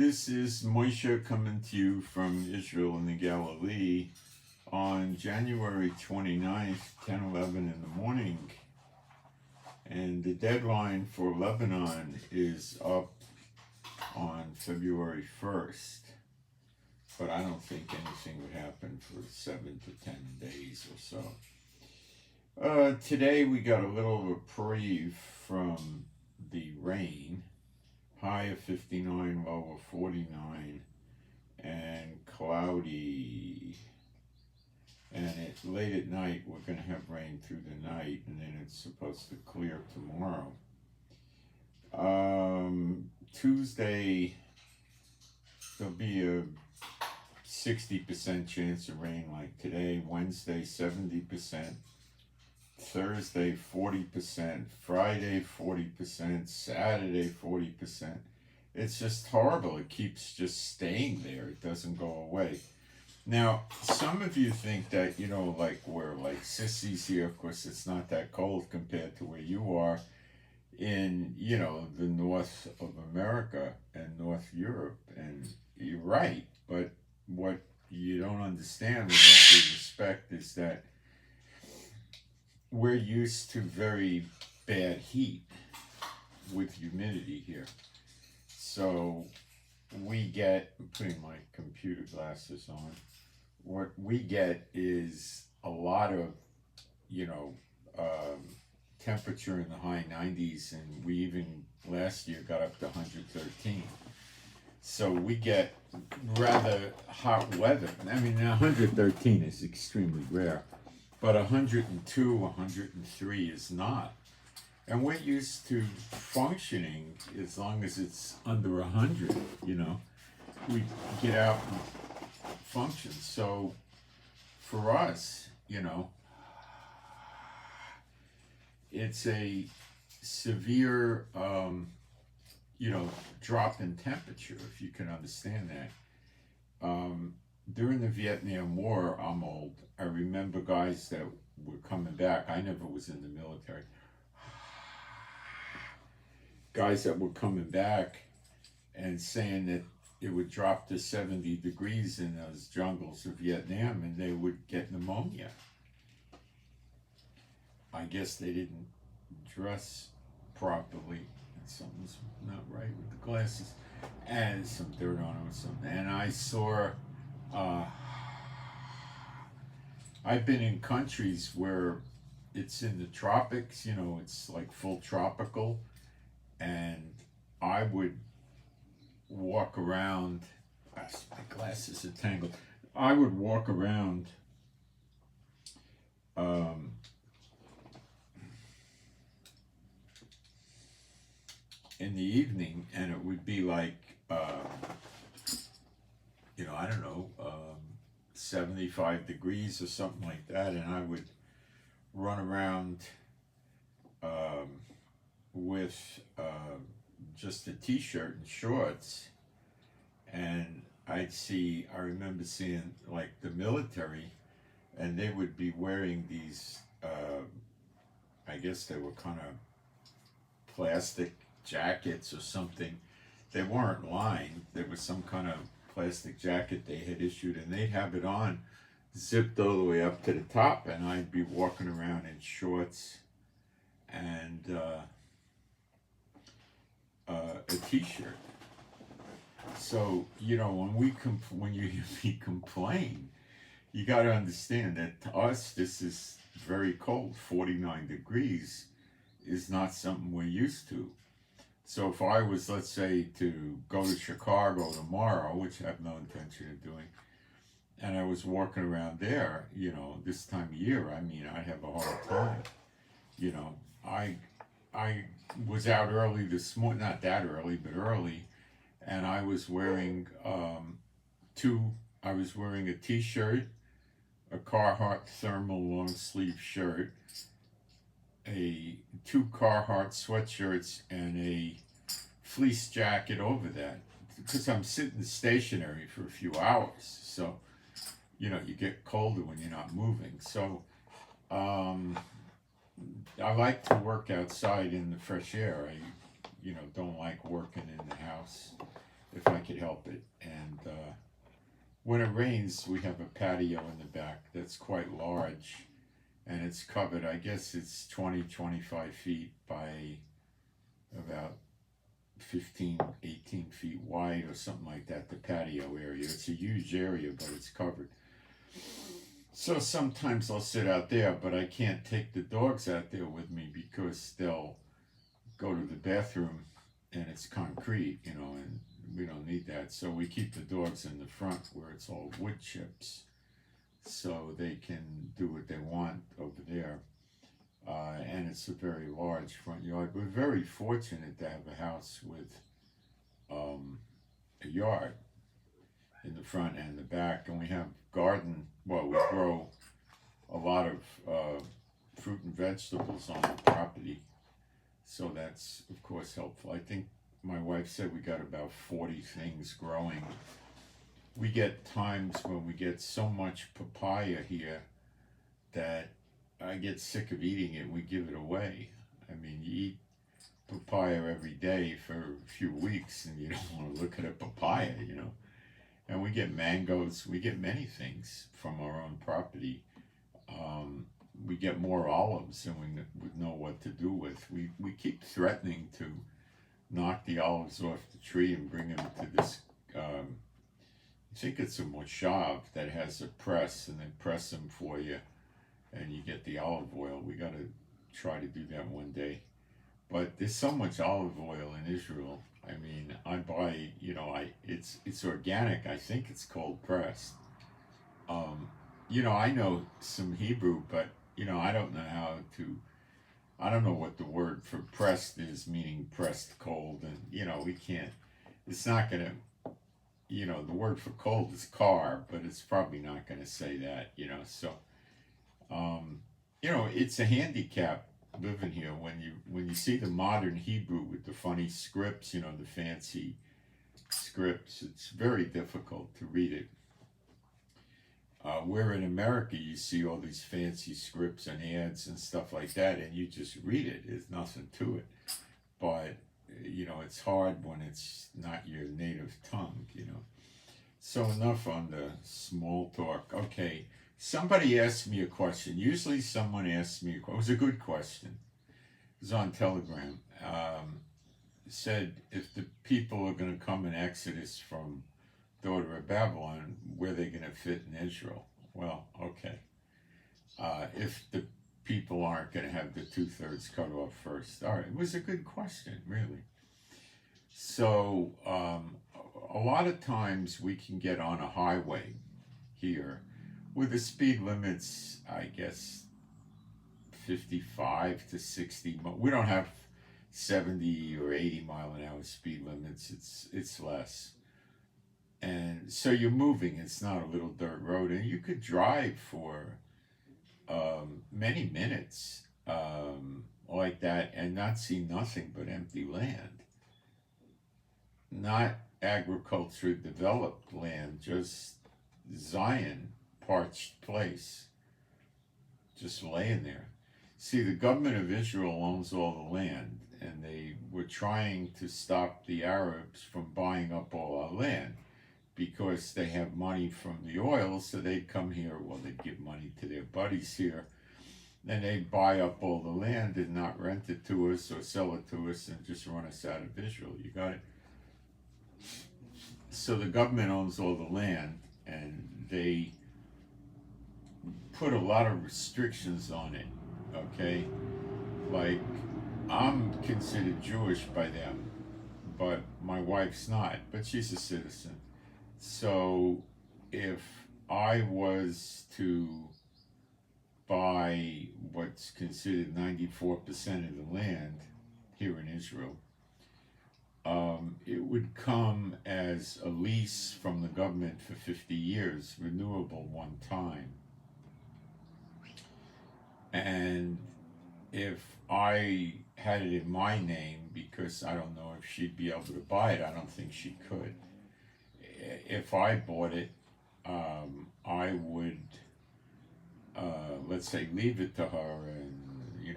This is Moshe coming to you from Israel in the Galilee on January 29th, 10:11 in the morning. And the deadline for Lebanon is up on February 1st. But I don't think anything would happen for 7 to 10 days or so. Today we got a little reprieve from the rain. High of 59, low of 49, and cloudy. And late at night, we're going to have rain through the night, and then it's supposed to clear tomorrow. Tuesday, there'll be a 60% chance of rain like today. Wednesday, 70%. Thursday 40%, Friday 40%, Saturday 40%. It's just horrible. It keeps just staying there. It doesn't go away. Now, some of you think that, like we're like sissies here. Of course, it's not that cold compared to where you are in, the north of America and North Europe. And you're right. But what you don't understand with all due respect is that we're used to very bad heat with humidity here. So we get, I'm putting my computer glasses on, what we get is a lot of, temperature in the high 90s, and we even last year got up to 113. So we get rather hot weather. I mean, 113 is extremely rare. But 102, 103 is not. And we're used to functioning as long as it's under 100, We get out and function. So for us, it's a severe, drop in temperature, if you can understand that. During the Vietnam War, I'm old. I remember guys that were coming back. I never was in the military. Guys that were coming back and saying that it would drop to 70 degrees in those jungles of Vietnam and they would get pneumonia. I guess they didn't dress properly. And something's not right with the glasses. And some dirt on them or something. And I saw... I've been in countries where it's in the tropics, it's like full tropical, and I would walk around, my glasses are tangled, I would walk around in the evening, and it would be like, I don't know, 75 degrees or something like that, and I would run around with just a t-shirt and shorts, and I remember seeing like the military, and they would be wearing these, I guess they were kind of plastic jackets or something. They weren't lined. There was some kind of plastic jacket they had issued, and they'd have it on zipped all the way up to the top, and I'd be walking around in shorts and a t-shirt. So when you hear me complain, you got to understand that to us this is very cold. 49 degrees is not something we're used to. So if I was, let's say, to go to Chicago tomorrow, which I have no intention of doing, and I was walking around there, this time of year, I'd have a hard time. I was out early this morning, not that early, but early, and I was wearing I was wearing a t-shirt, a Carhartt thermal long sleeve shirt, two Carhartt sweatshirts, and a fleece jacket over that, because I'm sitting stationary for a few hours. So, you get colder when you're not moving. So, I like to work outside in the fresh air. I, don't like working in the house if I could help it. And when it rains, we have a patio in the back that's quite large, and it's covered. I guess it's 20, 25 feet by about 15, 18 feet wide or something like that, the patio area. It's a huge area, but it's covered. So sometimes I'll sit out there, but I can't take the dogs out there with me because they'll go to the bathroom and it's concrete, and we don't need that. So we keep the dogs in the front where it's all wood chips, so they can do what they want over there. And it's a very large front yard. We're very fortunate to have a house with a yard in the front and the back, and we have garden. Well, we grow a lot of fruit and vegetables on the property, so that's of course helpful. I think my wife said we got about 40 things growing. We get times when we get so much papaya here that I get sick of eating it. We give it away. I mean, you eat papaya every day for a few weeks and you don't want to look at a papaya, And we get mangoes. We get many things from our own property. We get more olives than we would know what to do with. We keep threatening to knock the olives off the tree and bring them to this, I think it's a moshav that has a press, and they press them for you and you get the olive oil. We got to try to do that one day. But there's so much olive oil in Israel. I mean, I buy, it's organic. I think it's cold pressed. I know some Hebrew, but I don't know I don't know what the word for pressed is, meaning pressed cold, and we can't. It's not gonna. The word for cold is car, but it's probably not gonna say that. So. It's a handicap living here when you see the modern Hebrew with the funny scripts, the fancy scripts. It's very difficult to read it. Where in America you see all these fancy scripts and ads and stuff like that, and you just read it. There's nothing to it. But it's hard when it's not your native tongue. So enough on the small talk. Okay. Somebody asked me a question. Usually someone asks me a question. It was a good question. It was on Telegram. Said, if the people are going to come in Exodus from Daughter of Babylon, where are they going to fit in Israel? Well, okay. If the people aren't going to have the 2/3 cut off first. All right. It was a good question, really. So a lot of times we can get on a highway here with the speed limits, I guess, 55 to 60. We don't have 70 or 80 mile an hour speed limits. It's less. And so you're moving. It's not a little dirt road. And you could drive for many minutes like that and not see nothing but empty land. Not agriculture developed land, just Zion, parched place, just laying there. See, the government of Israel owns all the land, and they were trying to stop the Arabs from buying up all our land because they have money from the oil, so they'd come here. Well, they'd give money to their buddies here, then they'd buy up all the land and not rent it to us or sell it to us and just run us out of Israel. You got it? So the government owns all the land, and they put a lot of restrictions on it, okay? Like, I'm considered Jewish by them, but my wife's not, but she's a citizen. So if I was to buy what's considered 94% of the land here in Israel, it would come as a lease from the government for 50 years, renewable one time. And if I had it in my name, because I don't know if she'd be able to buy it, I don't think she could. If I bought it, I would, let's say, leave it to her and,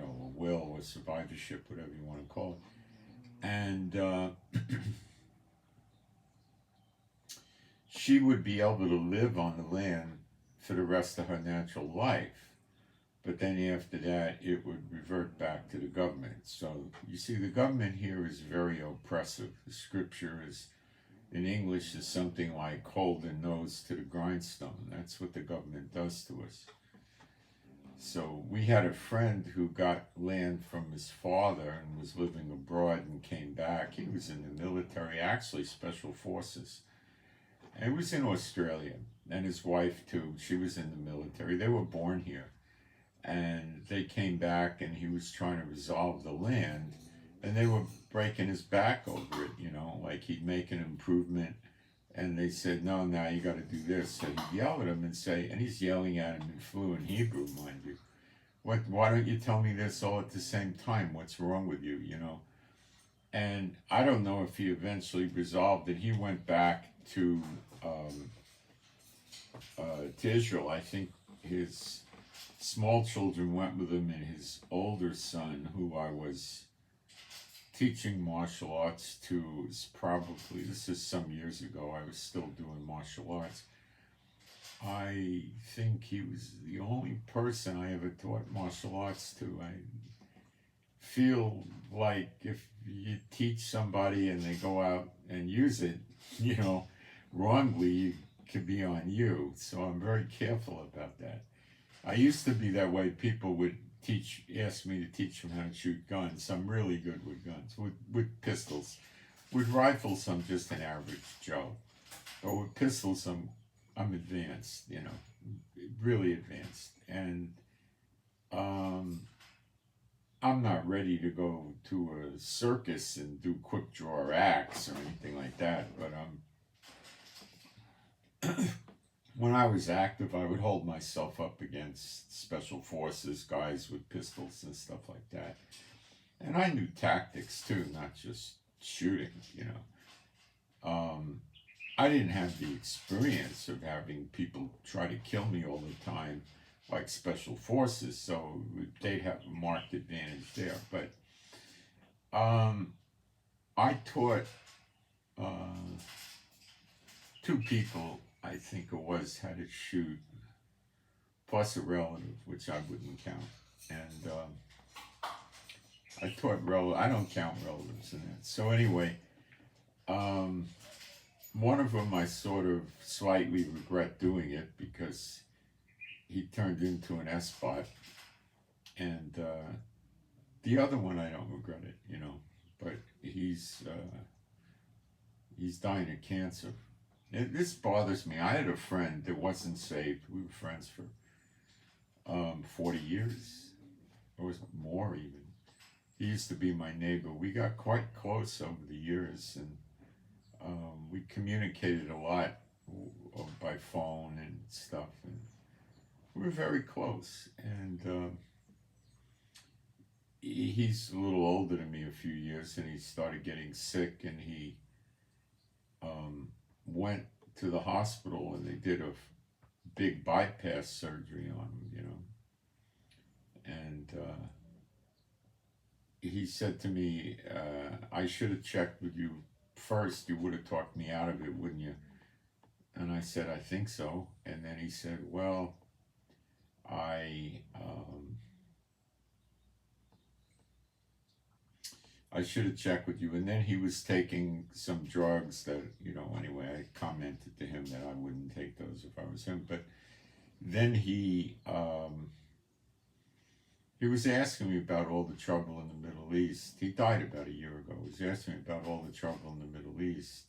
a will or survivorship, whatever you want to call it. And she would be able to live on the land for the rest of her natural life. But then after that, it would revert back to the government. So you see, the government here is very oppressive. The scripture is, in English, is something like hold the nose to the grindstone. That's what the government does to us. So we had a friend who got land from his father and was living abroad and came back. He was in the military, actually special forces. And he was in Australia. And his wife too, she was in the military. They were born here. And they came back and he was trying to resolve the land. And they were breaking his back over it, you know, like he'd make an improvement. And they said, no, now you got to do this. So he'd yell at him and say, and he's yelling at him in fluent Hebrew, mind you. Why don't you tell me this all at the same time? What's wrong with you, you know? And I don't know if he eventually resolved it. He went back to Israel. I think his small children went with him, and his older son, who I was teaching martial arts to, is probably, this is some years ago, I was still doing martial arts. I think he was the only person I ever taught martial arts to. I feel like if you teach somebody and they go out and use it, you know, wrongly, it could be on you. So I'm very careful about that. I used to be that way. People would ask me to teach them how to shoot guns. I'm really good with guns, with pistols. With rifles, I'm just an average Joe. But with pistols, I'm advanced, you know, really advanced. And I'm not ready to go to a circus and do quick draw acts or anything like that, but when I was active, I would hold myself up against special forces, guys with pistols and stuff like that. And I knew tactics too, not just shooting, you know. I didn't have the experience of having people try to kill me all the time, like special forces, so they'd have a marked advantage there. But I taught two people, I think it was, how to shoot, plus a relative, which I wouldn't count. And I taught I don't count relatives in that. So anyway, one of them I sort of slightly regret doing it because he turned into an S-bot. And the other one I don't regret it, you know, but he's dying of cancer. This bothers me. I had a friend that wasn't saved. We were friends for 40 years, or was more even. He used to be my neighbor. We got quite close over the years, and we communicated a lot by phone and stuff, and we were very close. And he's a little older than me a few years, and he started getting sick, and he went to the hospital, and they did a big bypass surgery on him, you know. And he said to me, I should have checked with you first. You would have talked me out of it, wouldn't you? And I said, I think so. And then he said, well, I should have checked with you. And then he was taking some drugs that, you know, anyway, I commented to him that I wouldn't take those if I was him. But then he was asking me about all the trouble in the Middle East. He died about a year ago. He was asking me about all the trouble in the Middle East.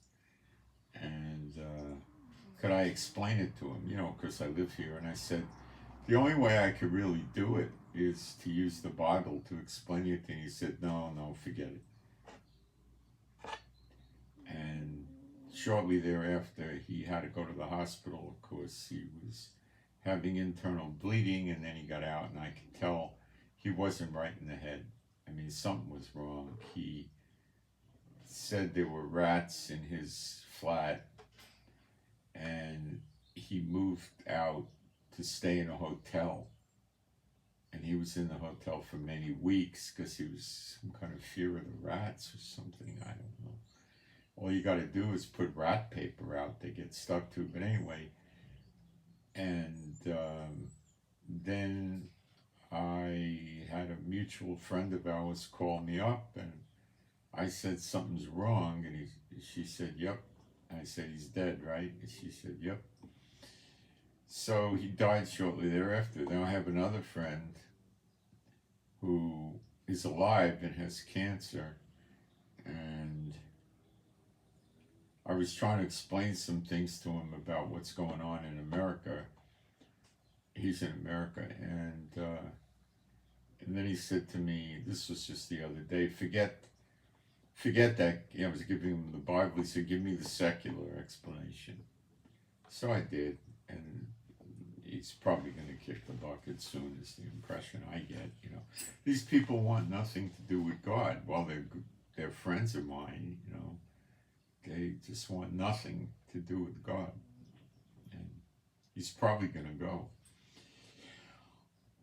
And could I explain it to him? You know, because I live here. And I said, the only way I could really do it is to use the Bible to explain it. And he said, no, forget it. And shortly thereafter, he had to go to the hospital. Of course, he was having internal bleeding, and then he got out, and I could tell he wasn't right in the head. I mean, something was wrong. He said there were rats in his flat, and he moved out to stay in a hotel. And he was in the hotel for many weeks because he was some kind of fear of the rats or something, I don't know. all you got to do is put rat paper out, they get stuck to. But anyway, and then I had a mutual friend of ours call me up, and I said something's wrong, and she said, "Yep." I said, "He's dead, right?" And she said, "Yep." So he died shortly thereafter. Then I have another friend who is alive and has cancer, and I was trying to explain some things to him about what's going on in America. He's in America, and then he said to me, this was just the other day, forget that. I was giving him the Bible. He said, give me the secular explanation. So I did, and he's probably going to kick the bucket soon, is the impression I get. These people want nothing to do with God. Well, they're friends of mine. They just want nothing to do with God, and he's probably going to go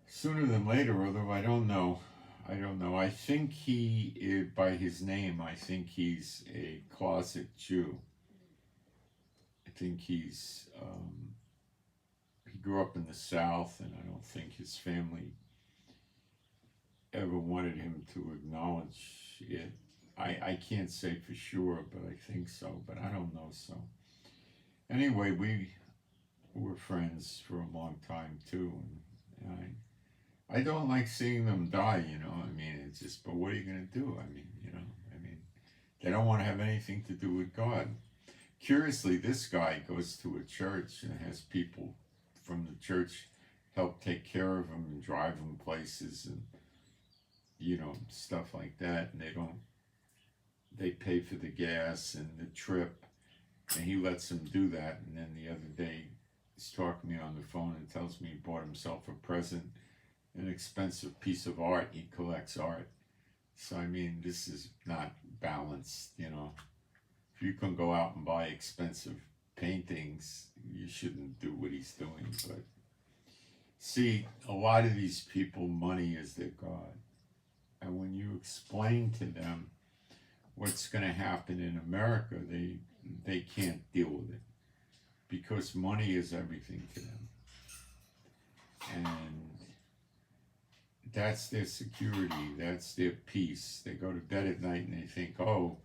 sooner than later. Although I don't know. I think by his name, I think he's a closet Jew. I think he grew up in the South, and I don't think his family ever wanted him to acknowledge it. I can't say for sure, but I think so, but I don't know. So anyway, we were friends for a long time too, and I don't like seeing them die, it's just, but what are you going to do? They don't want to have anything to do with God. Curiously, this guy goes to a church and has people from the church help take care of him and drive him places and, stuff like that. And they pay for the gas and the trip, and he lets them do that. And then the other day, he's talking to me on the phone and tells me he bought himself a present, an expensive piece of art. He collects art. So, this is not balanced, If you can go out and buy expensive paintings, you shouldn't do what he's doing. But see, a lot of these people, money is their God. And when you explain to them what's going to happen in America, they can't deal with it, because money is everything to them. And that's their security, that's their peace. They go to bed at night and they think, oh,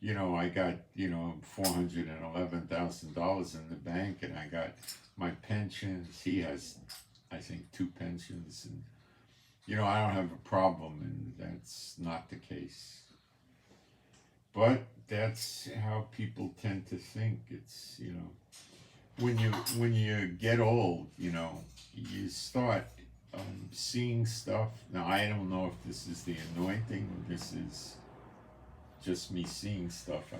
I got, $411,000 in the bank, and I got my pensions. He has, I think, 2 pensions, and, I don't have a problem, and that's not the case. But that's how people tend to think. It's, when you get old, you start seeing stuff. Now, I don't know if this is the anointing or this is just me seeing stuff.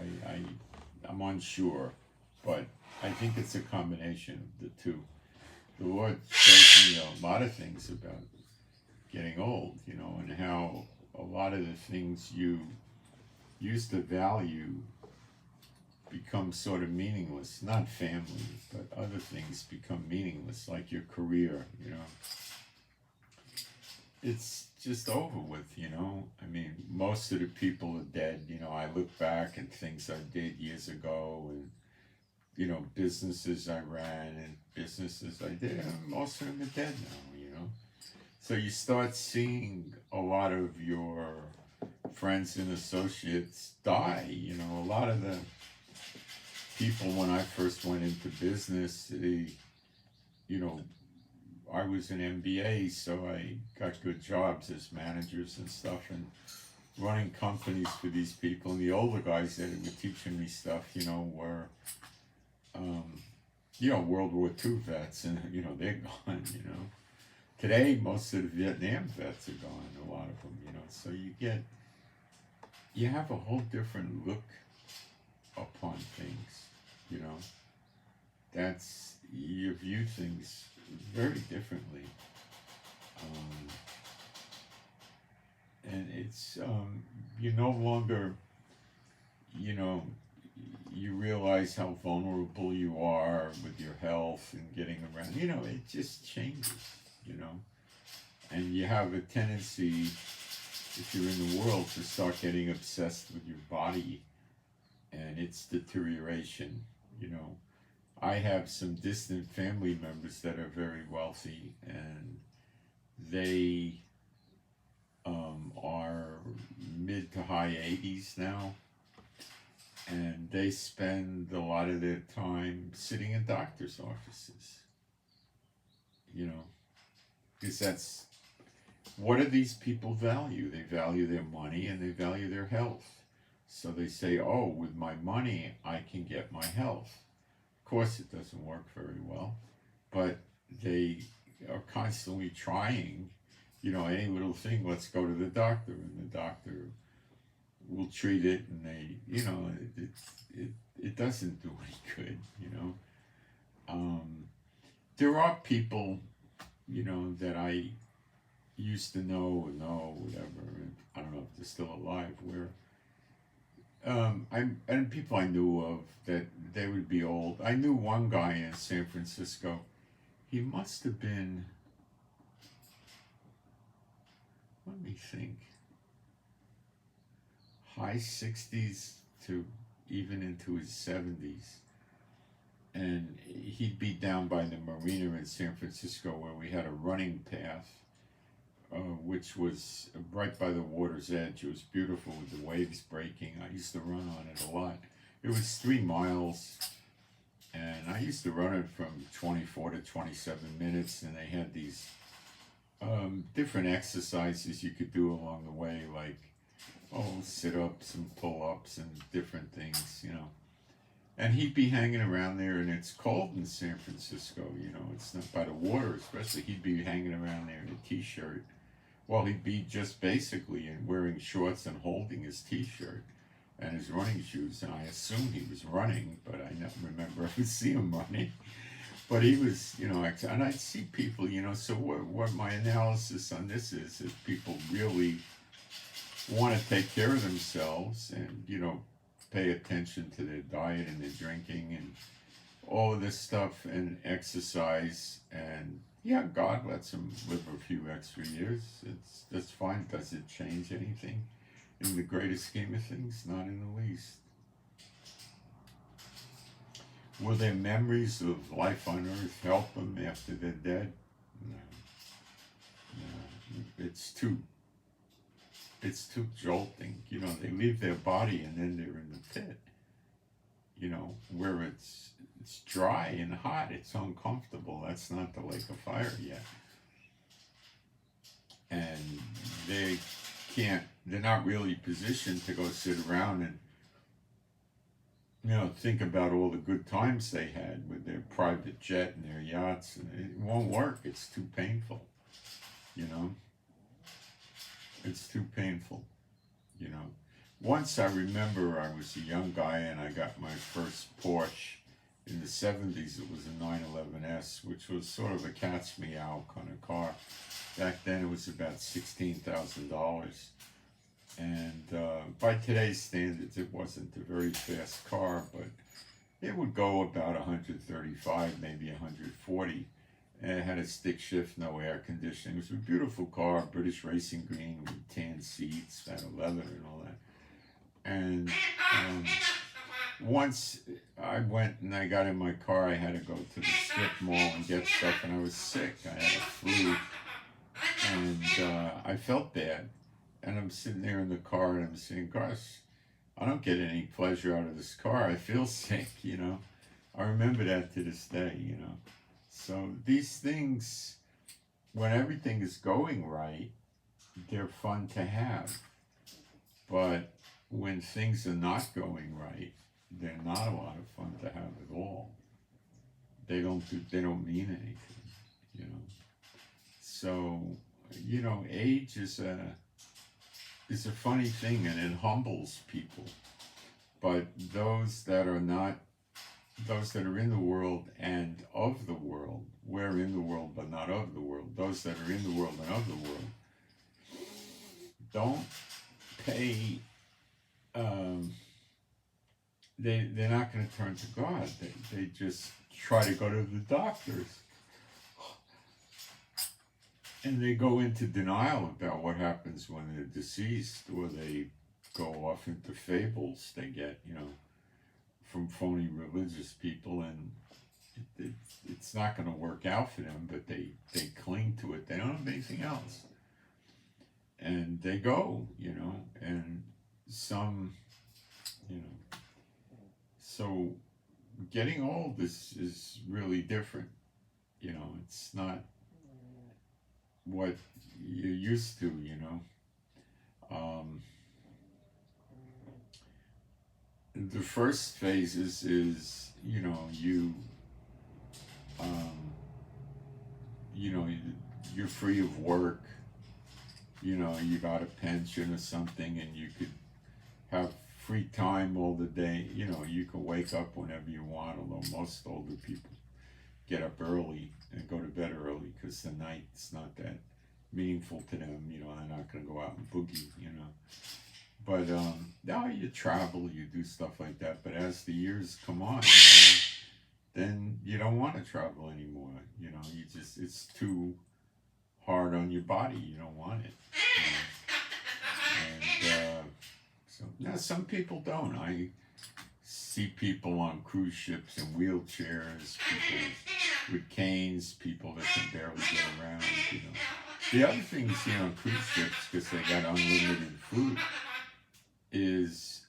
I'm unsure, but I think it's a combination of the two. The Lord shows me a lot of things about getting old, and how a lot of the things you used to value become sort of meaningless. Not family, but other things become meaningless, like your career, It's just over with, most of the people are dead. I look back at things I did years ago, and, businesses I ran and businesses I did, and most of them are dead now, So you start seeing a lot of your friends and associates die. A lot of the people, when I first went into business, I was an MBA, so I got good jobs as managers and stuff, and running companies for these people. And the older guys that were teaching me stuff, were, World War II vets, and, they're gone, Today, most of the Vietnam vets are gone, a lot of them, So you have a whole different look upon things, you view things very differently. And it's, you no longer, you realize how vulnerable you are with your health and getting around, it just changes, and you have a tendency, if you're in the world, to start getting obsessed with your body and its deterioration. You know, I have some distant family members that are very wealthy, and they are mid to high 80s now, and they spend a lot of their time sitting in doctor's offices. You know, because that's what do these people value? They value their money and they value their health. So they say, oh, with my money, I can get my health. Of course, it doesn't work very well, but they are constantly trying, you know, any little thing, let's go to the doctor, and the doctor will treat it, and they, you know, it doesn't do any good, you know. There are people, you know, that I used to know, whatever, and I don't know if they're still alive, where and people I knew of that they would be old. I knew one guy in San Francisco. He must have been, let me think, high 60s to even into his 70s. And he'd be down by the marina in San Francisco where we had a running path, which was right by the water's edge. It was beautiful with the waves breaking. I used to run on it a lot. It was 3 miles, and I used to run it from 24 to 27 minutes, and they had these different exercises you could do along the way, like, sit-ups and pull-ups and different things, you know. And he'd be hanging around there, and it's cold in San Francisco, you know, it's not by the water especially. He'd be hanging around there in a t-shirt. Well, he'd be just basically wearing shorts and holding his t-shirt and his running shoes, and I assume he was running, but I never remember ever see him running. But he was, you know, and I'd see people, you know, so what my analysis on this is people really want to take care of themselves and, you know, pay attention to their diet and their drinking and all of this stuff and exercise, and yeah, God lets them live a few extra years. That's fine. Does it change anything in the greatest scheme of things? Not in the least. Will their memories of life on earth help them after they're dead? No. It's too jolting. You know, they leave their body and then they're in the pit. You know, where it's dry and hot, it's uncomfortable. That's not the lake of fire yet. And they're not really positioned to go sit around and, you know, think about all the good times they had with their private jet and their yachts. And it won't work. It's too painful, you know. It's too painful, you know. Once I remember I was a young guy and I got my first Porsche in the 70s. It was a 911S, which was sort of a cat's meow kind of car. Back then it was about $16,000. And by today's standards, it wasn't a very fast car, but it would go about 135, maybe 140. And it had a stick shift, no air conditioning. It was a beautiful car, British racing green with tan seats, had a leather and all that. And once I went and I got in my car, I had to go to the strip mall and get stuff, and I was sick. I had a flu, and I felt bad. And I'm sitting there in the car, and I'm saying, gosh, I don't get any pleasure out of this car. I feel sick, you know. I remember that to this day, you know. So these things, when everything is going right, they're fun to have. But when things are not going right, they're not a lot of fun to have at all. They don't mean anything, you know. So, you know, age is a funny thing, and it humbles people. But those that are in the world and of the world, we're in the world but not of the world. Those that are in the world and of the world don't pay. They're not going to turn to God. They just try to go to the doctors, and they go into denial about what happens when they're deceased, or they go off into fables. They get, you know, from phony religious people, and it's not going to work out for them, but they cling to it. They don't have anything else. And they go, and some, so getting old is really different. It's not what you're used to, the first phases is, you're free of work, you got a pension or something, and you could have free time all the day. You can wake up whenever you want, although most older people get up early and go to bed early because the night's not that meaningful to them. They're not going to go out and boogie, But now you travel, you do stuff like that. But as the years come on, then you don't want to travel anymore. It's too hard on your body. You don't want it. And so now some people don't. I see people on cruise ships in wheelchairs, people with canes, people that can barely get around. The other thing you see on cruise ships, because they got unlimited food, is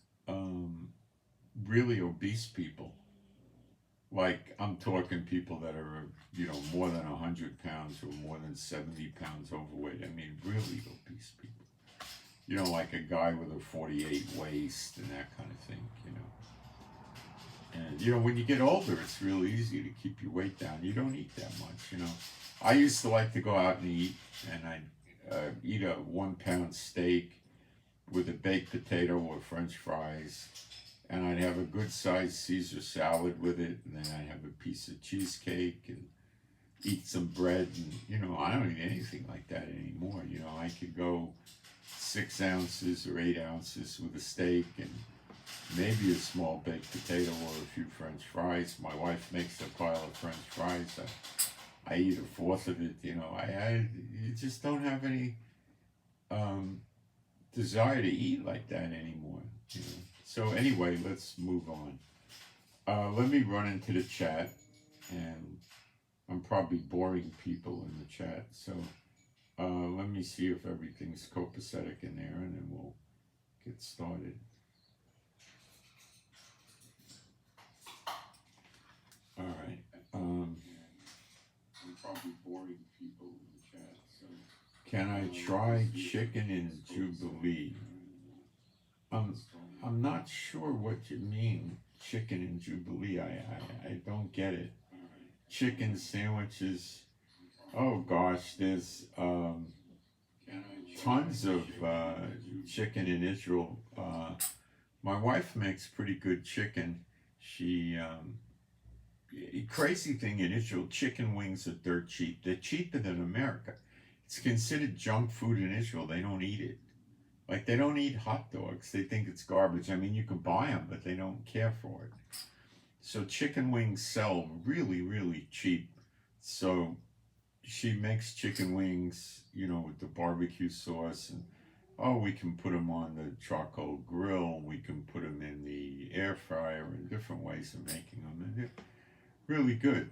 really obese people. Like, I'm talking people that are, more than 100 pounds or more than 70 pounds overweight. I mean, really obese people. Like a guy with a 48 waist and that kind of thing, And, when you get older, it's real easy to keep your weight down. You don't eat that much, I used to like to go out and eat, and I'd eat a 1 pound steak with a baked potato or French fries, and I'd have a good sized Caesar salad with it, and then I'd have a piece of cheesecake and eat some bread, and I don't eat anything like that anymore. I could go 6 ounces or 8 ounces with a steak and maybe a small baked potato or a few French fries. My wife makes a pile of French fries. I eat a fourth of it. I just don't have any desire to eat like that anymore. So anyway, let's move on. Let me run into the chat, and I'm probably boring people in the chat. So let me see if everything's copacetic in there, and then we'll get started. All right. I'm probably boring people in the chat. So can I try chicken in Jubilee? I'm not sure what you mean, chicken in Jubilee. I don't get it. Chicken sandwiches. Oh gosh, there's tons of chicken in Israel. My wife makes pretty good chicken. She crazy thing in Israel, chicken wings are dirt cheap. They're cheaper than America. It's considered junk food in Israel. They don't eat it. Like, they don't eat hot dogs. They think it's garbage. I mean, you can buy them, but they don't care for it. So chicken wings sell really, really cheap. So she makes chicken wings, with the barbecue sauce. And, we can put them on the charcoal grill. We can put them in the air fryer, and different ways of making them. And they're really good.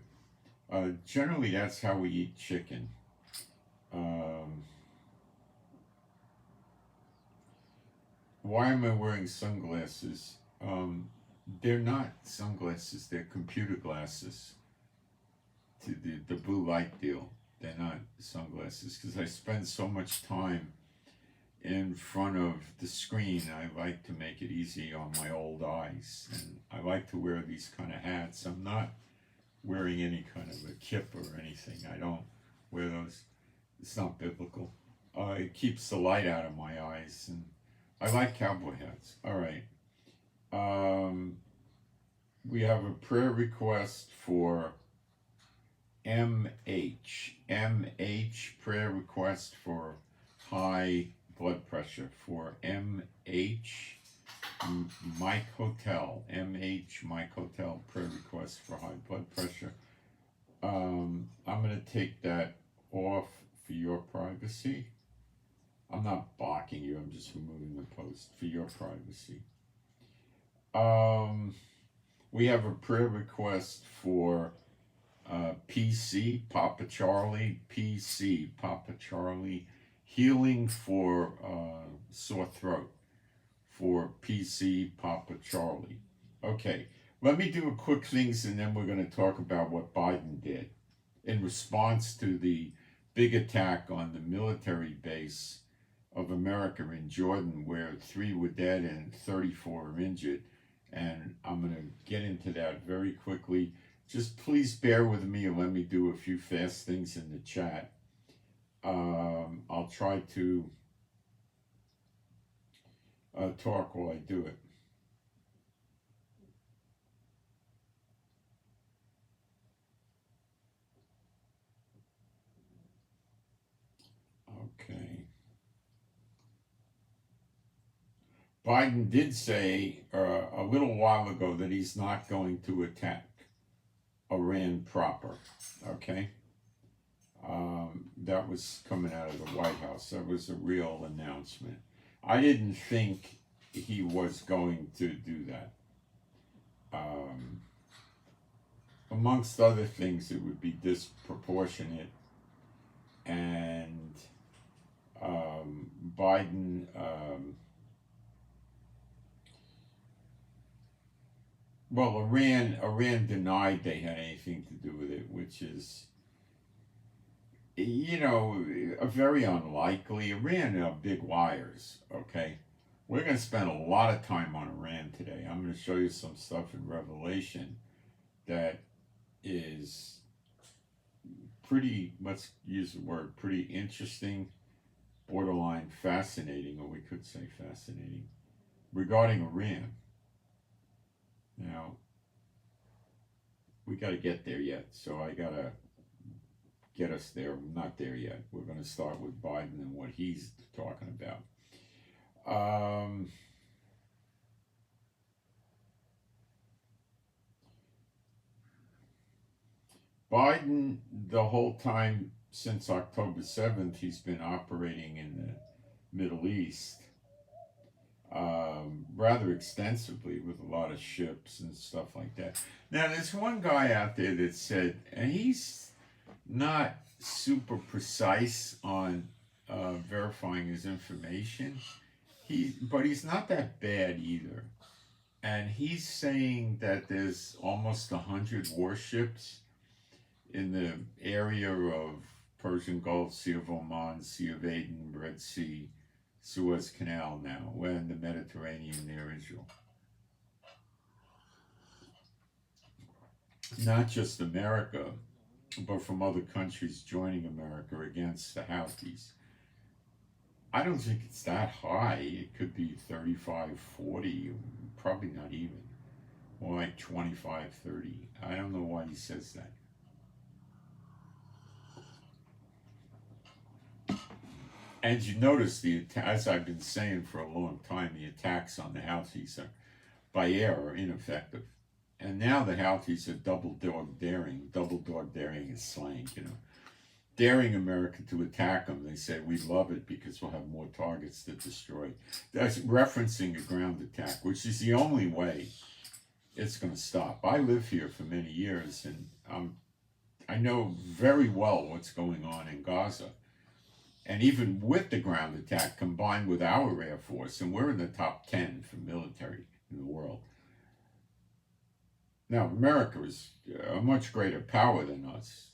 Generally, that's how we eat chicken. Why am I wearing sunglasses? They're not sunglasses, they're computer glasses. To the blue light deal. They're not sunglasses, because I spend so much time in front of the screen. I like to make it easy on my old eyes, and I like to wear these kind of hats. I'm not wearing any kind of a kip or anything. I don't wear those. It's not biblical. It keeps the light out of my eyes, and I like cowboy hats. All right. We have a prayer request for MH. MH, prayer request for high blood pressure. For MH, Mike Hotel. MH, Mike Hotel, prayer request for high blood pressure. I'm going to take that off for your privacy. I'm not blocking you, I'm just removing the post for your privacy. We have a prayer request for PC, Papa Charlie, PC, Papa Charlie, healing for sore throat for PC, Papa Charlie. Okay, let me do a quick things and then we're going to talk about what Biden did in response to the big attack on the military base of America in Jordan, where 3 were dead and 34 are injured. And I'm going to get into that very quickly. Just please bear with me and let me do a few fast things in the chat. I'll try to talk while I do it. Okay. Biden did say a little while ago that he's not going to attack Iran proper. Okay. That was coming out of the White House. That was a real announcement. I didn't think he was going to do that. Amongst other things, it would be disproportionate, and Biden well, Iran denied they had anything to do with it, which is, a very unlikely. Iran are big liars, okay? We're going to spend a lot of time on Iran today. I'm going to show you some stuff in Revelation that is pretty, let's use the word, pretty interesting, borderline fascinating, or we could say fascinating, regarding Iran. Now, we got to get there yet, so I got to get us there. I'm not there yet. We're going to start with Biden and what he's talking about. Biden, the whole time since October 7th, he's been operating in the Middle East rather extensively with a lot of ships and stuff like that. Now, there's one guy out there that said, and he's not super precise on verifying his information, but he's not that bad either. And he's saying that there's almost 100 warships in the area of Persian Gulf, Sea of Oman, Sea of Aden, Red Sea, Suez Canal now, and the Mediterranean near Israel. Not just America, but from other countries joining America against the Houthis. I don't think it's that high. It could be 35, 40, probably not even. More like 25, 30. I don't know why he says that. And you notice, as I've been saying for a long time, the attacks on the Houthis by air are ineffective. And now the Houthis are double dog daring. Double dog daring is slang, daring America to attack them. They say, we love it because we'll have more targets to destroy. That's referencing a ground attack, which is the only way it's going to stop. I live here for many years, and I know very well what's going on in Gaza. And even with the ground attack combined with our Air Force, and we're in the top 10 for military in the world. Now, America is a much greater power than us,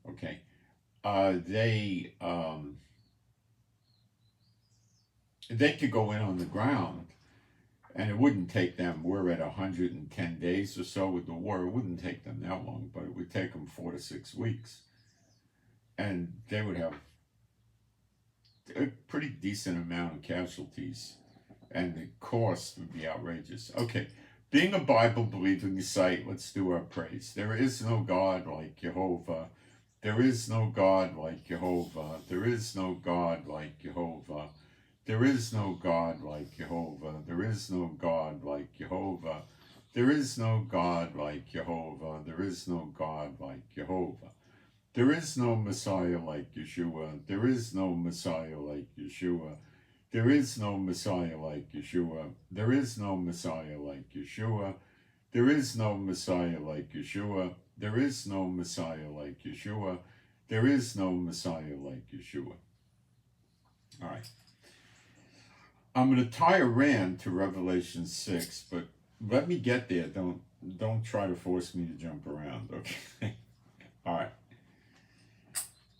okay? They could go in on the ground, and it wouldn't take them, we're at 110 days or so with the war, it wouldn't take them that long, but it would take them 4 to 6 weeks. And they would have a pretty decent amount of casualties, and the cost would be outrageous. Okay, being a Bible-believing site, let's do our praise. There is no God like Jehovah. There is no God like Jehovah. There is no God like Jehovah. There is no God like Jehovah. There is no God like Jehovah. There is no God like Jehovah. There is no God like Jehovah. There is no Messiah like Yeshua. There is no Messiah like Yeshua. There is no Messiah like Yeshua. There is no Messiah like Yeshua. There is no Messiah like Yeshua. There is no Messiah like Yeshua. There is no Messiah like Yeshua. All right. I'm going to tie Iran to Revelation 6, but let me get there. Don't try to force me to jump around, okay? All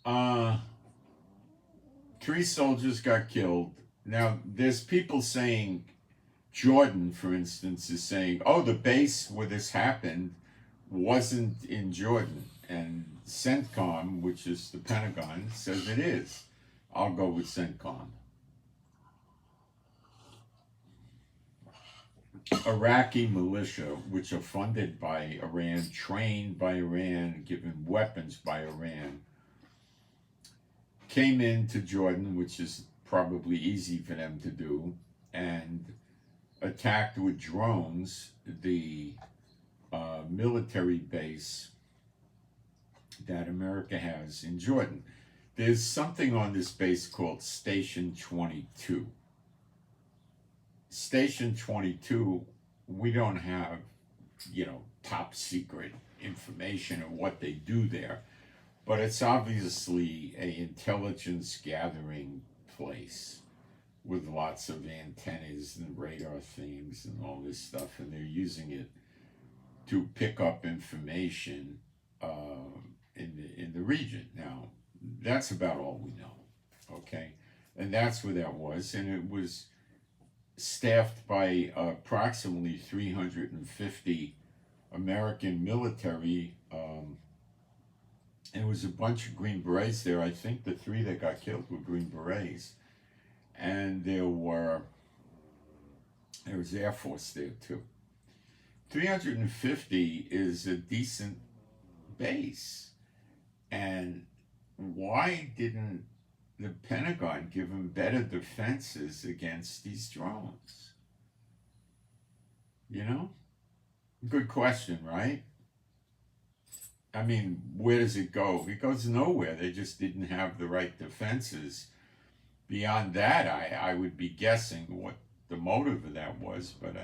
right. 3 soldiers got killed. Now, there's people saying, Jordan, for instance, is saying, oh, the base where this happened wasn't in Jordan. And CENTCOM, which is the Pentagon, says it is. I'll go with CENTCOM. Iraqi militia, which are funded by Iran, trained by Iran, given weapons by Iran, came into Jordan, which is probably easy for them to do, and attacked with drones the military base that America has in Jordan. There's something on this base called Station 22. Station 22, we don't have, top secret information of what they do there, but it's obviously an intelligence gathering place with lots of antennas and radar things and all this stuff, and they're using it to pick up information in the region. Now, that's about all we know, okay? And that's where that was, and it was staffed by approximately 350 American military. It was a bunch of Green Berets there. I think the 3 that got killed were Green Berets. And there was Air Force there too. 350 is a decent base. And why didn't the Pentagon give them better defenses against these drones? Good question, right? I mean, where does it go? It goes nowhere. They just didn't have the right defenses. Beyond that, I would be guessing what the motive of that was, but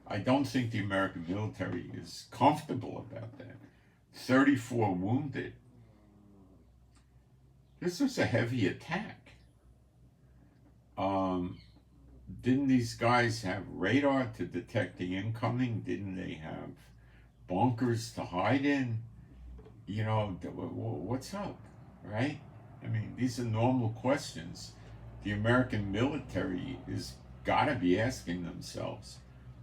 I don't think the American military is comfortable about that. 34 wounded. This was a heavy attack. Didn't these guys have radar to detect the incoming? Didn't they have bunkers to hide in? What's up, right? I mean, these are normal questions the American military is got to be asking themselves.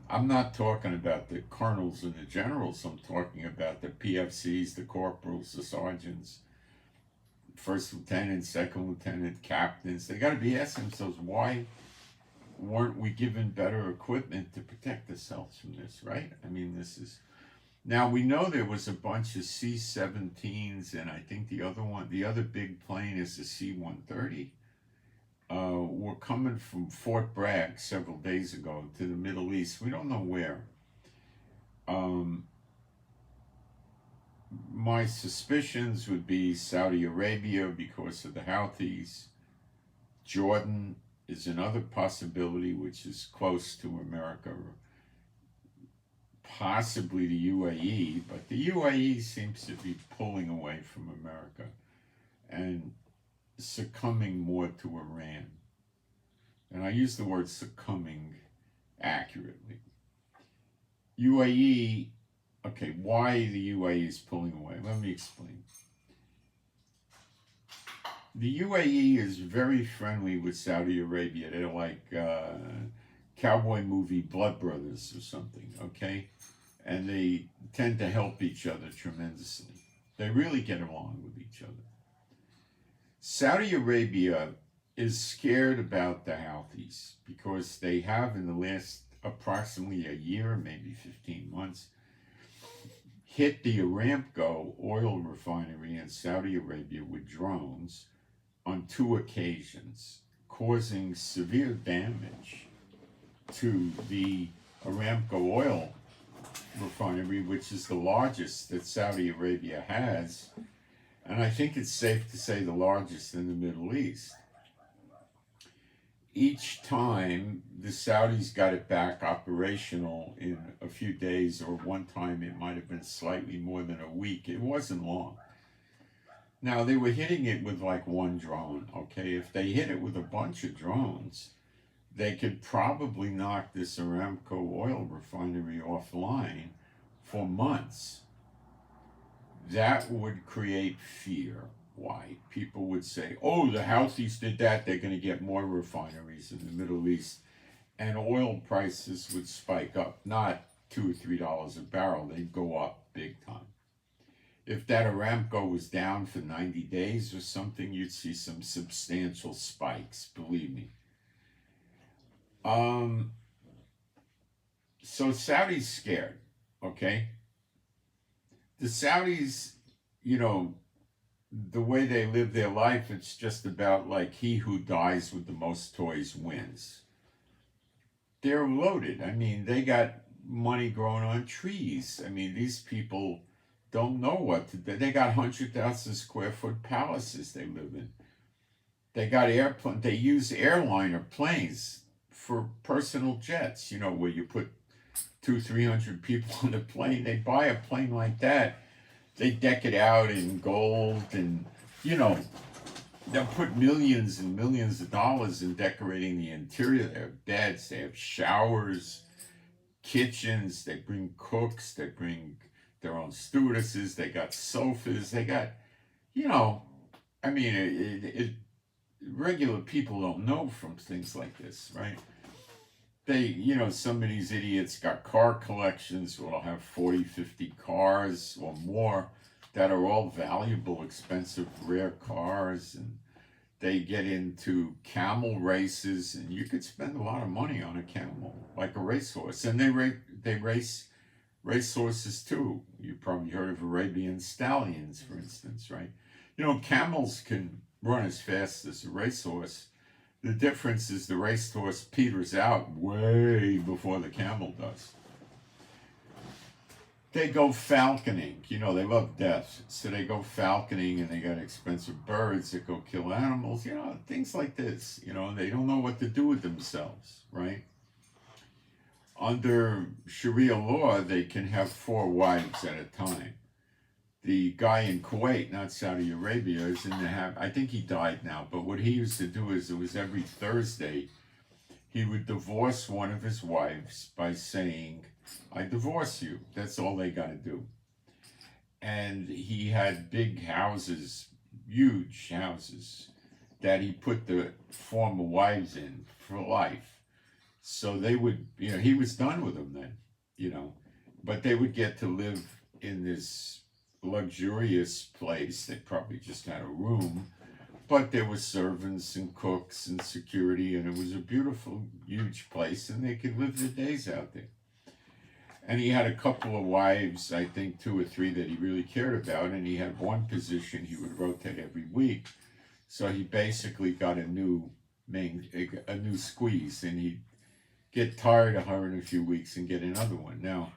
I'm not talking about the colonels and the generals. I'm talking about the PFCs, the corporals, the sergeants, first lieutenant, second lieutenant, captains. They got to be asking themselves, why weren't we given better equipment to protect ourselves from this, right? I mean, this is... Now, we know there was a bunch of C-17s, and I think the other big plane is the C-130. Were coming from Fort Bragg several days ago to the Middle East. We don't know where. My suspicions would be Saudi Arabia because of the Houthis. Jordan is another possibility, which is close to America. Possibly the UAE, but the UAE seems to be pulling away from America and succumbing more to Iran. And I use the word succumbing accurately. UAE, okay, why the UAE is pulling away? Let me explain. The UAE is very friendly with Saudi Arabia. They're like cowboy movie Blood Brothers or something, okay? And they tend to help each other tremendously. They really get along with each other. Saudi Arabia is scared about the Houthis because they have, in the last approximately a year, maybe 15 months, hit the Aramco oil refinery in Saudi Arabia with drones on 2 occasions, causing severe damage to the Aramco oil refinery, which is the largest that Saudi Arabia has, and I think it's safe to say the largest in the Middle East. each time the Saudis got it back operational in a few days, or one time it might have been slightly more than a week. It wasn't long. Now, they were hitting it with like one drone, okay? If they hit it with a bunch of drones, they could probably knock this Aramco oil refinery offline for months. That would create fear. Why? People would say, oh, the Houthis did that, they're going to get more refineries in the Middle East. And oil prices would spike up, not $2 or $3 a barrel, they'd go up big time. If that Aramco was down for 90 days or something, you'd see some substantial spikes, believe me. So Saudi's scared, okay? The Saudis, you know, the way they live their life, it's just about like he who dies with the most toys wins. They're loaded. I mean, they got money growing on trees. I mean, these people don't know what to do. They got 100,000 square foot palaces they live in. They got airplanes. They use airliner planes for personal jets, you know, where you put 200-300 people on the plane. They buy a plane like that. They deck it out in gold, and, you know, they'll put millions and millions of dollars in decorating the interior. They have beds, they have showers, kitchens, they bring cooks, they bring their own stewardesses, they got sofas, they got, you know, I mean, regular people don't know from things like this, right? They, you know, some of these idiots got car collections who will have 40, 50 cars or more that are all valuable, expensive, rare cars, and they get into camel races, and you could spend a lot of money on a camel, like a racehorse. And they race racehorses too. You probably heard of Arabian stallions, for instance, right? You know, camels can run as fast as a racehorse. The difference is the racehorse peters out way before the camel does. They go falconing. You know, they love death. So they go falconing, and they got expensive birds that go kill animals. You know, things like this. You know, they don't know what to do with themselves, right? Under Sharia law, they can have 4 wives at a time. The guy in Kuwait, not Saudi Arabia, is in the habit. I think he died now, but what he used to do is, it was every Thursday, he would divorce one of his wives by saying, I divorce you. That's all they got to do. And he had big houses, huge houses, that he put the former wives in for life. So they would, you know, he was done with them then, you know, but they would get to live in this luxurious place. They probably just had a room, but there were servants and cooks and security, and it was a beautiful, huge place, and they could live their days out there. And he had a couple of wives, I think 2 or 3 that he really cared about, and he had one position he would rotate every week. So he basically got a new squeeze, and he'd get tired of her in a few weeks and get another one. Now,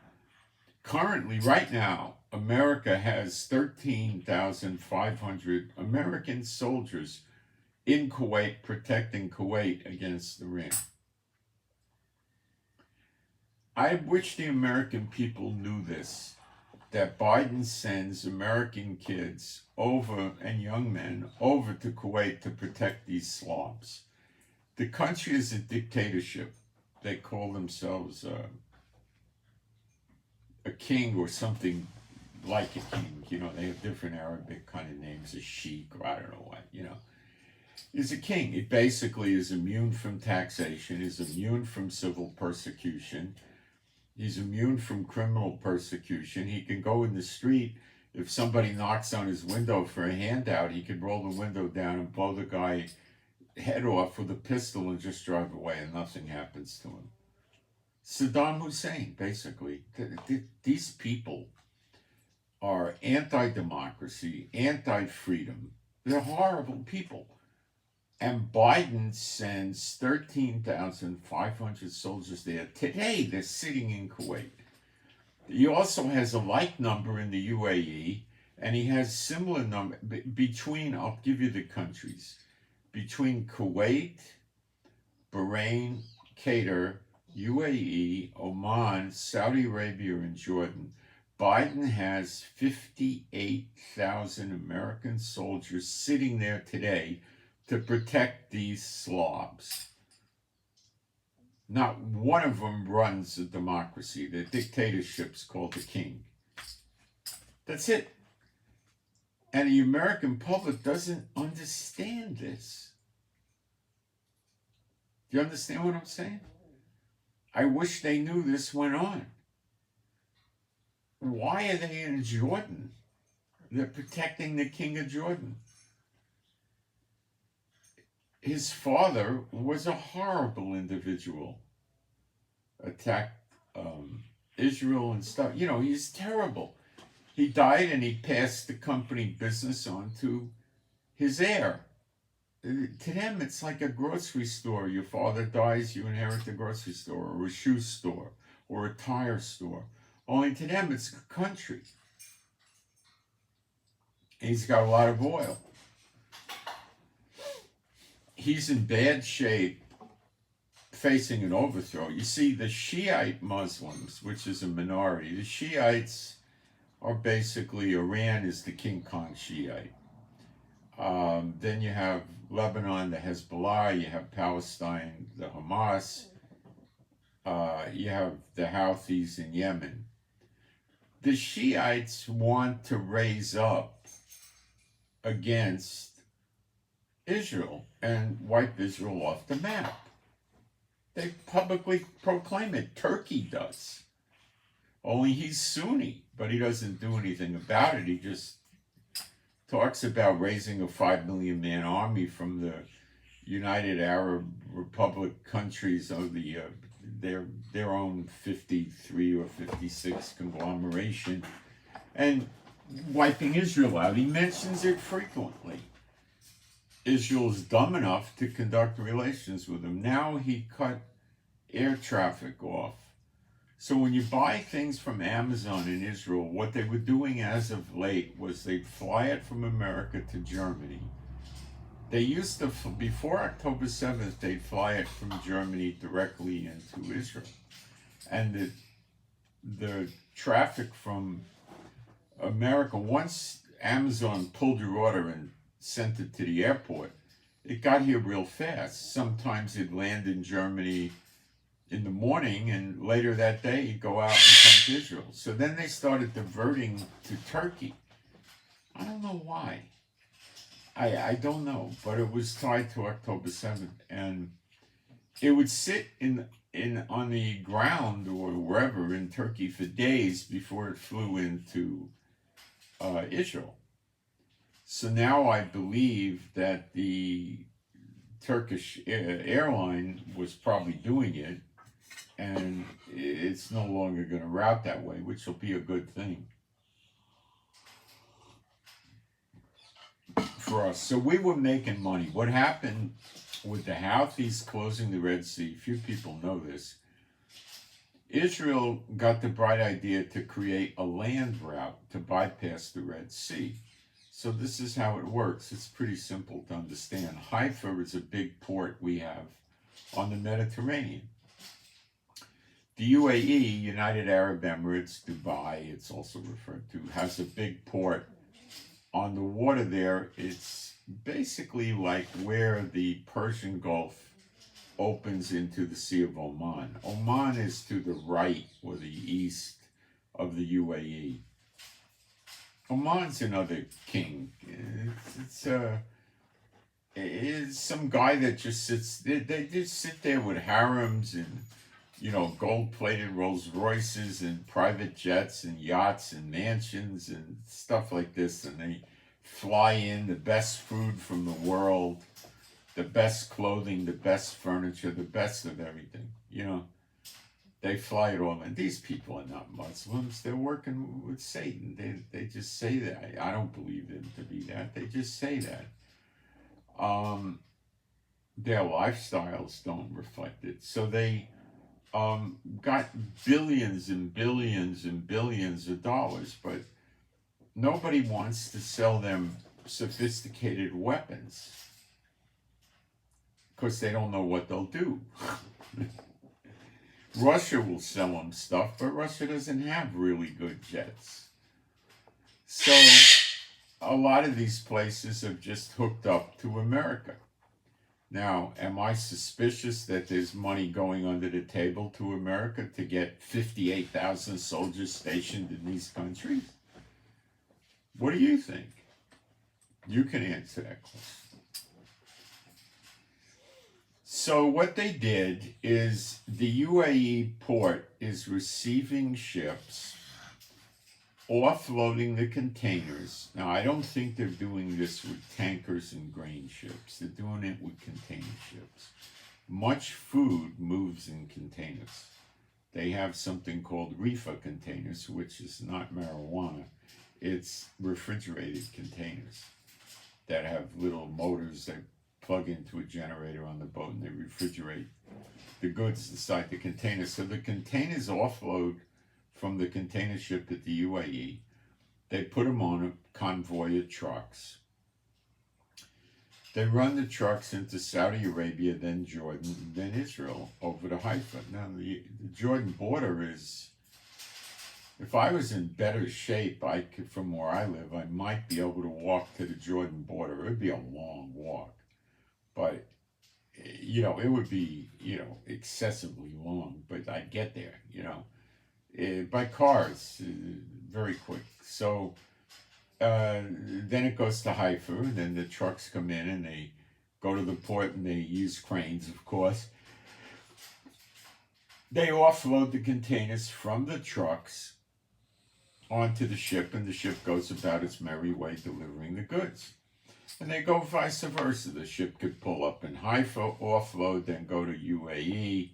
currently, right now, America has 13,500 American soldiers in Kuwait protecting Kuwait against Iran. I wish the American people knew this, that Biden sends American kids over, and young men over to Kuwait to protect these slobs. The country is a dictatorship. They call themselves a king or something like a king. You know, they have different Arabic kind of names, a sheik, or I don't know what, you know. Is a king. It basically is immune from taxation, is immune from civil persecution. He's immune from criminal persecution. He can go in the street. If somebody knocks on his window for a handout, he could roll the window down and blow the guy head off with a pistol and just drive away, and nothing happens to him. Saddam Hussein, basically. These people are anti-democracy, anti-freedom. They're horrible people. And Biden sends 13,500 soldiers there. Today, they're sitting in Kuwait. He also has a like number in the UAE, and he has similar number between, I'll give you the countries, between Kuwait, Bahrain, Qatar, UAE, Oman, Saudi Arabia, and Jordan. Biden has 58,000 American soldiers sitting there today to protect these slobs. Not one of them runs a democracy. The dictatorship's called the king. That's it. And the American public doesn't understand this. Do you understand what I'm saying? I wish they knew this went on. Why are they in Jordan? They're protecting the king of Jordan. His father was a horrible individual. Attacked Israel and stuff. You know, he's terrible. He died and he passed the company business on to his heir. To them, it's like a grocery store. Your father dies, you inherit the grocery store, or a shoe store, or a tire store. Only to them, it's a country. And he's got a lot of oil. He's in bad shape, facing an overthrow. You see, the Shiite Muslims, which is a minority, the Shiites are basically, Iran is the King Kong Shiite. Then you have Lebanon, the Hezbollah, you have Palestine, the Hamas, you have the Houthis in Yemen. The Shiites want to raise up against Israel and wipe Israel off the map. They publicly proclaim it. Turkey does. Only he's Sunni, but he doesn't do anything about it. He just talks about raising a 5 million man army from the United Arab Republic countries of the their own 53 or 56 conglomeration, and wiping Israel out. He mentions it frequently. Israel's dumb enough to conduct relations with him. Now he cut air traffic off. So when you buy things from Amazon in Israel, what they were doing as of late was they'd fly it from America to Germany. They used to, before October 7th, they'd fly it from Germany directly into Israel. And the traffic from America, once Amazon pulled your order and sent it to the airport, it got here real fast. Sometimes it'd land in Germany in the morning, and later that day you'd go out and come to Israel. So then they started diverting to Turkey. I don't know why. I don't know, but it was tied to October 7th, and it would sit on the ground or wherever in Turkey for days before it flew into Israel. So now I believe that the Turkish airline was probably doing it, and it's no longer going to route that way, which will be a good thing for us. So we were making money. What happened with the Houthis closing the Red Sea, few people know this, Israel got the bright idea to create a land route to bypass the Red Sea. So this is how it works. It's pretty simple to understand. Haifa is a big port we have on the Mediterranean. The UAE, United Arab Emirates, Dubai, it's also referred to, has a big port on the water there. It's basically like where the Persian Gulf opens into the Sea of Oman. Oman is to the right or the east of the UAE. Oman's another king. It's some guy that just sits. They just sit there with harems and, you know, gold-plated Rolls Royces and private jets and yachts and mansions and stuff like this, and they fly in the best food from the world, the best clothing, the best furniture, the best of everything. You know, they fly it all in. These people are not Muslims. They're working with Satan. They just say that. I don't believe them to be that. They just say that. Their lifestyles don't reflect it. So they got billions and billions and billions of dollars, but nobody wants to sell them sophisticated weapons. because they don't know what they'll do. Russia will sell them stuff, but Russia doesn't have really good jets. So a lot of these places have just hooked up to America. Now, am I suspicious that there's money going under the table to America to get 58,000 soldiers stationed in these countries? What do you think? You can answer that question. So what they did is the UAE port is receiving ships, offloading the containers. Now, I don't think they're doing this with tankers and grain ships. They're doing it with container ships. Much food moves in containers. They have something called reefer containers, which is not marijuana. It's refrigerated containers that have little motors that plug into a generator on the boat, and they refrigerate the goods inside the container. So the containers offload from the container ship at the UAE. They put them on a convoy of trucks. They run the trucks into Saudi Arabia, then Jordan, then Israel, over to Haifa. Now, the Jordan border is, if I was in better shape, from where I live, I might be able to walk to the Jordan border. It would be a long walk. But, it would be, excessively long, but I'd get there, by cars, very quick. So then it goes to Haifa, and then the trucks come in and they go to the port and they use cranes, of course. They offload the containers from the trucks onto the ship, and the ship goes about its merry way delivering the goods. And they go vice versa. The ship could pull up in Haifa, offload, then go to UAE,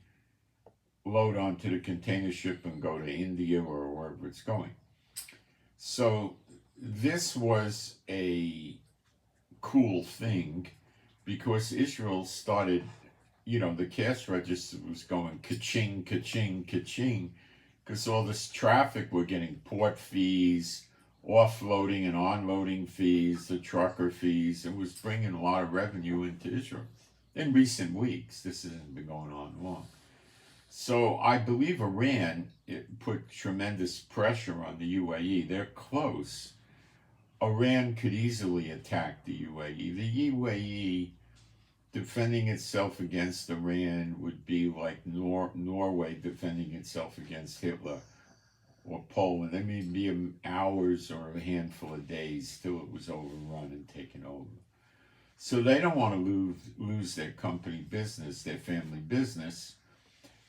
load onto the container ship and go to India or wherever it's going. So this was a cool thing because Israel started, the cash register was going ka-ching, ka-ching, ka-ching, because all this traffic were getting port fees, offloading and onloading fees, the trucker fees. It was bringing a lot of revenue into Israel in recent weeks. This hasn't been going on long. So I believe Iran put tremendous pressure on the UAE. They're close. Iran could easily attack the UAE. The UAE defending itself against Iran would be like Norway defending itself against Hitler, or Poland. It may be hours or a handful of days till it was overrun and taken over. So they don't want to lose their company business, their family business.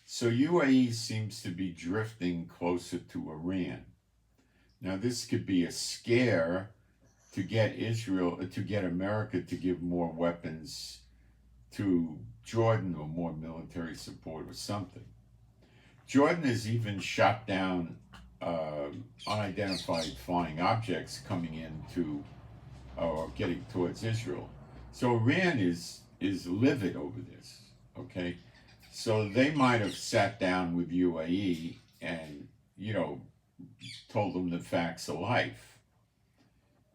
So UAE seems to be drifting closer to Iran. Now this could be a scare to get America to give more weapons to Jordan or more military support or something. Jordan has even shot down unidentified flying objects coming into or getting towards Israel. So Iran is livid over this, okay? So they might have sat down with UAE and, told them the facts of life.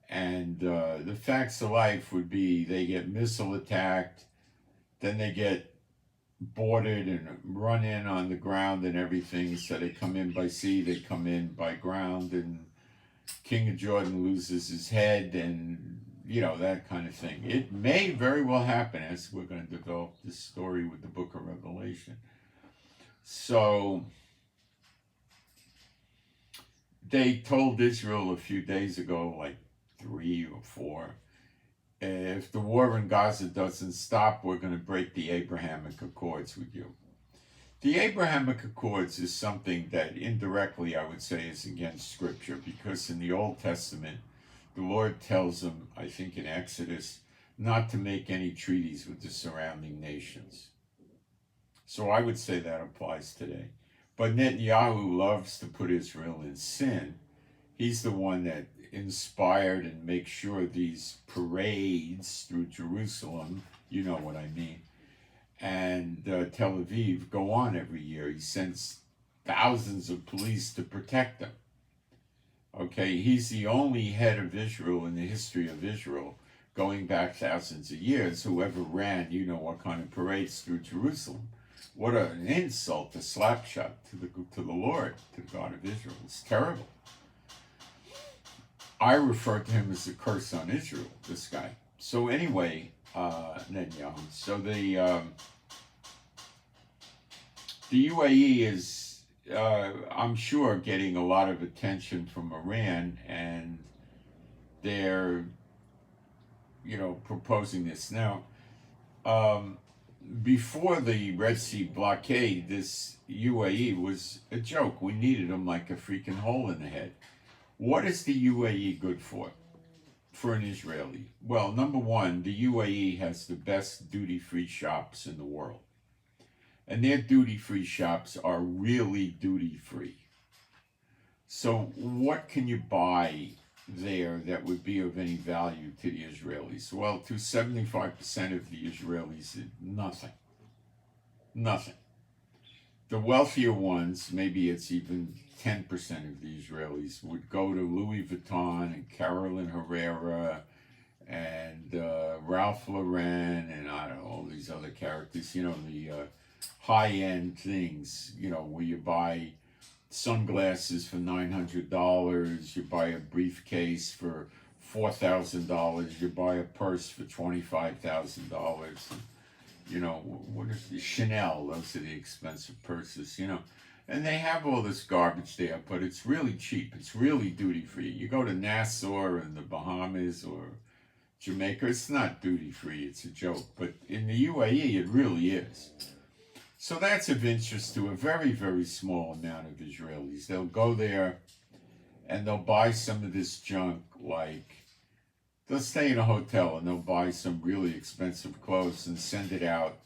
And the facts of life would be they get missile attacked, then they get boarded and run in on the ground and everything. So they come in by sea, they come in by ground, and King of Jordan loses his head, and that kind of thing. It may very well happen as we're going to develop this story with the book of Revelation. So they told Israel a few days ago, like 3 or 4, if the war in Gaza doesn't stop, we're going to break the Abrahamic Accords with you. The Abrahamic Accords is something that indirectly I would say is against Scripture, because in the Old Testament, the Lord tells them, I think in Exodus, not to make any treaties with the surrounding nations. So I would say that applies today. But Netanyahu loves to put Israel in sin. He's the one that inspired and makes sure these parades through Jerusalem, you know what I mean, and Tel Aviv go on every year. He sends thousands of police to protect them. Okay, he's the only head of Israel in the history of Israel, going back thousands of years, whoever ran, you know what kind of parades through Jerusalem. What an insult, a slap shot to the Lord, to the God of Israel. It's terrible. I refer to him as a curse on Israel, this guy. So anyway, Netanyahu. So the UAE is, I'm sure, getting a lot of attention from Iran, and they're, proposing this. Now, before the Red Sea blockade, this UAE was a joke. We needed them like a freaking hole in the head. What is the UAE good for an Israeli? Well, number one, the UAE has the best duty-free shops in the world. And their duty-free shops are really duty-free. So what can you buy there that would be of any value to the Israelis? Well, to 75% of the Israelis, nothing. Nothing. The wealthier ones, maybe it's even 10% of the Israelis, would go to Louis Vuitton and Carolyn Herrera and Ralph Lauren and I don't know, all these other characters, the high-end things, where you buy sunglasses for $900, you buy a briefcase for $4,000, you buy a purse for $25,000, what is the Chanel? Those are the expensive purses, and they have all this garbage there, but it's really cheap. It's really duty-free. You go to Nassau in the Bahamas or Jamaica, it's not duty-free. It's a joke. But in the UAE, it really is. So that's of interest to a very, very small amount of Israelis. They'll go there and they'll buy some of this junk, like they'll stay in a hotel and they'll buy some really expensive clothes and send it out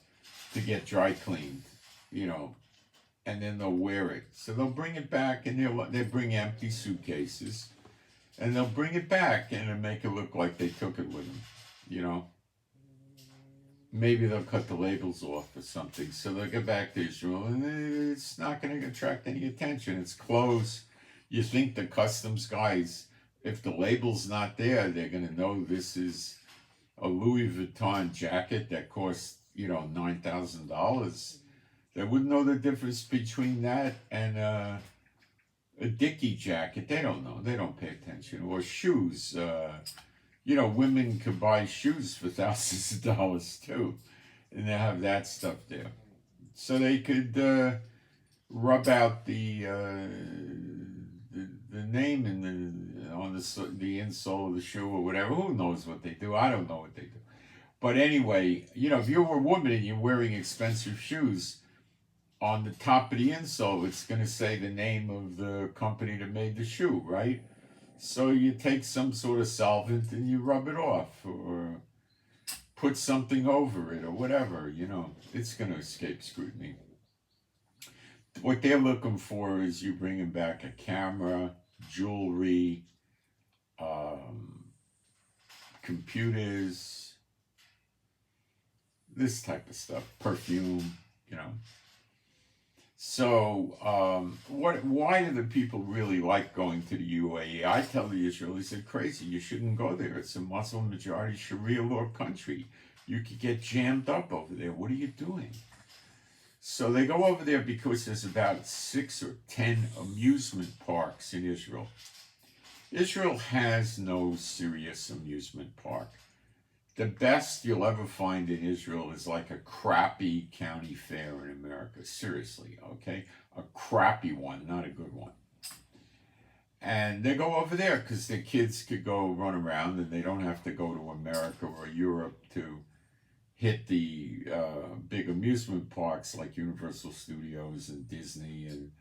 to get dry cleaned, and then they'll wear it. So they'll bring it back and they bring empty suitcases and they'll bring it back and make it look like they took it with them, Maybe they'll cut the labels off or something. So they'll get back to Israel and it's not going to attract any attention. It's clothes. You think the customs guys, if the label's not there, they're going to know this is a Louis Vuitton jacket that costs, $9,000. They wouldn't know the difference between that and a Dickie jacket. They don't know. They don't pay attention. Or shoes. Women could buy shoes for thousands of dollars too, and they have that stuff there. So they could rub out the name on the insole of the shoe or whatever. Who knows what they do? I don't know what they do. But anyway, if you're a woman and you're wearing expensive shoes, on the top of the insole, it's going to say the name of the company that made the shoe, right? So you take some sort of solvent and you rub it off or put something over it or whatever, it's going to escape scrutiny. What they're looking for is you bringing back a camera, jewelry, computers, this type of stuff, perfume, So, why do the people really like going to the UAE? I tell the Israelis, they're crazy. You shouldn't go there. It's a Muslim majority Sharia law country. You could get jammed up over there. What are you doing? So they go over there because there's about 6 or 10 amusement parks in Israel. Israel has no serious amusement park. The best you'll ever find in Israel is like a crappy county fair in America. Seriously, okay? A crappy one, not a good one. And they go over there because the kids could go run around and they don't have to go to America or Europe to hit the big amusement parks like Universal Studios and Disney and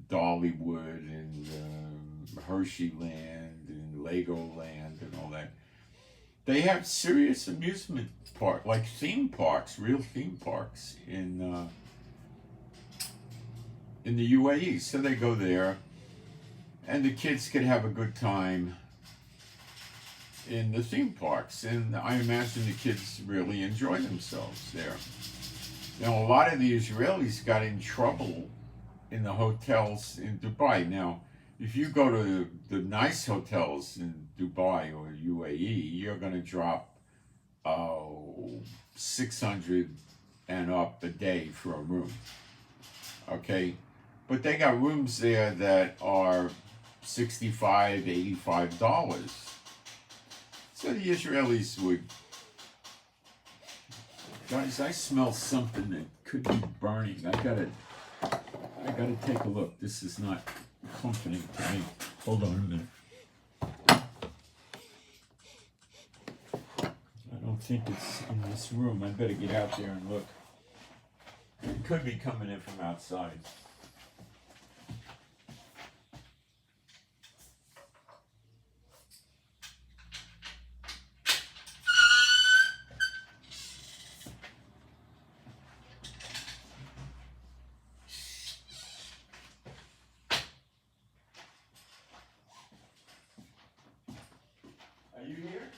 Dollywood and Hersheyland and Legoland and all that. They have serious amusement park, like theme parks, real theme parks in the UAE. So they go there, and the kids can have a good time in the theme parks. And I imagine the kids really enjoy themselves there. Now, a lot of the Israelis got in trouble in the hotels in Dubai. Now, if you go to the nice hotels in Dubai or UAE, you're going to drop 600 and up a day for a room. Okay, but they got rooms there that are $65, $85. So the Israelis would, guys, I smell something that could be burning. I gotta take a look. This is not comforting to me. Hold on a minute. I don't think it's in this room. I better get out there and look. It could be coming in from outside. Are you here?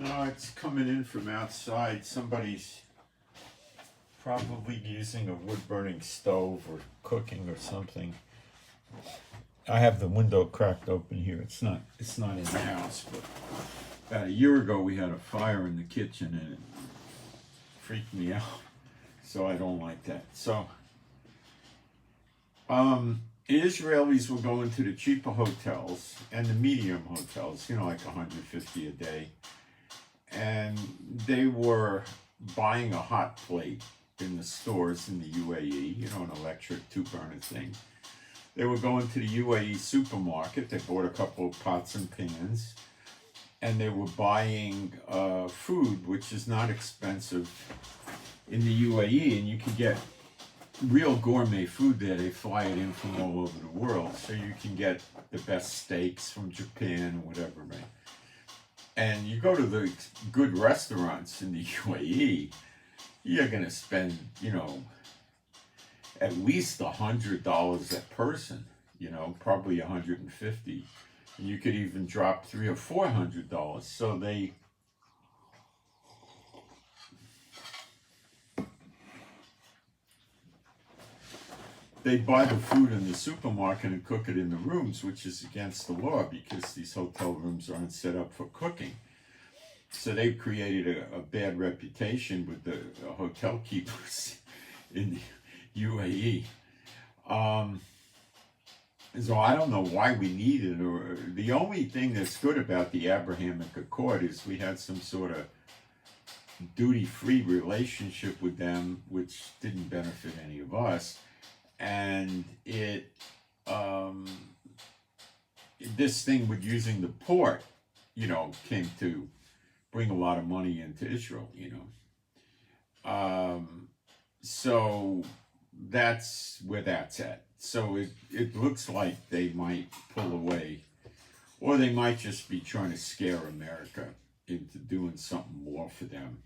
No, it's coming in from outside. Somebody's probably using a wood-burning stove or cooking or something. I have the window cracked open here. It's not in the house, but about a year ago we had a fire in the kitchen and it freaked me out. So I don't like that. So Israelis will go into the cheaper hotels and the medium hotels, like 150 a day. And they were buying a hot plate in the stores in the UAE, an electric two-burner thing. They were going to the UAE supermarket. They bought a couple of pots and pans, and they were buying food, which is not expensive in the UAE, and you can get real gourmet food there. They fly it in from all over the world, so you can get the best steaks from Japan or whatever, right? And you go to the good restaurants in the UAE, you're going to spend, at least $100 a person, probably $150. And you could even drop $300 or $400. So they buy the food in the supermarket and cook it in the rooms, which is against the law because these hotel rooms aren't set up for cooking. So they've created a bad reputation with the hotel keepers in the UAE. So I don't know why we need it. Or the only thing that's good about the Abrahamic Accord is we had some sort of duty-free relationship with them, which didn't benefit any of us. And this thing with using the port, came to bring a lot of money into Israel, So that's where that's at. So it looks like they might pull away, or they might just be trying to scare America into doing something more for them.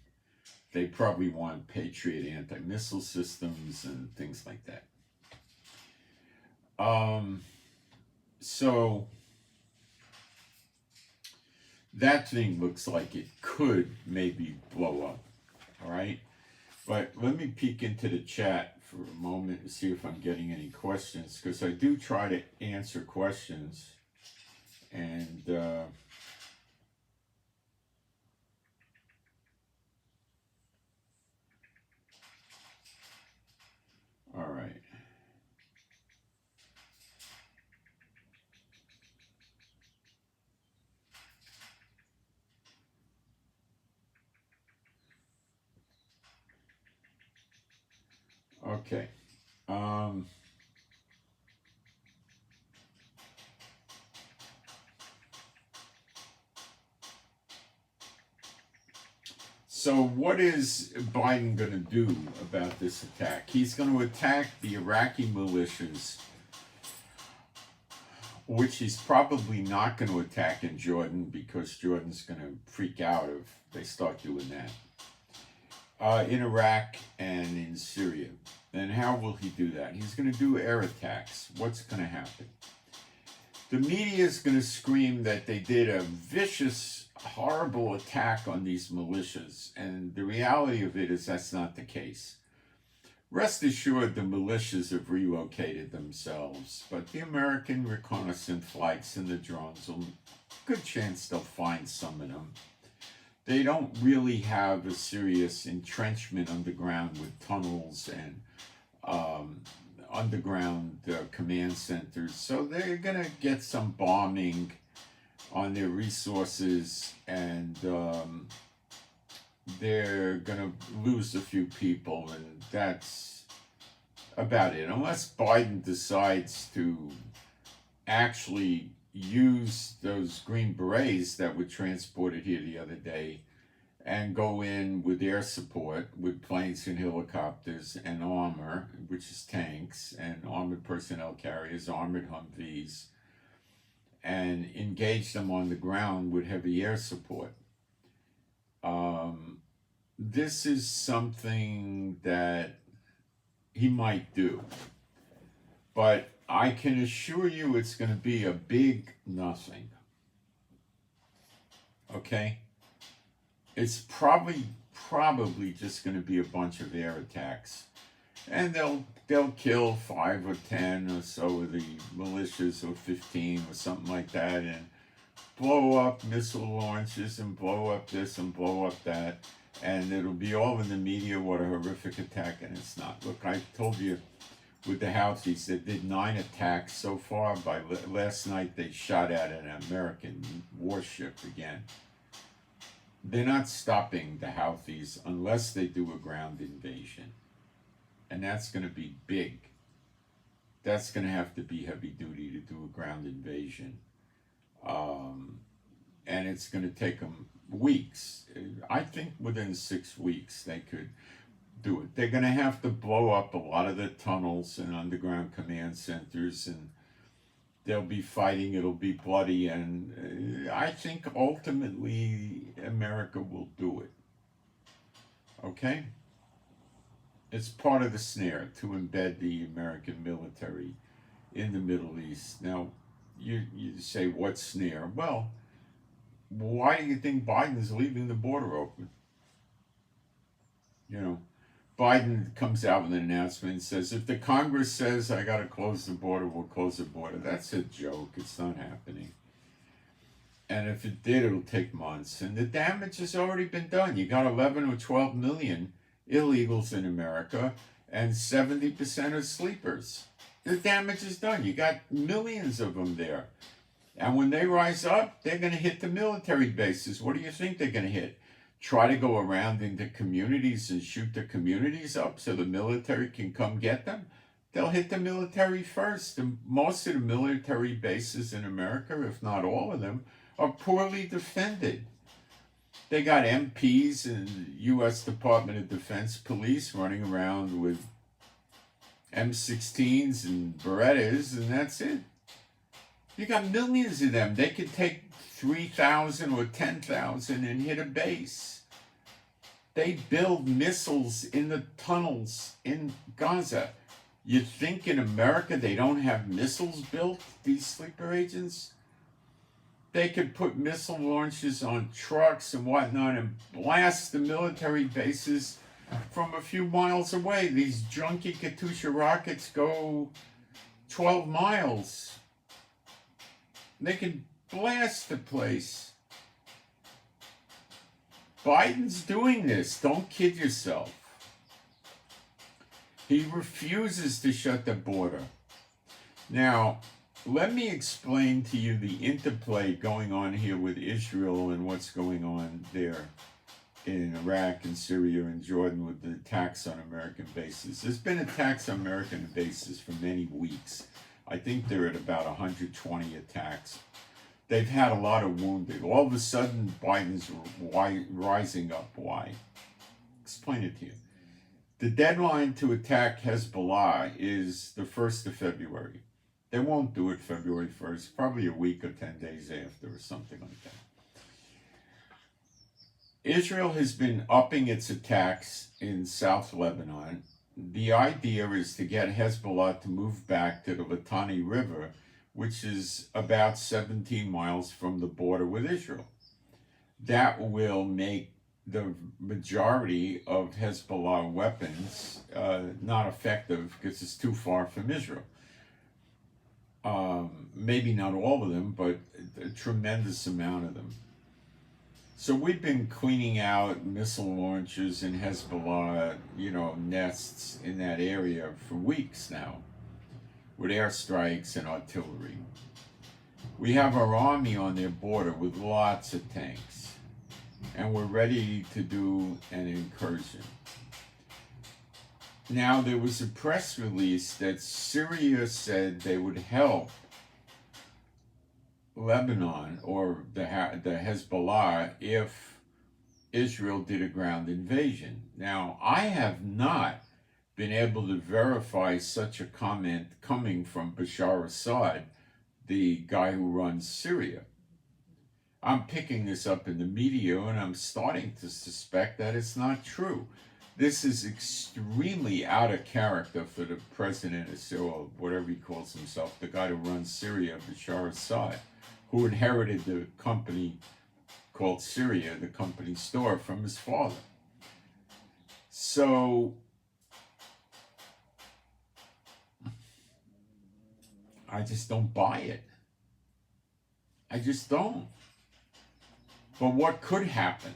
They probably want Patriot anti-missile systems and things like that. So that thing looks like it could maybe blow up. All right. But let me peek into the chat for a moment and see if I'm getting any questions, because I do try to answer questions. And all right. Okay. So what is Biden going to do about this attack? He's going to attack the Iraqi militias, which he's probably not going to attack in Jordan, because Jordan's going to freak out if they start doing that. In Iraq and in Syria. And how will he do that? He's going to do air attacks. What's going to happen? The media is going to scream that they did a vicious, horrible attack on these militias. And the reality of it is that's not the case. Rest assured, the militias have relocated themselves, but the American reconnaissance flights and the drones, good chance they'll find some of them. They don't really have a serious entrenchment underground with tunnels and underground command centers, so they're going to get some bombing on their resources, and they're going to lose a few people, and that's about it. Unless Biden decides to actually use those Green Berets that were transported here the other day and go in with air support, with planes and helicopters and armor, which is tanks, and armored personnel carriers, armored Humvees, and engage them on the ground with heavy air support. This is something that he might do. But I can assure you it's going to be a big nothing. Okay? It's probably just going to be a bunch of air attacks. And they'll kill 5 or 10 or so of the militias, or 15 or something like that, and blow up missile launches and blow up this and blow up that. And it'll be all in the media, what a horrific attack, and it's not. Look, I told you with the Houthis, they did 9 attacks so far. By last night, they shot at an American warship again. They're not stopping the Houthis unless they do a ground invasion. And that's going to be big. That's going to have to be heavy duty to do a ground invasion. And it's going to take them weeks. I think within 6 weeks they could do it. They're going to have to blow up a lot of the tunnels and underground command centers, and they'll be fighting. It'll be bloody, and I think ultimately America will do it. Okay? It's part of the snare to embed the American military in the Middle East. Now, you say, what snare? Well, why do you think Biden's leaving the border open? Biden comes out with an announcement and says, if the Congress says I got to close the border, we'll close the border. That's a joke. It's not happening. And if it did, it'll take months. And the damage has already been done. You got 11 or 12 million illegals in America, and 70% are sleepers. The damage is done. You got millions of them there. And when they rise up, they're going to hit the military bases. What do you think they're going to hit? Try to go around into communities and shoot the communities up so the military can come get them? They'll hit the military first. And most of the military bases in America, if not all of them, are poorly defended. They got MPs and U.S. Department of Defense police running around with M16s and Berettas, and that's it. You got millions of them. They could take 3,000 or 10,000 and hit a base. They build missiles in the tunnels in Gaza. You think in America they don't have missiles built, these sleeper agents? They could put missile launchers on trucks and whatnot and blast the military bases from a few miles away. These junky Katyusha rockets go 12 miles. They can blast the place. Biden's doing this. Don't kid yourself. He refuses to shut the border. Now, let me explain to you the interplay going on here with Israel and what's going on there in Iraq and Syria and Jordan with the attacks on American bases. There's been attacks on American bases for many weeks. I think they're at about 120 attacks. They've had a lot of wounded. All of a sudden, Biden's rising up. Why? Explain it to you. The deadline to attack Hezbollah is the 1st of February. They won't do it February 1st, probably a week or 10 days after or something like that. Israel has been upping its attacks in South Lebanon. The idea is to get Hezbollah to move back to the Litani River, which is about 17 miles from the border with Israel. That will make the majority of Hezbollah weapons not effective because it's too far from Israel. Maybe not all of them, but a tremendous amount of them. So we've been cleaning out missile launchers and Hezbollah, nests in that area for weeks now, with airstrikes and artillery. We have our army on their border with lots of tanks, and we're ready to do an incursion. Now, there was a press release that Syria said they would help Lebanon or the Hezbollah if Israel did a ground invasion. Now, I have not been able to verify such a comment coming from Bashar Assad, the guy who runs Syria. I'm picking this up in the media, and I'm starting to suspect that it's not true. This is extremely out of character for the president of Syria, whatever he calls himself, the guy who runs Syria, Bashar Assad, who inherited the company called Syria, the company store, from his father. So I just don't buy it. I just don't. But what could happen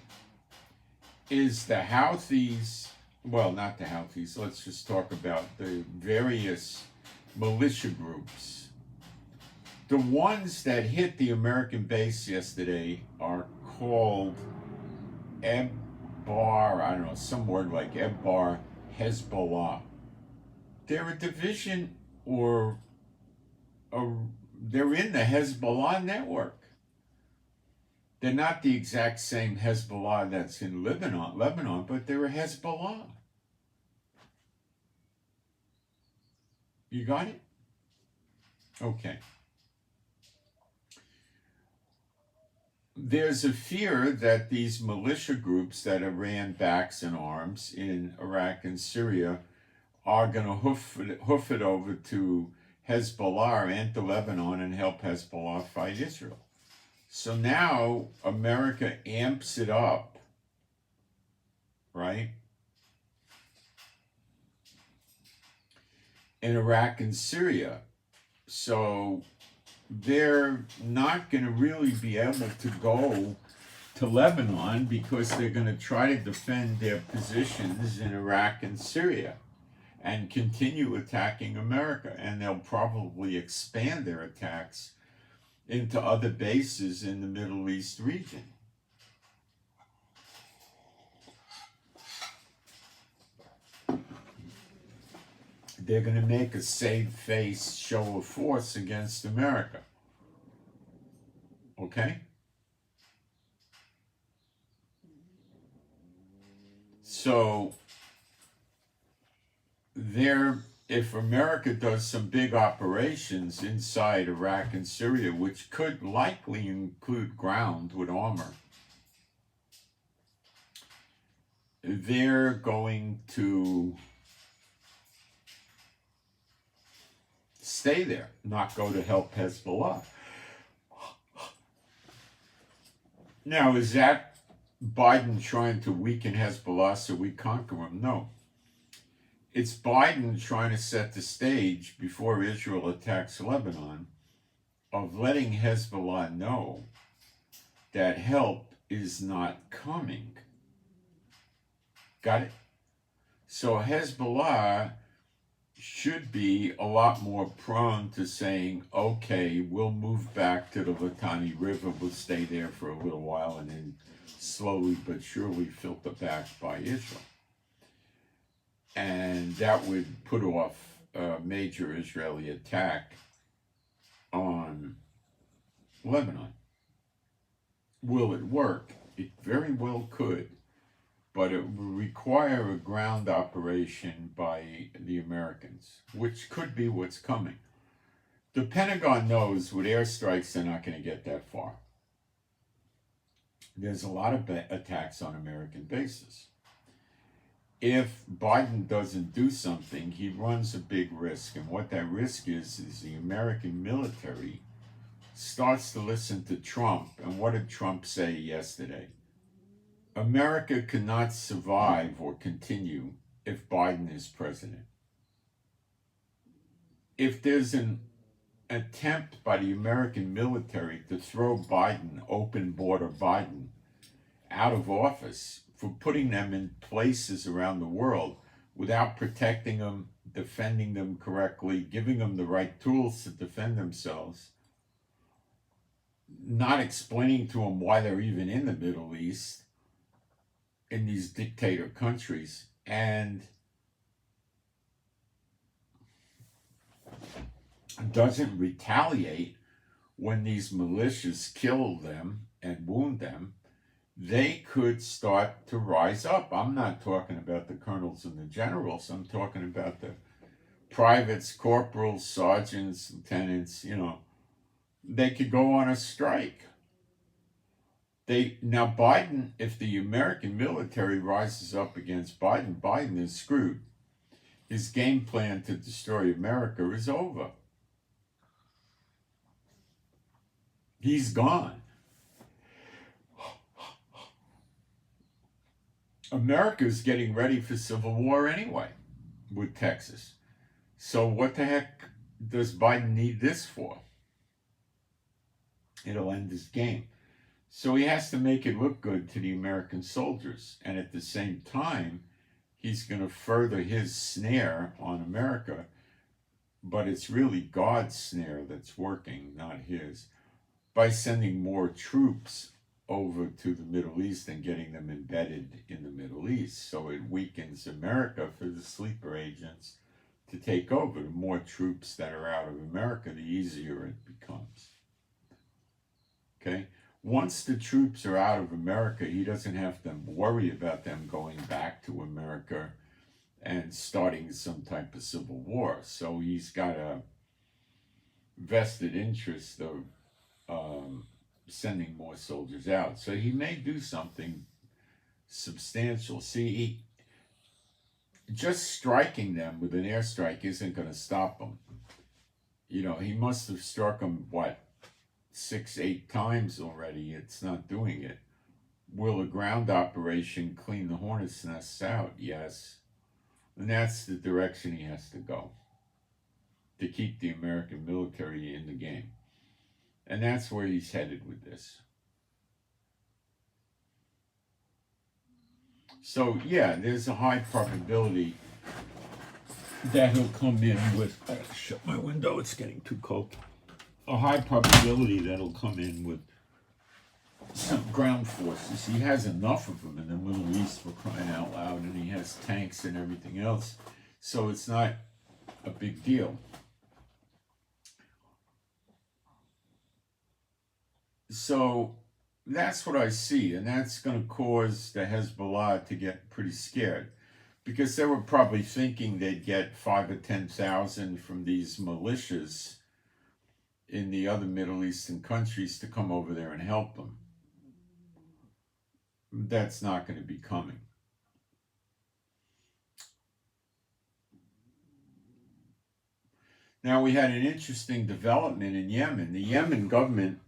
is the Houthis, well, not the Houthis, let's just talk about the various militia groups. The ones that hit the American base yesterday are called some word like Ebbar Hezbollah. They're a division they're in the Hezbollah network. They're not the exact same Hezbollah that's in Lebanon, but they're a Hezbollah. You got it? Okay. There's a fear that these militia groups that Iran backs in arms in Iraq and Syria are going to hoof it over to Hezbollah and to Lebanon and help Hezbollah fight Israel. So now America amps it up, right? In Iraq and Syria. So they're not going to really be able to go to Lebanon because they're going to try to defend their positions in Iraq and Syria and continue attacking America. And they'll probably expand their attacks into other bases in the Middle East region. They're going to make a save-face show of force against America. Okay? So if America does some big operations inside Iraq and Syria, which could likely include ground with armor, they're going to stay there, not go to help Hezbollah. Now, is that Biden trying to weaken Hezbollah so we conquer them? No. It's Biden trying to set the stage before Israel attacks Lebanon of letting Hezbollah know that help is not coming. Got it? So Hezbollah should be a lot more prone to saying, okay, we'll move back to the Litani River, we'll stay there for a little while, and then slowly but surely filter back by Israel. And that would put off a major Israeli attack on Lebanon. Will it work? It very well could, but it would require a ground operation by the Americans, which could be what's coming. The Pentagon knows with airstrikes they're not going to get that far. There's a lot of attacks on American bases. If Biden doesn't do something, he runs a big risk. And what that risk is the American military starts to listen to Trump. And what did Trump say yesterday? America cannot survive or continue if Biden is president. If there's an attempt by the American military to throw Biden, open border Biden, out of office for putting them in places around the world without protecting them, defending them correctly, giving them the right tools to defend themselves, not explaining to them why they're even in the Middle East, in these dictator countries, and doesn't retaliate when these militias kill them and wound them, they could start to rise up. I'm not talking about the colonels and the generals. I'm talking about the privates, corporals, sergeants, lieutenants, They could go on a strike. Now Biden, if the American military rises up against Biden, Biden is screwed. His game plan to destroy America is over. He's gone. America's getting ready for civil war anyway with Texas. So what the heck does Biden need this for? It'll end his game. So he has to make it look good to the American soldiers. And at the same time, he's going to further his snare on America. But it's really God's snare that's working, not his, by sending more troops over to the Middle East and getting them embedded in the Middle East. So it weakens America for the sleeper agents to take over. The more troops that are out of America, the easier it becomes. Okay? Once the troops are out of America, he doesn't have to worry about them going back to America and starting some type of civil war. So he's got a vested interest of sending more soldiers out. So he may do something substantial. See, just striking them with an airstrike isn't going to stop them. He must have struck them, 6-8 times already. It's not doing it. Will a ground operation clean the hornet's nests out? Yes. And that's the direction he has to go to keep the American military in the game. And that's where he's headed with this. So, yeah, there's a high probability that he'll come in with... shut my window, it's getting too cold. A high probability that he'll come in with some ground forces. He has enough of them in the Middle East, for crying out loud, and he has tanks and everything else. So it's not a big deal. So that's what I see, and that's going to cause the Hezbollah to get pretty scared, because they were probably thinking they'd get 5 or 10,000 from these militias in the other Middle Eastern countries to come over there and help them. That's not going to be coming. Now, we had an interesting development in Yemen. The Yemen government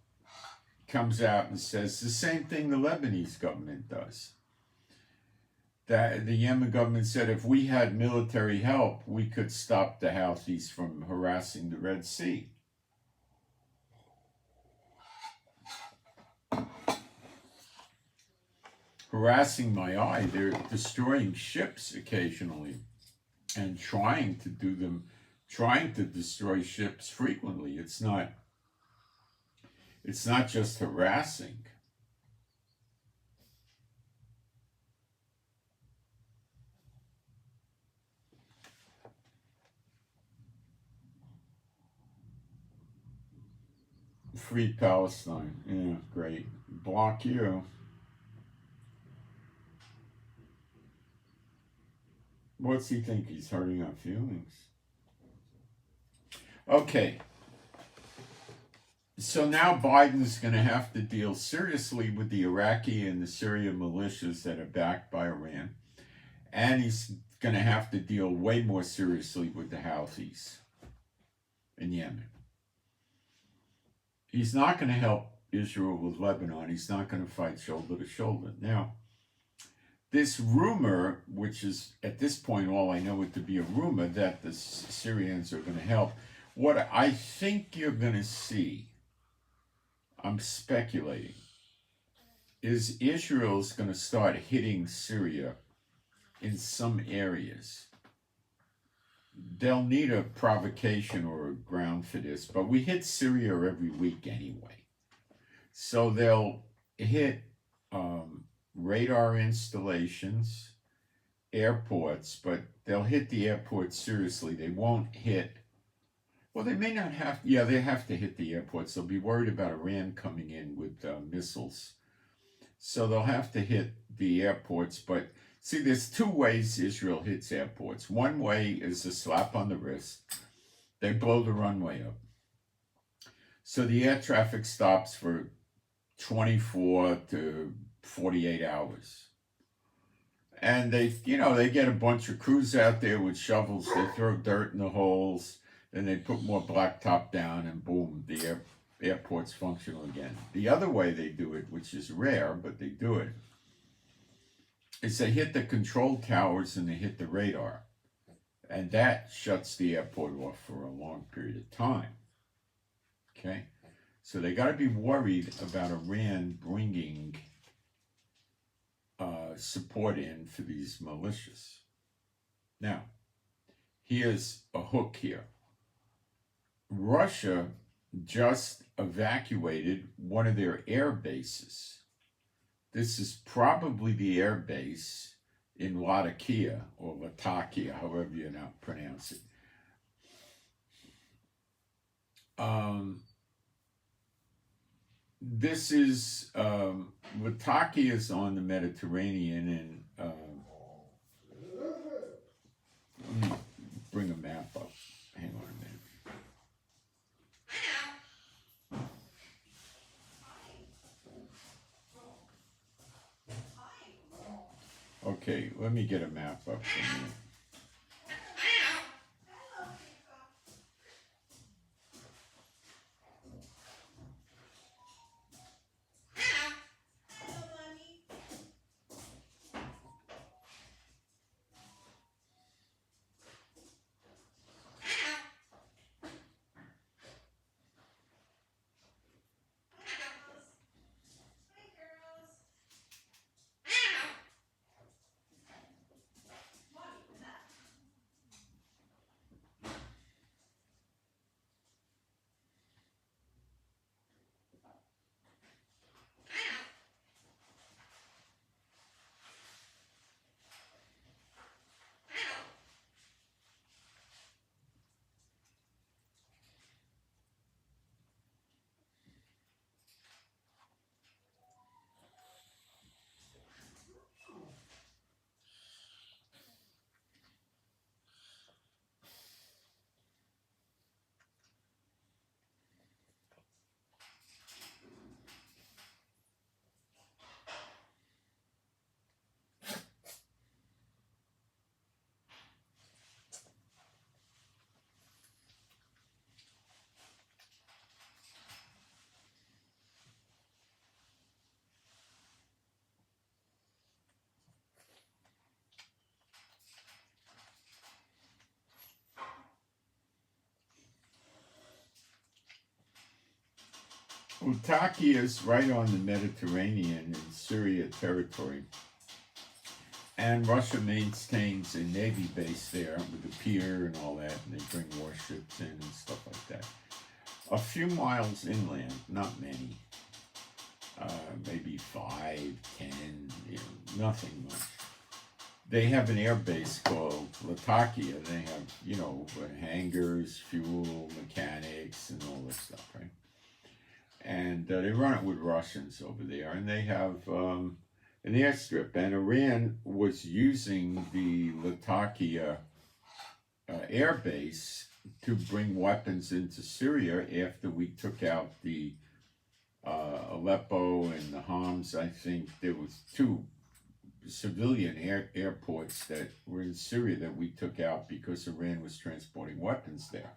comes out and says the same thing the Lebanese government does. That the Yemen government said if we had military help, we could stop the Houthis from harassing the Red Sea. Harassing my eye, they're destroying ships occasionally and trying to destroy ships frequently. It's not just harassing. Free Palestine. Yeah, great. Block you. What's he think? He's hurting our feelings. Okay. So now Biden's going to have to deal seriously with the Iraqi and the Syrian militias that are backed by Iran. And he's going to have to deal way more seriously with the Houthis in Yemen. He's not going to help Israel with Lebanon. He's not going to fight shoulder to shoulder. Now, this rumor, which is at this point all I know it to be a rumor, that the Syrians are going to help, what I think you're going to see, I'm speculating, is Israel's going to start hitting Syria in some areas. They'll need a provocation or a ground for this, but we hit Syria every week anyway. So they'll hit radar installations, airports, but they'll hit the airports seriously. They won't hit, well, they may not have, they have to hit the airports. They'll be worried about Iran coming in with missiles. So they'll have to hit the airports, but see, there's two ways Israel hits airports. One way is a slap on the wrist. They blow the runway up. So the air traffic stops for 24 to 48 hours. And they get a bunch of crews out there with shovels. They throw dirt in the holes. Then they put more blacktop down, and boom, the airport's functional again. The other way they do it, which is rare, but they do it, is they hit the control towers and they hit the radar. And that shuts the airport off for a long period of time. Okay? So they got to be worried about Iran bringing support in for these militias. Now, here's a hook here. Russia just evacuated one of their air bases. This is probably the air base in Latakia, or Latakia, however you now pronounce it. This is, Latakia is on the Mediterranean, and let me bring a map up. Hang on a minute. Okay, let me get a map up for you. Latakia is right on the Mediterranean in Syria territory. And Russia maintains a Navy base there with a pier and all that, and they bring warships in and stuff like that. A few miles inland, not many. Maybe 5, 10, nothing much. They have an air base called Latakia. They have, hangars, fuel, mechanics, and all this stuff, right? And they run it with Russians over there, and they have an airstrip. And Iran was using the Latakia air base to bring weapons into Syria after we took out the Aleppo and the Homs. I think there was 2 civilian airports that were in Syria that we took out because Iran was transporting weapons there.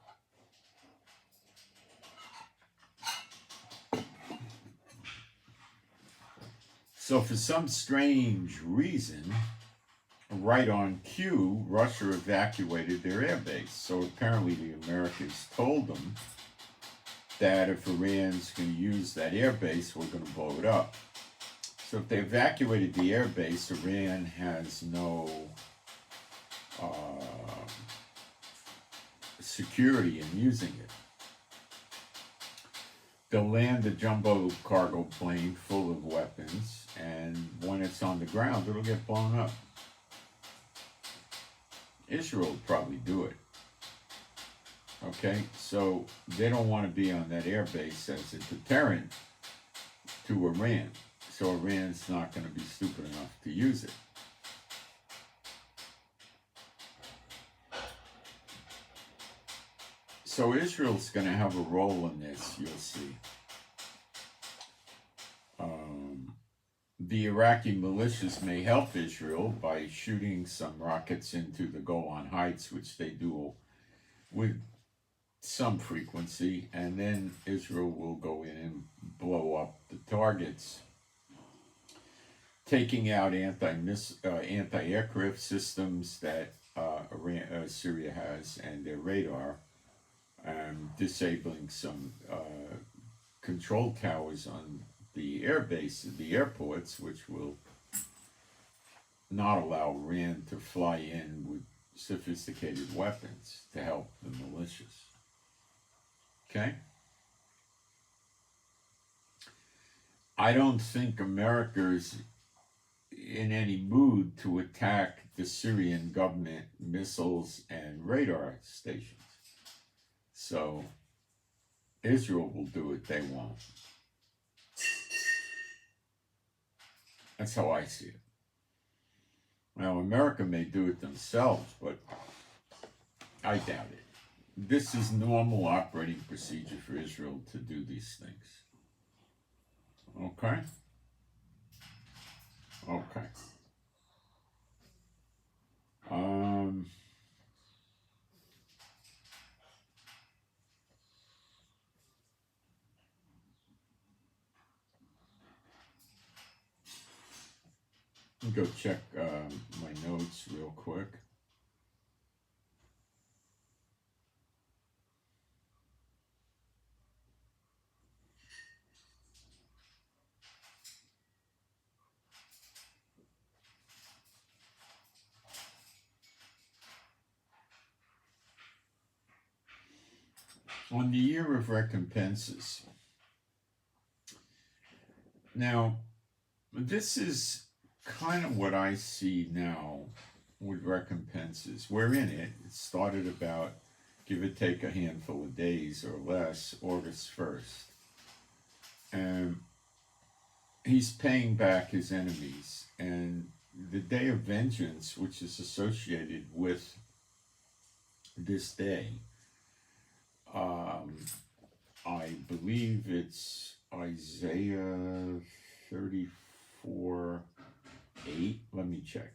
So for some strange reason, right on cue, Russia evacuated their airbase. So apparently the Americans told them that if Iran's going to use that airbase, we're going to blow it up. So if they evacuated the airbase, Iran has no security in using it. They'll land a jumbo cargo plane full of weapons, and when it's on the ground, it'll get blown up. Israel will probably do it. Okay, so they don't want to be on that airbase as a deterrent to Iran. So Iran's not going to be stupid enough to use it. So Israel's going to have a role in this, you'll see. The Iraqi militias may help Israel by shooting some rockets into the Golan Heights, which they do with some frequency, and then Israel will go in and blow up the targets, taking out anti-aircraft systems that Syria has and their radar, disabling some control towers on the air base, the airports, which will not allow Iran to fly in with sophisticated weapons to help the militias. Okay? I don't think America's in any mood to attack the Syrian government missiles and radar stations. So Israel will do what they want. That's how I see it. Now, America may do it themselves, but I doubt it. This is normal operating procedure for Israel to do these things. Okay? Okay. Let me go check my notes real quick. On the year of recompenses. Now, this is kind of what I see now with recompenses. We're in it. It started about, give or take a handful of days or less, August 1st. And he's paying back his enemies. And the day of vengeance, which is associated with this day, I believe it's Isaiah 34:8. Let me check.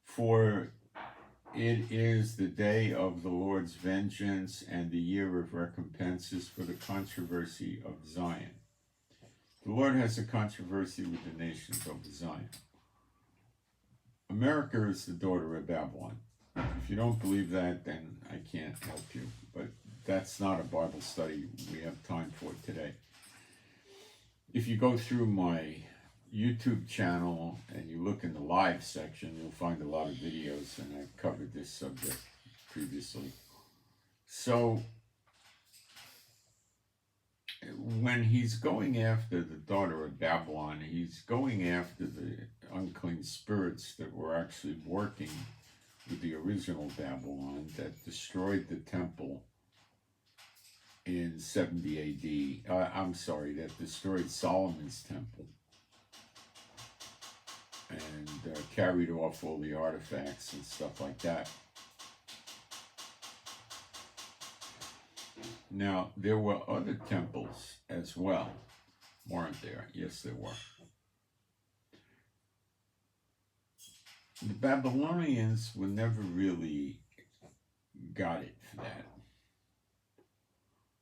For it is the day of the Lord's vengeance and the year of recompenses for the controversy of Zion. The Lord has a controversy with the nations of Zion. America is the daughter of Babylon. If you don't believe that, then I can't help you. But that's not a Bible study we have time for today. If you go through my YouTube channel and you look in the live section, you'll find a lot of videos, and I've covered this subject previously. So, when he's going after the daughter of Babylon, he's going after the unclean spirits that were actually working with the original Babylon that destroyed the temple in 70 AD. That destroyed Solomon's temple and carried off all the artifacts and stuff like that. Now, there were other temples as well, weren't there? Yes, there were. The Babylonians were never really got it for that.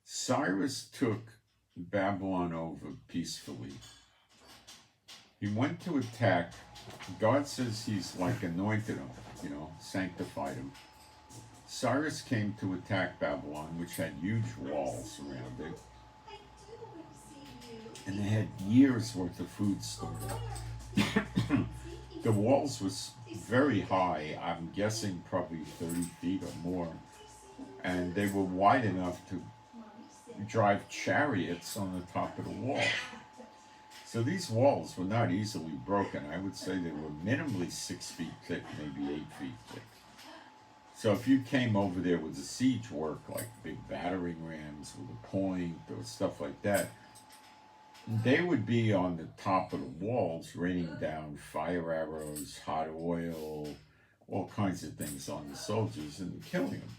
Cyrus took Babylon over peacefully. He went to attack. God says he's like anointed him, sanctified him. Cyrus came to attack Babylon, which had huge walls around it. And they had years worth of food stored up. The walls was very high, I'm guessing probably 30 feet or more. And they were wide enough to drive chariots on the top of the wall. So these walls were not easily broken. I would say they were minimally 6 feet thick, maybe 8 feet thick. So if you came over there with the siege work, like big battering rams with a point or stuff like that, they would be on the top of the walls raining down fire arrows, hot oil, all kinds of things on the soldiers and killing them.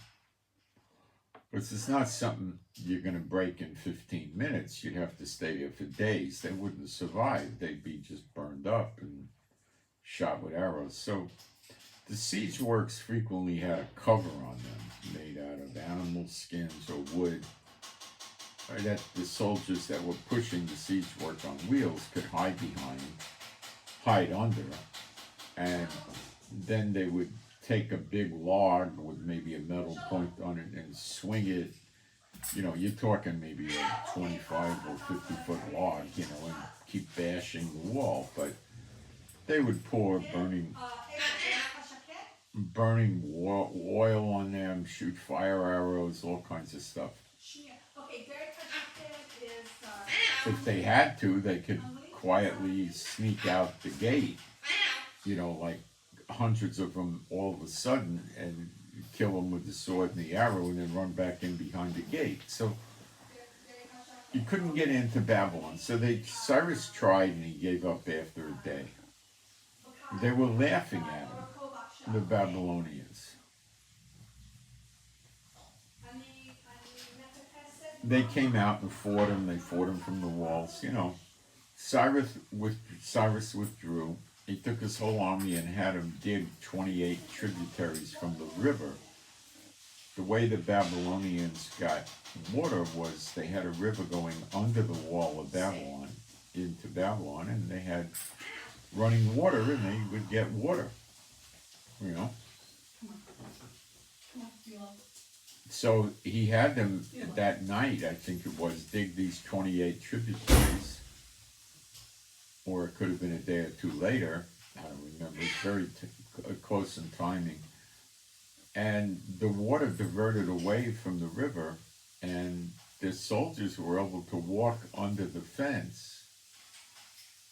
But it's not something you're going to break in 15 minutes. You'd have to stay there for days. They wouldn't survive. They'd be just burned up and shot with arrows. So the siege works frequently had a cover on them made out of animal skins or wood, that the soldiers that were pushing the siege work on wheels could hide behind, hide under, and then they would take a big log with maybe a metal point on it and swing it. You're talking maybe a 25 or 50 foot log, and keep bashing the wall. But they would pour burning oil on them, shoot fire arrows, all kinds of stuff. If they had to, they could quietly sneak out the gate, like hundreds of them all of a sudden, and kill them with the sword and the arrow, and then run back in behind the gate. So you couldn't get into Babylon. So Cyrus tried, and he gave up after a day. They were laughing at him, the Babylonians. They came out and fought him. They fought him from the walls. Cyrus withdrew. He took his whole army and had him dig 28 tributaries from the river. The way the Babylonians got water was they had a river going under the wall of Babylon into Babylon, and they had running water, and they would get water. So he had them that night, I think it was, dig these 28 tributaries, or it could have been a day or two later. I don't remember. It's very close in timing. And the water diverted away from the river, and the soldiers were able to walk under the fence,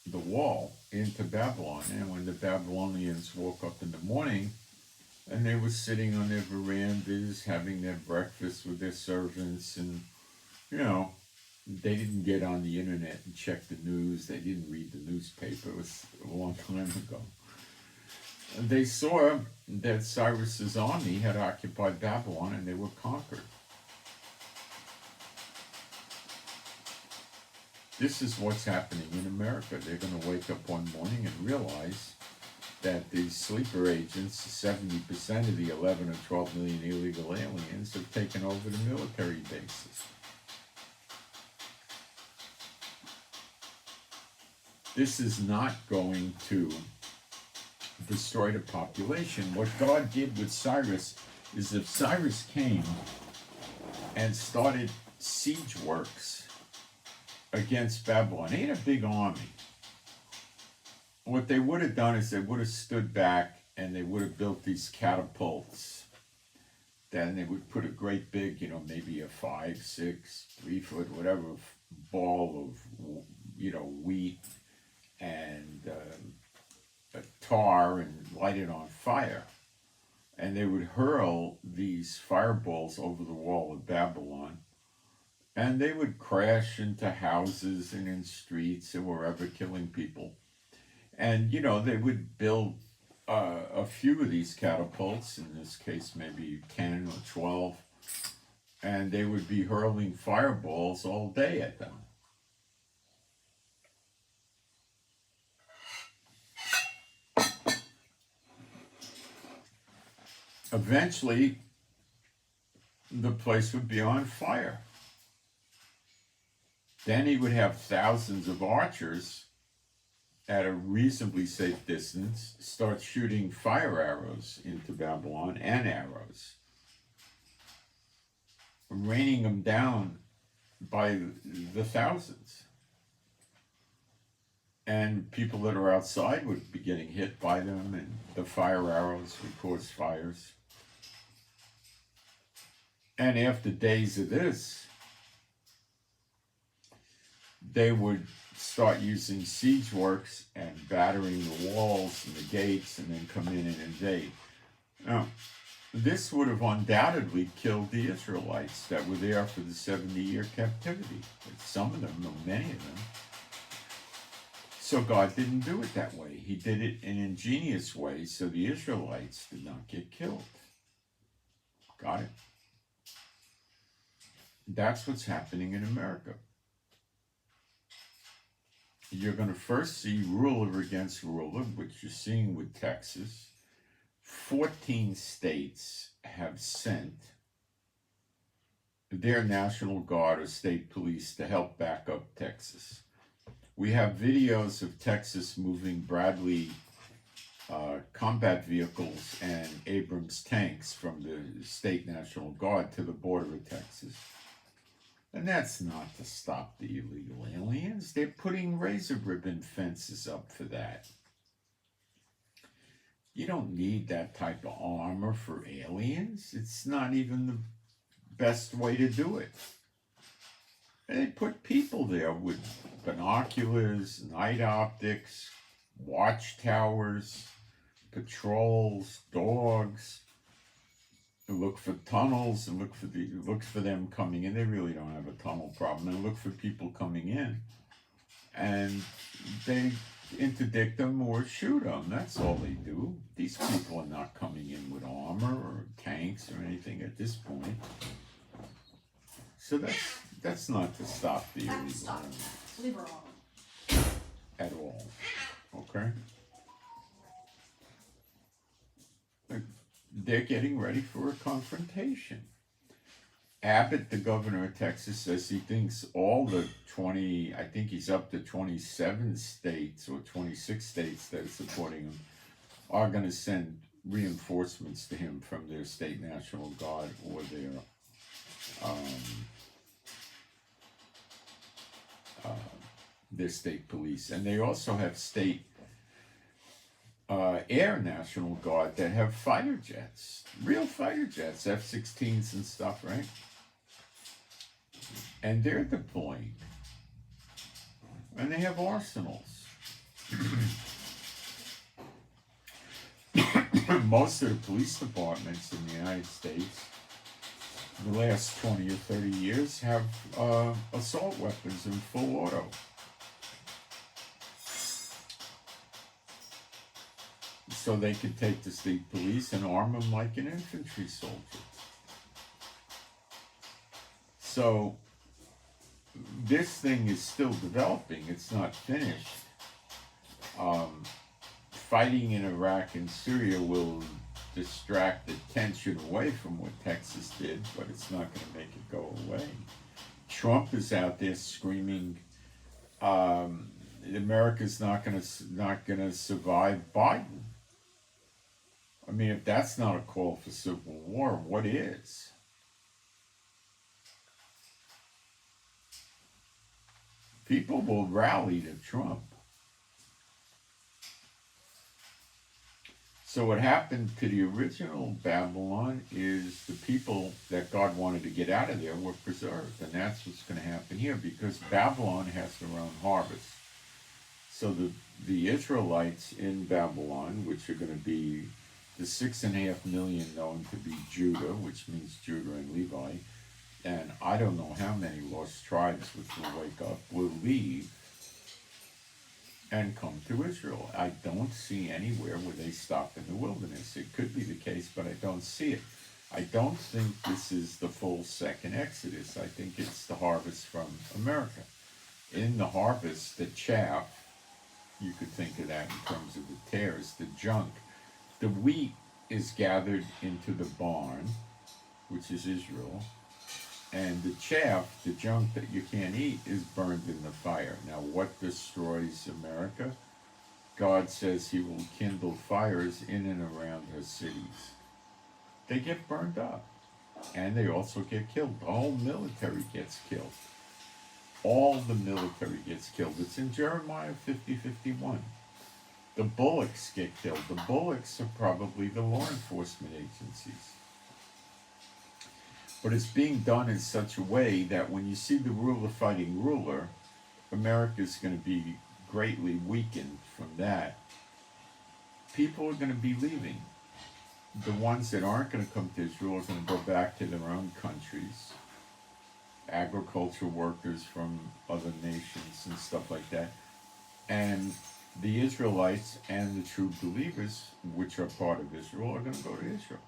the wall, into Babylon. And when the Babylonians woke up in the morning, and they were sitting on their verandas, having their breakfast with their servants, and, they didn't get on the internet and check the news. They didn't read the newspaper. It was a long time ago. And they saw that Cyrus's army had occupied Babylon, and they were conquered. This is what's happening in America. They're going to wake up one morning and realize that these sleeper agents, 70% of the 11 or 12 million illegal aliens, have taken over the military bases. This is not going to destroyed a population. What God did with Cyrus is if Cyrus came and started siege works against Babylon, he had a big army. What they would have done is they would have stood back and they would have built these catapults. Then they would put a great big, maybe a 5, 6, 3 foot, whatever, ball of, wheat and a tar and light it on fire. And they would hurl these fireballs over the wall of Babylon. And they would crash into houses and in streets and wherever, killing people. And, they would build a few of these catapults, in this case maybe 10 or 12, and they would be hurling fireballs all day at them. Eventually, the place would be on fire. Then he would have thousands of archers at a reasonably safe distance start shooting fire arrows into Babylon and arrows, raining them down by the thousands. And people that are outside would be getting hit by them, and the fire arrows would cause fires. And after days of this, they would start using siege works and battering the walls and the gates and then come in and invade. Now, this would have undoubtedly killed the Israelites that were there for the 70-year captivity. Some of them, or many of them. So God didn't do it that way. He did it in an ingenious way so the Israelites did not get killed. Got it? That's what's happening in America. You're going to first see ruler against ruler, which you're seeing with Texas. 14 states have sent their National Guard or state police to help back up Texas. We have videos of Texas moving Bradley combat vehicles and Abrams tanks from the state National Guard to the border of Texas. And that's not to stop the illegal aliens. They're putting razor ribbon fences up for that. You don't need that type of armor for aliens. It's not even the best way to do it. And they put people there with binoculars, night optics, watchtowers, patrols, dogs. Look for tunnels and look for them coming in. They really don't have a tunnel problem. And look for people coming in, and they interdict them or shoot them. That's all they do. These people are not coming in with armor or tanks or anything at this point. So that's not to stop the illegal liberal at all. Okay. They're getting ready for a confrontation. Abbott, the governor of Texas, says he thinks all the 20, I think he's up to 27 states or 26 states that are supporting him, are going to send reinforcements to him from their state National Guard or their state police. And they also have state Air National Guard that have fighter jets, real fighter jets, F-16s and stuff, right? And they're deploying. And they have arsenals. Most of the police departments in the United States, the last 20 or 30 years, have assault weapons in full auto. So they could take the state police and arm them like an infantry soldier. So this thing is still developing. It's not finished. Fighting in Iraq and Syria will distract the tension away from what Texas did, but it's not going to make it go away. Trump is out there screaming, America's not going to survive Biden. I mean, if that's not a call for civil war, what is? People will rally to Trump. So what happened to the original Babylon is the people that God wanted to get out of there were preserved. And that's what's going to happen here, because Babylon has their own harvest. So the Israelites in Babylon, which are going to be the 6.5 million known to be Judah, which means Judah and Levi, and I don't know how many lost tribes which will wake up, will leave and come to Israel. I don't see anywhere where they stop in the wilderness. It could be the case, but I don't see it. I don't think this is the full second Exodus. I think it's the harvest from America. In the harvest, the chaff, you could think of that in terms of the tares, the junk. The wheat is gathered into the barn, which is Israel, and the chaff, the junk that you can't eat, is burned in the fire. Now, what destroys America? God says he will kindle fires in and around her cities. They get burned up, and they also get killed. The whole military gets killed. All the military gets killed. It's in Jeremiah 50:51. The bullocks get killed. The bullocks are probably the law enforcement agencies. But it's being done in such a way that when you see the ruler fighting ruler, America's going to be greatly weakened from that. People are going to be leaving. The ones that aren't going to come to Israel are going to go back to their own countries. Agriculture workers from other nations and stuff like that. And the Israelites and the true believers, which are part of Israel, are going to go to Israel.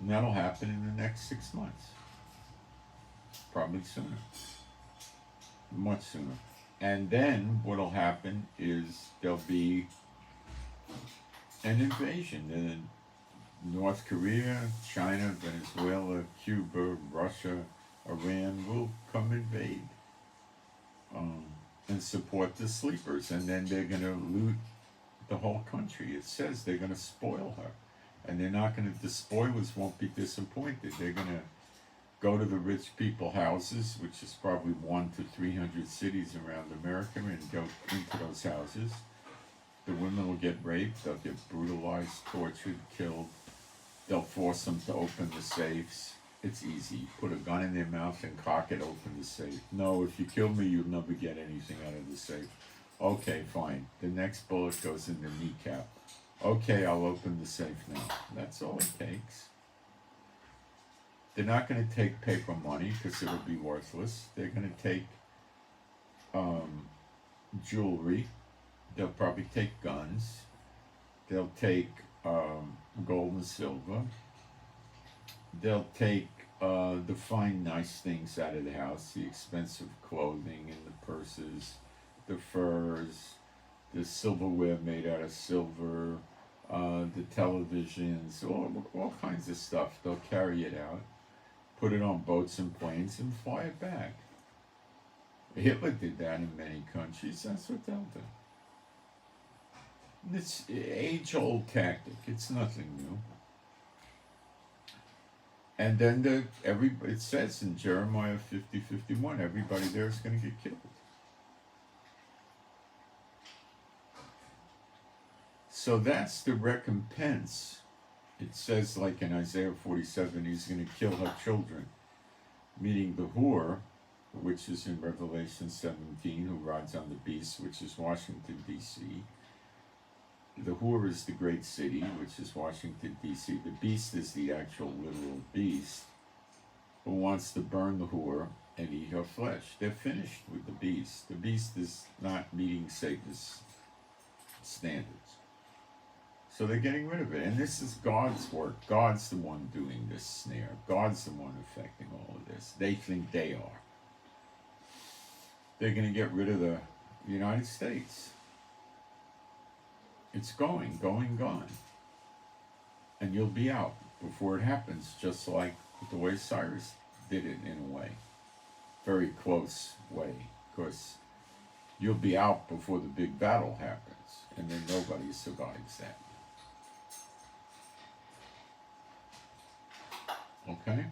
And that'll happen in the next 6 months. Probably sooner. Much sooner. And then what'll happen is there'll be an invasion. North Korea, China, Venezuela, Cuba, Russia, Iran will come invade and support the sleepers. And then they're going to loot the whole country. It says they're going to spoil her. And they're not going to, the spoilers won't be disappointed. They're going to go to the rich people houses, which is probably 100 to 300 cities around America, and go into those houses. The women will get raped, they'll get brutalized, tortured, killed. They'll force them to open the safes. It's easy. Put a gun in their mouth and cock it, open the safe. No, if you kill me, you'll never get anything out of the safe. Okay, fine. The next bullet goes in the kneecap. Okay, I'll open the safe now. That's all it takes. They're not going to take paper money because it'll be worthless. They're going to take jewelry. They'll probably take guns. They'll take gold and silver. They'll take the fine, nice things out of the house, the expensive clothing and the purses, the furs, the silverware made out of silver, the televisions, all kinds of stuff. They'll carry it out, put it on boats and planes, and fly it back. Hitler did that in many countries. That's what they'll do. It's age-old tactic. It's nothing new. And then it says in Jeremiah 50:51, everybody there is going to get killed. So that's the recompense. It says, like in Isaiah 47, he's going to kill her children, meaning the whore, which is in Revelation 17, who rides on the beast, which is Washington, D.C. The whore is the great city, which is Washington, D.C. The beast is the actual literal beast who wants to burn the whore and eat her flesh. They're finished with the beast. The beast is not meeting Satan's standards. So they're getting rid of it. And this is God's work. God's the one doing this snare. God's the one affecting all of this. They think they are. They're going to get rid of the United States. It's gone. And you'll be out before it happens, just like the way Cyrus did it in a way. Very close way. Of course, you'll be out before the big battle happens, and then nobody survives that. Okay?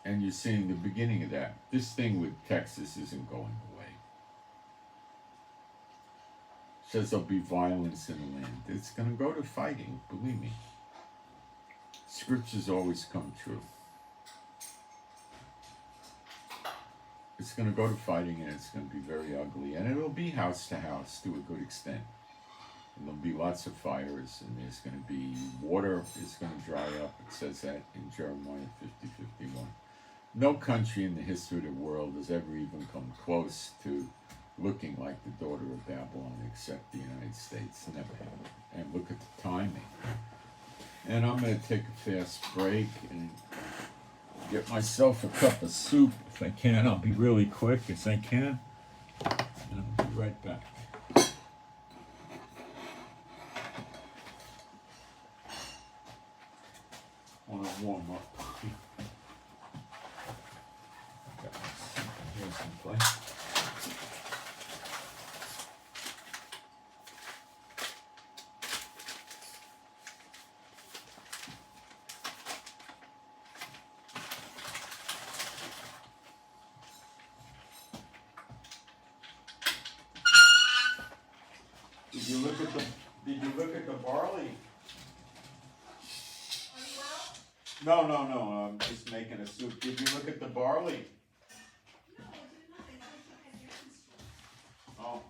And you're seeing the beginning of that. This thing with Texas isn't going away. It says there'll be violence in the land. It's going to go to fighting, believe me. Scriptures always come true. It's going to go to fighting, and it's going to be very ugly. And it'll be house to house to a good extent. And there'll be lots of fires, and there's going to be water is going to dry up. It says that in Jeremiah 50:51. No country in the history of the world has ever even come close to looking like the daughter of Babylon except the United States. Never have. And look at the timing. And I'm going to take a fast break and get myself a cup of soup if I can. I'll be really quick as I can. And I'll be right back. I want to warm up. Here's some play. Did you look at the barley? No, I'm just making a soup. Did you look at the barley? Oh.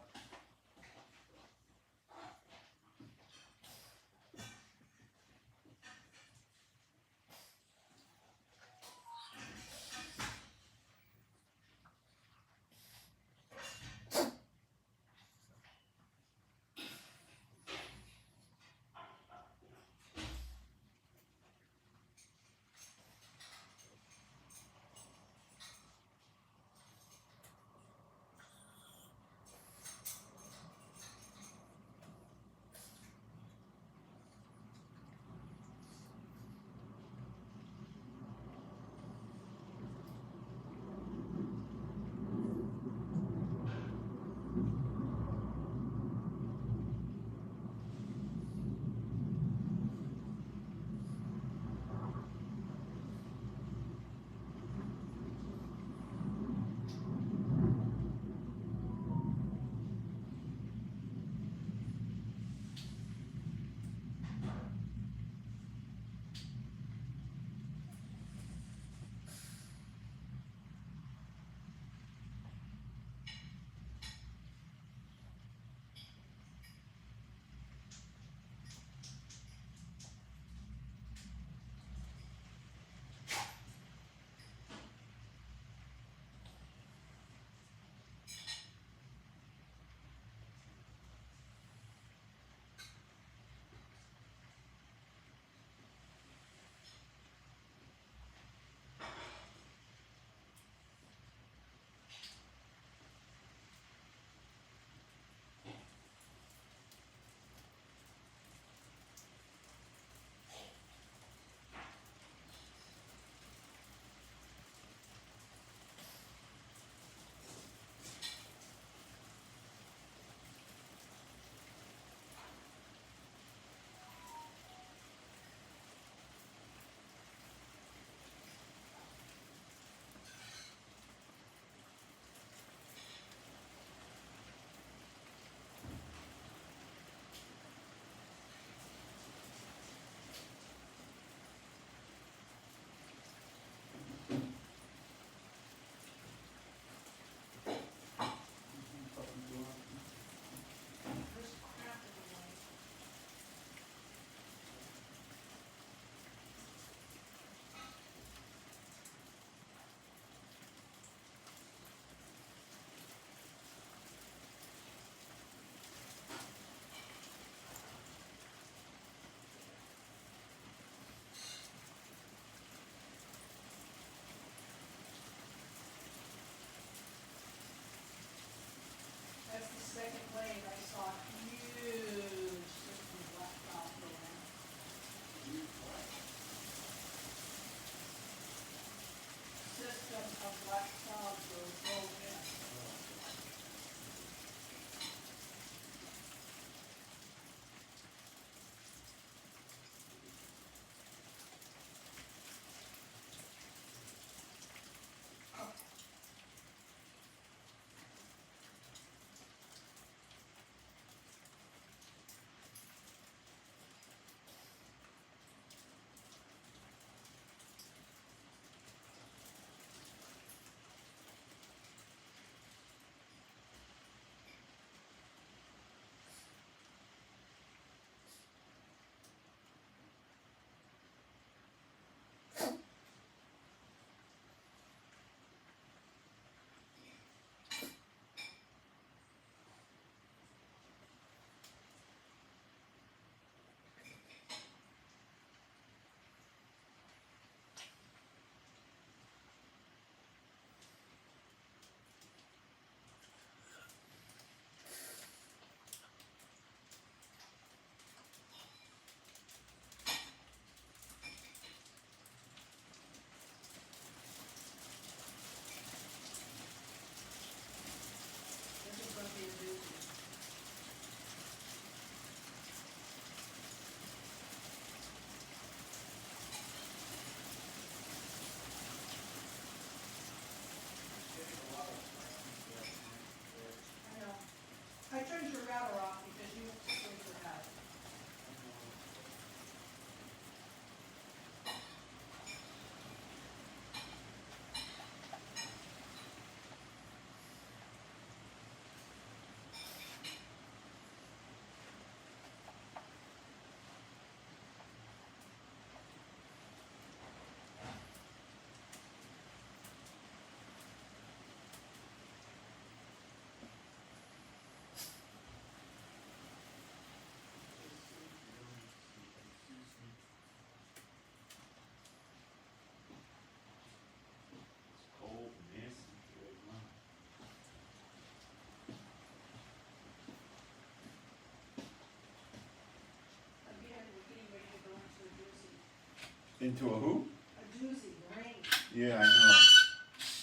Into a who? A doozy, rain. Yeah, I know.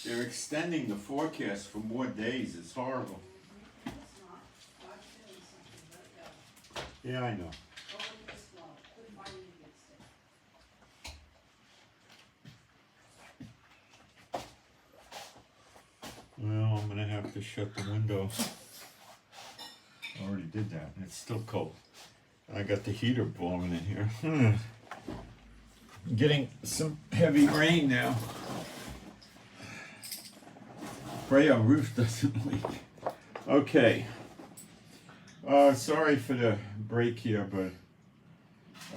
They're extending the forecast for more days. It's horrible. It's not. God's doing something, let it go. Yeah, I know. Go with this flow. Quit fighting against it. Well, I'm gonna have to shut the window. I already did that, and it's still cold. I got the heater blowing in here. Getting some heavy rain now. Pray our roof doesn't leak. Okay. Sorry for the break here, but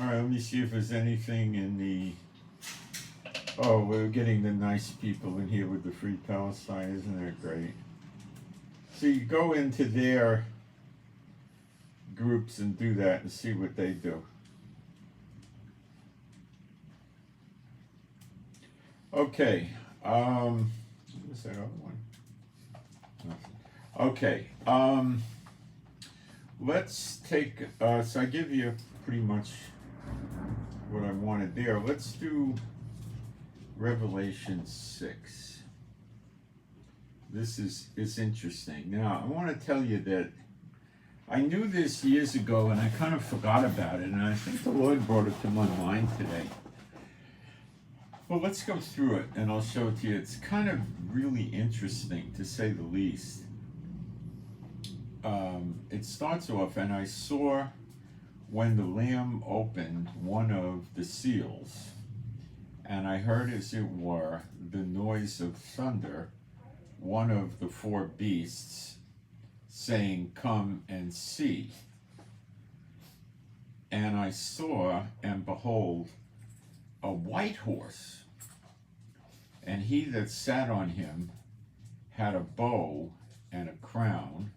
all right. Let me see if there's anything in the. Oh, we're getting the nice people in here with the Free Palestine. Isn't that great? So you go into their groups and do that and see what they do. Okay. What was that other one? Nothing. Okay. Let's take. So I give you pretty much what I wanted there. Let's do Revelation 6. This is interesting. Now I want to tell you that I knew this years ago and I kind of forgot about it, and I think the Lord brought it to my mind today. Well, let's go through it and I'll show it to you. It's kind of really interesting, to say the least. It starts off, and I saw when the Lamb opened one of the seals, and I heard, as it were, the noise of thunder, one of the four beasts saying, "Come and see." And I saw, and behold, a white horse, and he that sat on him had a bow and a crown.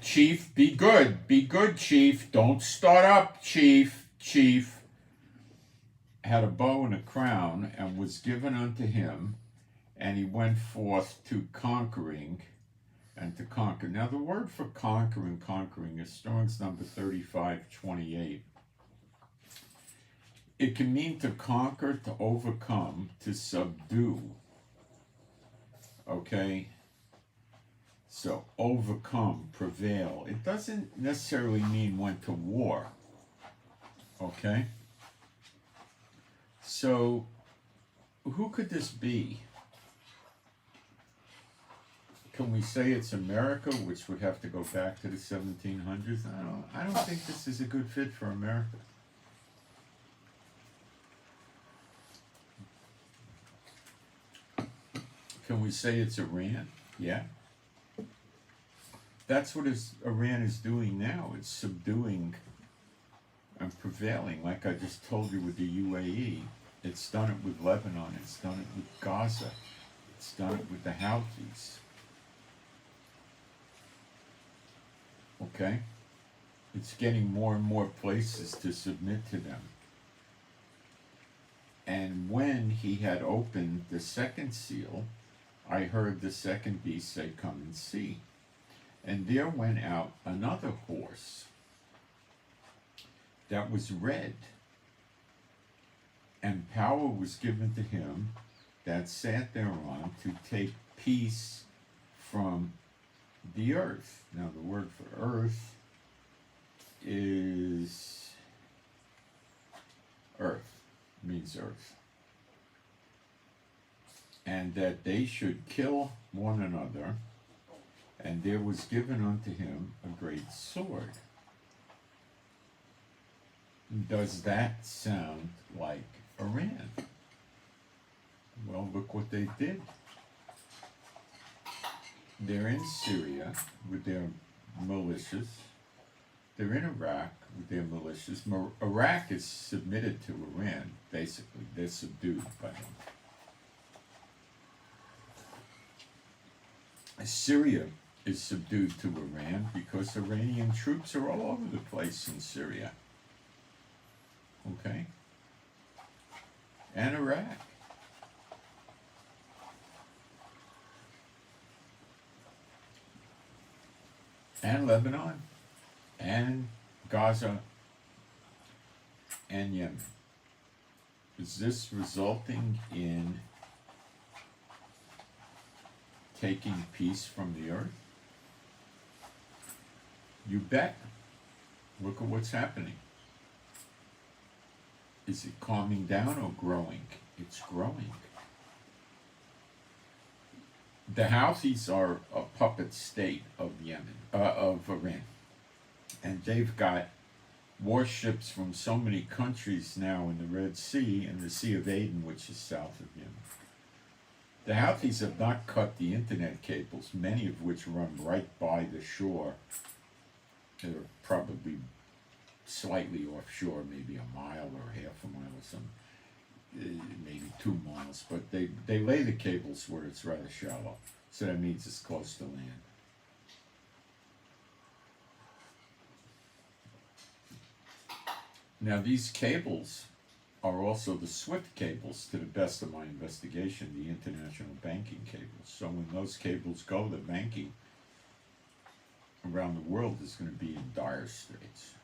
Chief, be good, chief, don't start up, chief. Had a bow and a crown, and was given unto him, and he went forth to conquering and to conquer. Now the word for conquering is Strong's number 3528. It can mean to conquer, to overcome, to subdue. Okay? So, overcome, prevail. It doesn't necessarily mean went to war. Okay? So, who could this be? Can we say it's America, which would have to go back to the 1700s? I don't think this is a good fit for America. Can we say it's Iran? Yeah. That's what Iran is doing now. It's subduing and prevailing, like I just told you with the UAE. It's done it with Lebanon. It's done it with Gaza. It's done it with the Houthis. Okay? It's getting more and more places to submit to them. And when he had opened the second seal, I heard the second beast say, "Come and see." And there went out another horse that was red, and power was given to him that sat thereon to take peace from the earth. Now the word for earth is earth, means earth. And that they should kill one another, and there was given unto him a great sword. Does that sound like Iran? Well, look what they did. They're in Syria with their militias. They're in Iraq with their militias. Iraq is submitted to Iran, basically. They're subdued by them. Syria is subdued to Iran because Iranian troops are all over the place in Syria. Okay? And Iraq. And Lebanon. And Gaza. And Yemen. Is this resulting in taking peace from the earth? You bet. Look at what's happening. Is it calming down or growing? It's growing. The Houthis are a puppet state of Iran, and they've got warships from so many countries now in the Red Sea and the Sea of Aden, which is south of Yemen. The Houthis have not cut the internet cables, many of which run right by the shore. They're probably slightly offshore, maybe a mile or half a mile or something, maybe 2 miles, but they lay the cables where it's rather shallow, so that means it's close to land. Now these cables are also the SWIFT cables, to the best of my investigation, the international banking cables. So when those cables go, the banking around the world is going to be in dire straits.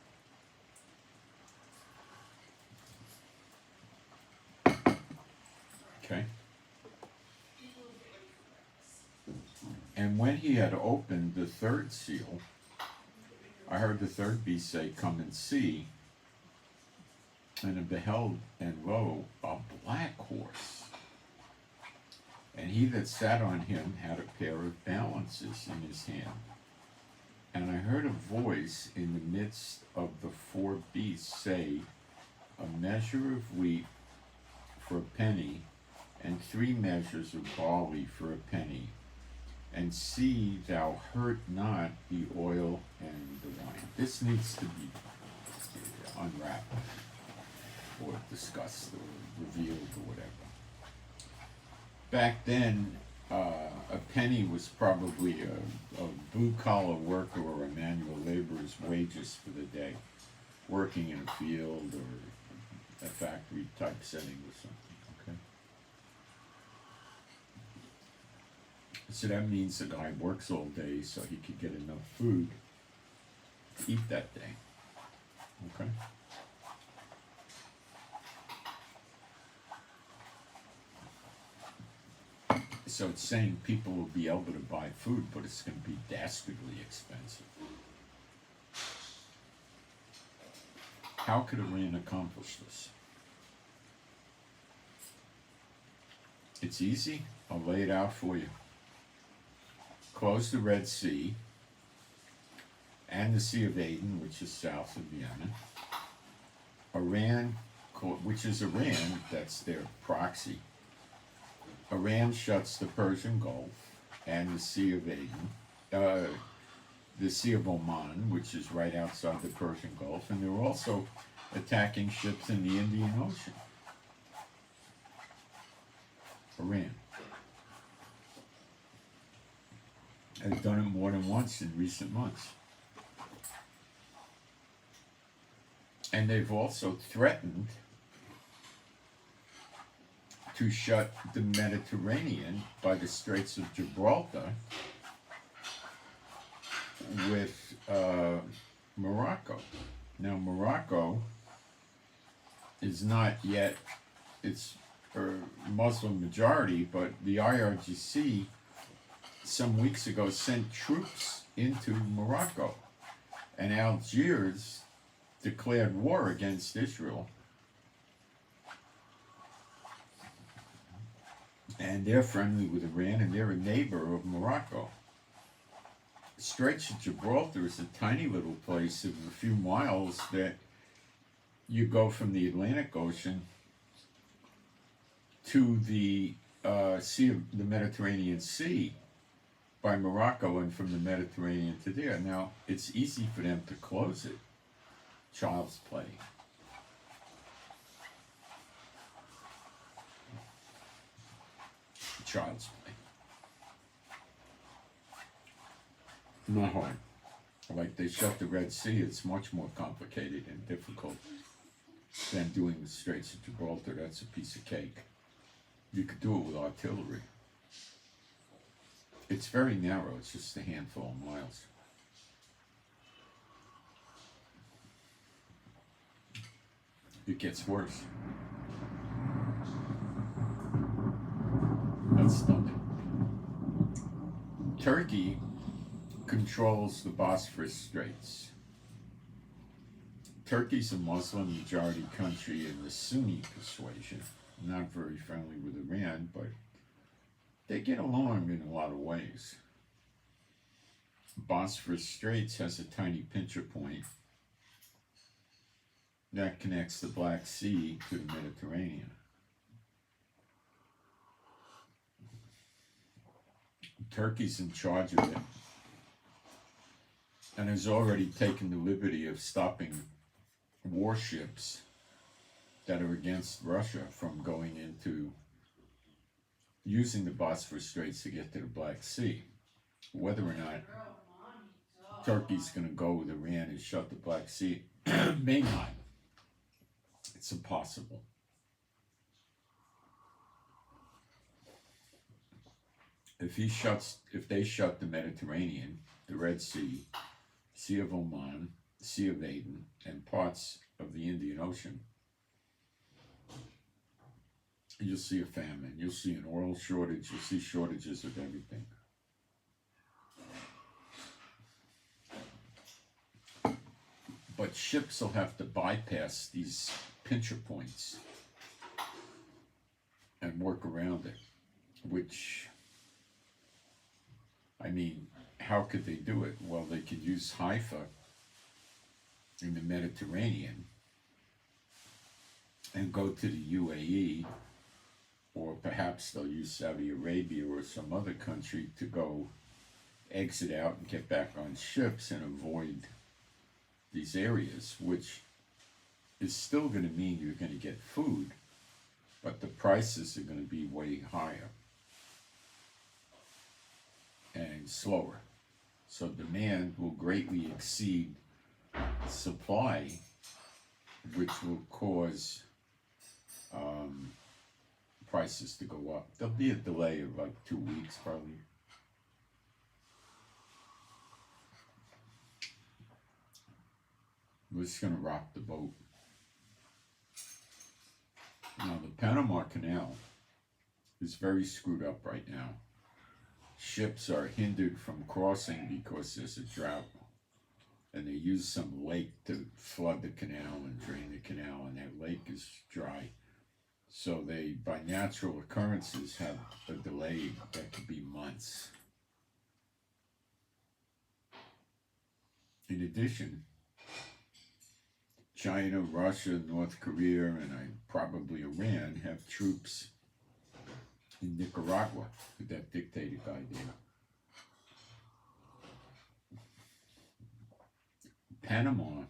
Okay. And when he had opened the third seal, I heard the third beast say, "Come and see." And I beheld, and lo, a black horse. And he that sat on him had a pair of balances in his hand. And I heard a voice in the midst of the four beasts say, "A measure of wheat for a penny, and 3 measures of barley for a penny. And see thou hurt not the oil and the wine." This needs to be unwrapped or discussed or revealed or whatever. Back then, a penny was probably a blue-collar worker or a manual laborer's wages for the day, working in a field or a factory type setting or something, okay? So that means the guy works all day so he could get enough food to eat that day, okay? So it's saying people will be able to buy food, but it's going to be dastardly expensive. How could Iran accomplish this? It's easy. I'll lay it out for you. Close the Red Sea and the Sea of Aden, which is south of Yemen. Iran, which is Iran, that's their proxy. Iran shuts the Persian Gulf and the Sea of Aden, the Sea of Oman, which is right outside the Persian Gulf, and they're also attacking ships in the Indian Ocean. Iran. They've done it more than once in recent months. And they've also threatened to shut the Mediterranean by the Straits of Gibraltar with Morocco. Now Morocco is not yet, it's a Muslim majority, but the IRGC some weeks ago sent troops into Morocco, and Algiers declared war against Israel. And they're friendly with Iran, and they're a neighbor of Morocco. Straits of Gibraltar is a tiny little place of a few miles that you go from the Atlantic Ocean to the the Mediterranean Sea by Morocco, and from the Mediterranean to there. Now, it's easy for them to close it. Child's play. Child's play. Not hard. Like they shut the Red Sea, it's much more complicated and difficult than doing the Straits of Gibraltar. That's a piece of cake. You could do it with artillery. It's very narrow, it's just a handful of miles. It gets worse. stomach. Turkey controls the Bosphorus Straits. Turkey's a Muslim majority country in the Sunni persuasion. Not very friendly with Iran, but they get along in a lot of ways. Bosphorus Straits has a tiny pincher point that connects the Black Sea to the Mediterranean. Turkey's in charge of it and has already taken the liberty of stopping warships that are against Russia from going into using the Bosphorus Straits to get to the Black Sea. Whether or not Turkey's going to go with Iran and shut the Black Sea, may not. It's impossible. If they shut the Mediterranean, the Red Sea, Sea of Oman, Sea of Aden, and parts of the Indian Ocean, you'll see a famine, you'll see an oil shortage, you'll see shortages of everything. But ships will have to bypass these pincher points and work around it, which, I mean, how could they do it? Well, they could use Haifa in the Mediterranean and go to the UAE, or perhaps they'll use Saudi Arabia or some other country to go exit out and get back on ships and avoid these areas, which is still going to mean you're going to get food, but the prices are going to be way higher and slower. So demand will greatly exceed supply, which will cause prices to go up. There'll be a delay of like 2 weeks probably. We're just going to rock the boat. Now, the Panama Canal is very screwed up right now. Ships are hindered from crossing because there's a drought. And they use some lake to flood the canal and drain the canal, and that lake is dry. So they, by natural occurrences, have a delay that could be months. In addition, China, Russia, North Korea, and probably Iran have troops in Nicaragua with that dictator guy there. Panama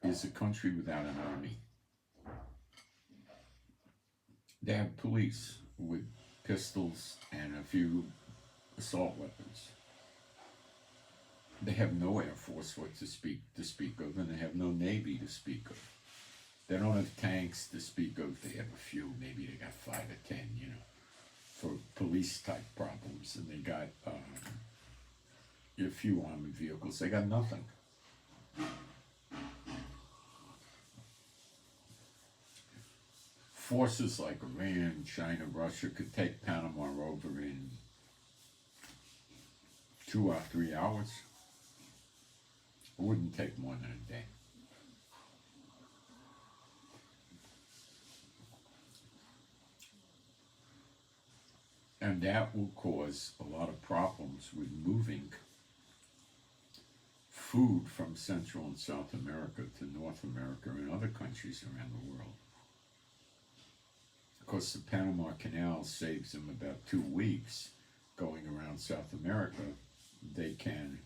is a country without an army. They have police with pistols and a few assault weapons. They have no air force to speak of, and they have no navy to speak of. They don't have tanks to speak of. They have a few, maybe they got 5 or 10, for police type problems, and they got a few armored vehicles. They got nothing. Forces like Iran, China, Russia could take Panama over in 2 or 3 hours. It wouldn't take more than a day. And that will cause a lot of problems with moving food from Central and South America to North America and other countries around the world. Of course, the Panama Canal saves them about 2 weeks going around South America. They can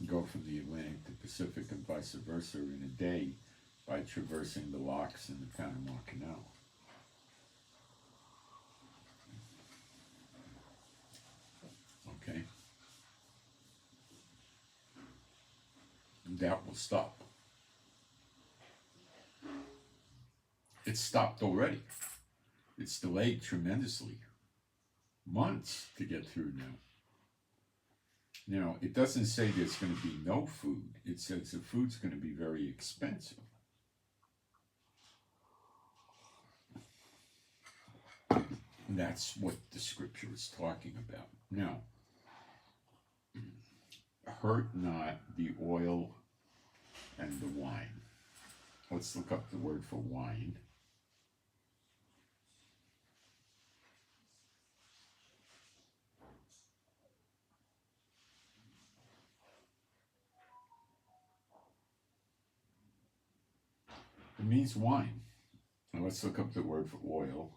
go from the Atlantic to Pacific and vice versa in a day by traversing the locks in the Panama Canal. Okay? That will stop. It's stopped already. It's delayed tremendously. Months to get through now. Now, it doesn't say there's going to be no food. It says the food's going to be very expensive. That's what the scripture is talking about. Now, hurt not the oil and the wine. Let's look up the word for wine. It means wine. Now let's look up the word for oil.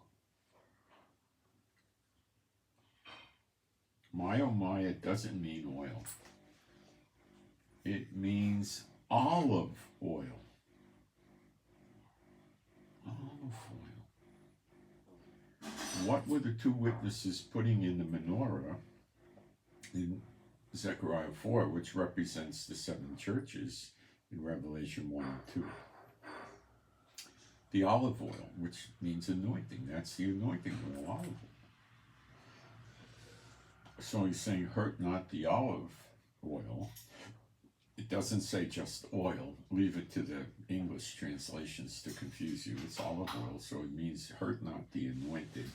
My oh my, it doesn't mean oil. It means olive oil. Olive oil. What were the two witnesses putting in the menorah in Zechariah 4, which represents the seven churches in Revelation 1 and 2? The olive oil, which means anointing. That's the anointing oil, olive oil. So he's saying, hurt not the olive oil. It doesn't say just oil. Leave it to the English translations to confuse you. It's olive oil, so it means hurt not the anointed.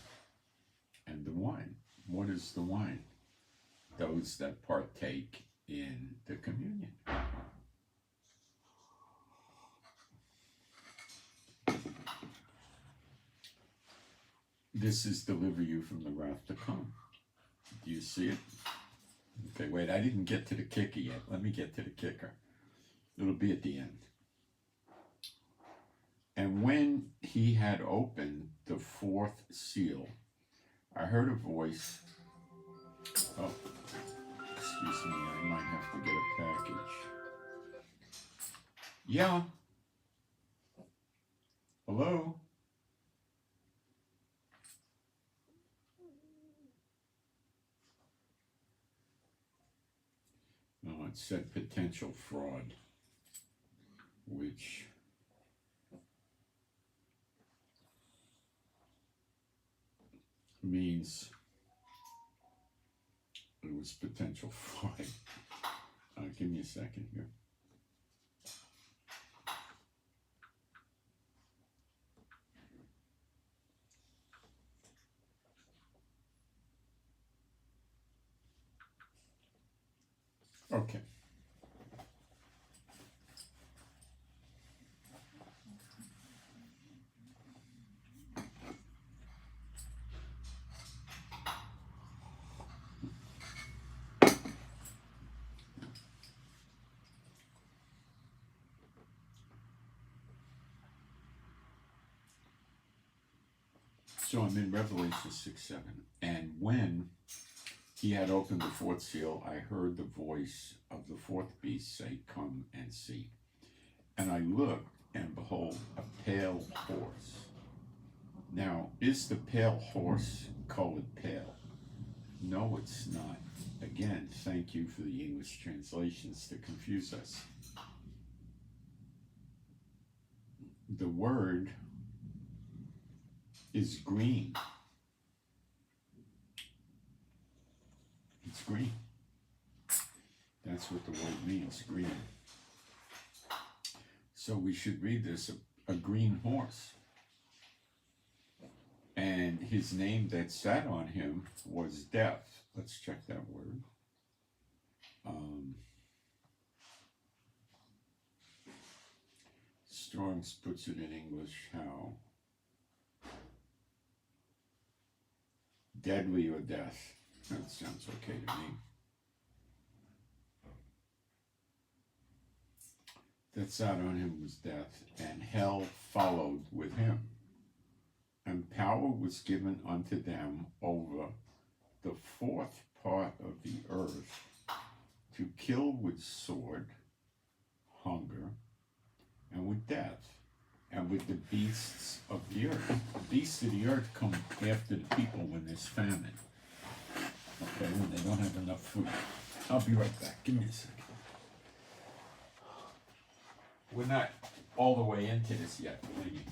And the wine. What is the wine? Those that partake in the communion. This is deliver you from the wrath to come. Do you see it? Okay, wait, I didn't get to the kicker yet. Let me get to the kicker. It'll be at the end. And when he had opened the fourth seal, I heard a voice. Oh, excuse me, I might have to get a package. Yeah. Hello? No, it said potential fraud, which means it was potential fraud. Give me a second here. Okay. So I'm in Revelation 6:7. And when he had opened the fourth seal, I heard the voice of the fourth beast say, come and see. And I looked, and behold, a pale horse. Now, is the pale horse colored pale? No, it's not. Again, thank you for the English translations to confuse us. The word is green. It's green. That's what the word means, green. So we should read this, a green horse. And his name that sat on him was Death. Let's check that word. Strong's puts it in English how? Deadly or death. That sounds okay to me. That sat on him was death, and hell followed with him. And power was given unto them over the fourth part of the earth to kill with sword, hunger, and with death, and with the beasts of the earth. The beasts of the earth come after the people when there's famine. Okay, when they don't have enough food. I'll be right back. Give me a second. We're not all the way into this yet, lady.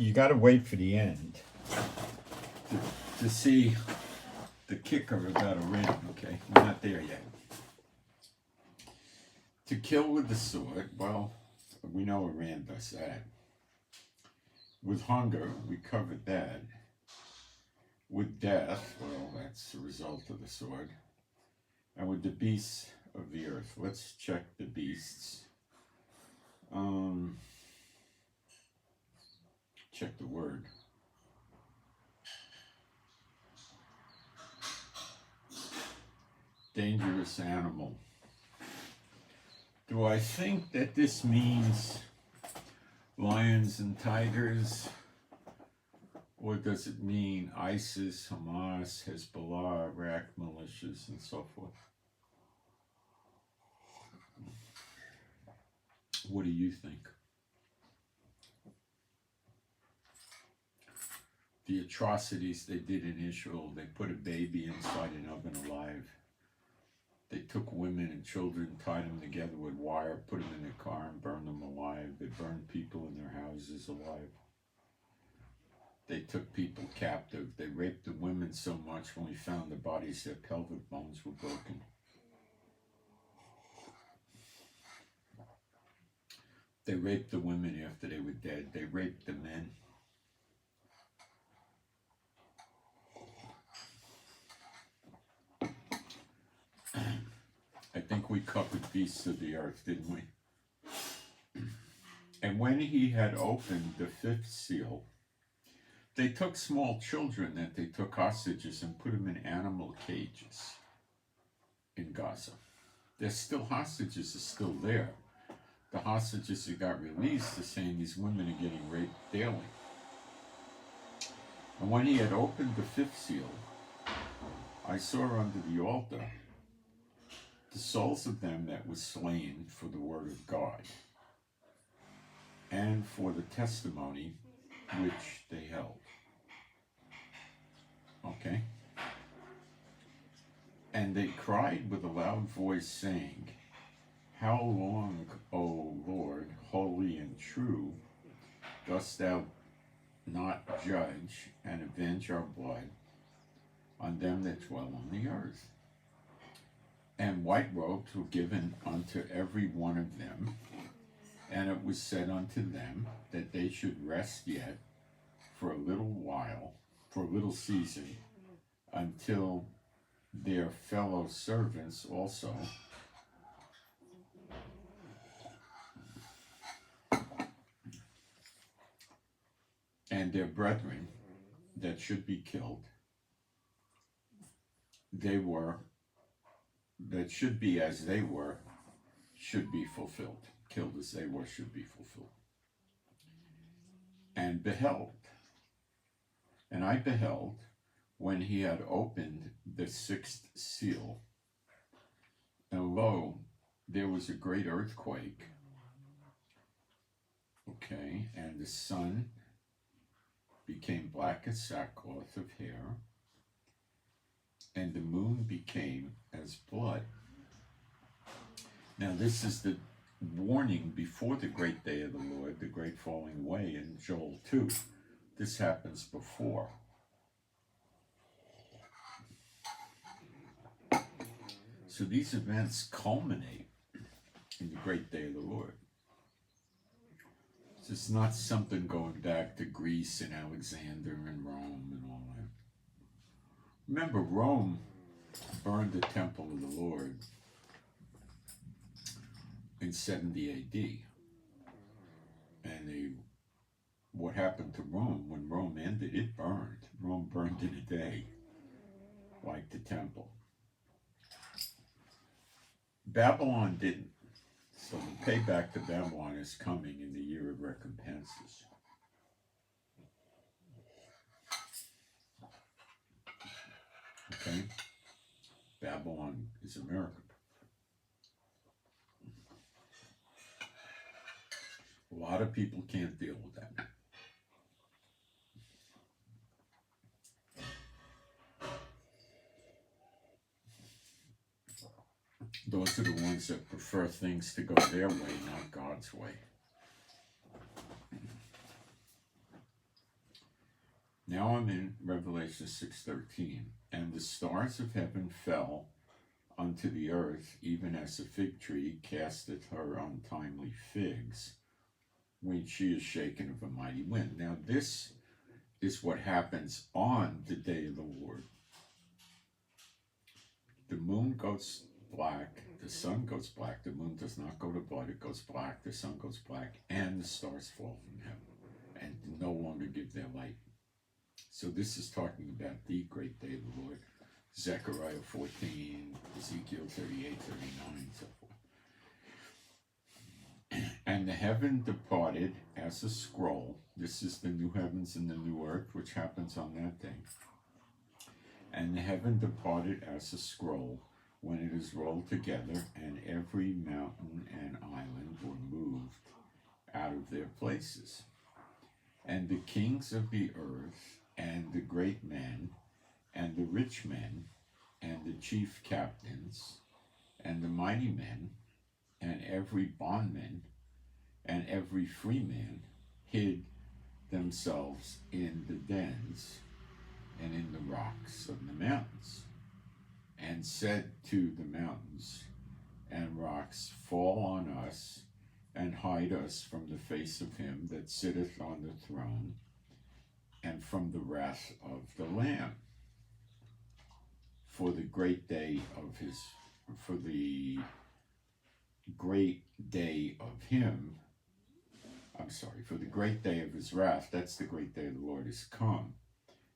you got to wait for the end to see the kicker about a ram, okay? We're not there yet. To kill with the sword, well, we know a ram does that. With hunger, we covered that. With death, well, that's the result of the sword. And with the beasts of the earth, let's check the beasts. Check the word. Dangerous animal. Do I think that this means lions and tigers? Or does it mean ISIS, Hamas, Hezbollah, Iraq militias, and so forth? What do you think? The atrocities they did in Israel, they put a baby inside an oven alive. They took women and children, tied them together with wire, put them in a car and burned them alive. They burned people in their houses alive. They took people captive. They raped the women so much when we found the bodies, their pelvic bones were broken. They raped the women after they were dead. They raped the men. I think we covered beasts of the earth, didn't we? And when he had opened the fifth seal, they took small children that they took hostages and put them in animal cages in Gaza. They're still hostages, are still there. The hostages that got released are saying these women are getting raped daily. And when he had opened the fifth seal, I saw under the altar the souls of them that were slain for the word of God and for the testimony which they held. Okay? And they cried with a loud voice, saying, How long, O Lord, holy and true, dost thou not judge and avenge our blood on them that dwell on the earth? And white robes were given unto every one of them, and it was said unto them that they should rest yet for a little while, for a little season, until their fellow servants also and their brethren that should be killed, that should be as they were, should be fulfilled. Killed as they were, should be fulfilled. And I beheld, when he had opened the sixth seal, and lo, there was a great earthquake. Okay, and the sun became black as sackcloth of hair, and the moon became as blood. Now this is the warning before the great day of the Lord, the great falling away in Joel 2. This happens before. So these events culminate in the great day of the Lord. This is not something going back to Greece and Alexander and Rome and all that. Remember, Rome burned the temple of the Lord in 70 AD. And what happened to Rome, when Rome ended, it burned. Rome burned in a day, like the temple. Babylon didn't. So the payback to Babylon is coming in the year of recompenses. Okay? Babylon is America. A lot of people can't deal with that. Those are the ones that prefer things to go their way, not God's way. Now I'm in Revelation 6:13. And the stars of heaven fell unto the earth, even as a fig tree casteth her untimely figs, when she is shaken of a mighty wind. Now this is what happens on the day of the Lord. The moon goes black, the sun goes black, the moon does not go to blood, it goes black, the sun goes black, and the stars fall from heaven and no longer give their light. So this is talking about the great day of the Lord. Zechariah 14, Ezekiel 38, 39, so forth. And the heaven departed as a scroll. This is the new heavens and the new earth, which happens on that day. And the heaven departed as a scroll when it is rolled together, and every mountain and island were moved out of their places. And the kings of the earth, and the great men, and the rich men, and the chief captains, and the mighty men, and every bondman, and every free man, hid themselves in the dens and in the rocks of the mountains, and said to the mountains and rocks, Fall on us, and hide us from the face of him that sitteth on the throne, and from the wrath of the Lamb. For the great day of his wrath, that's the great day of the Lord, is come,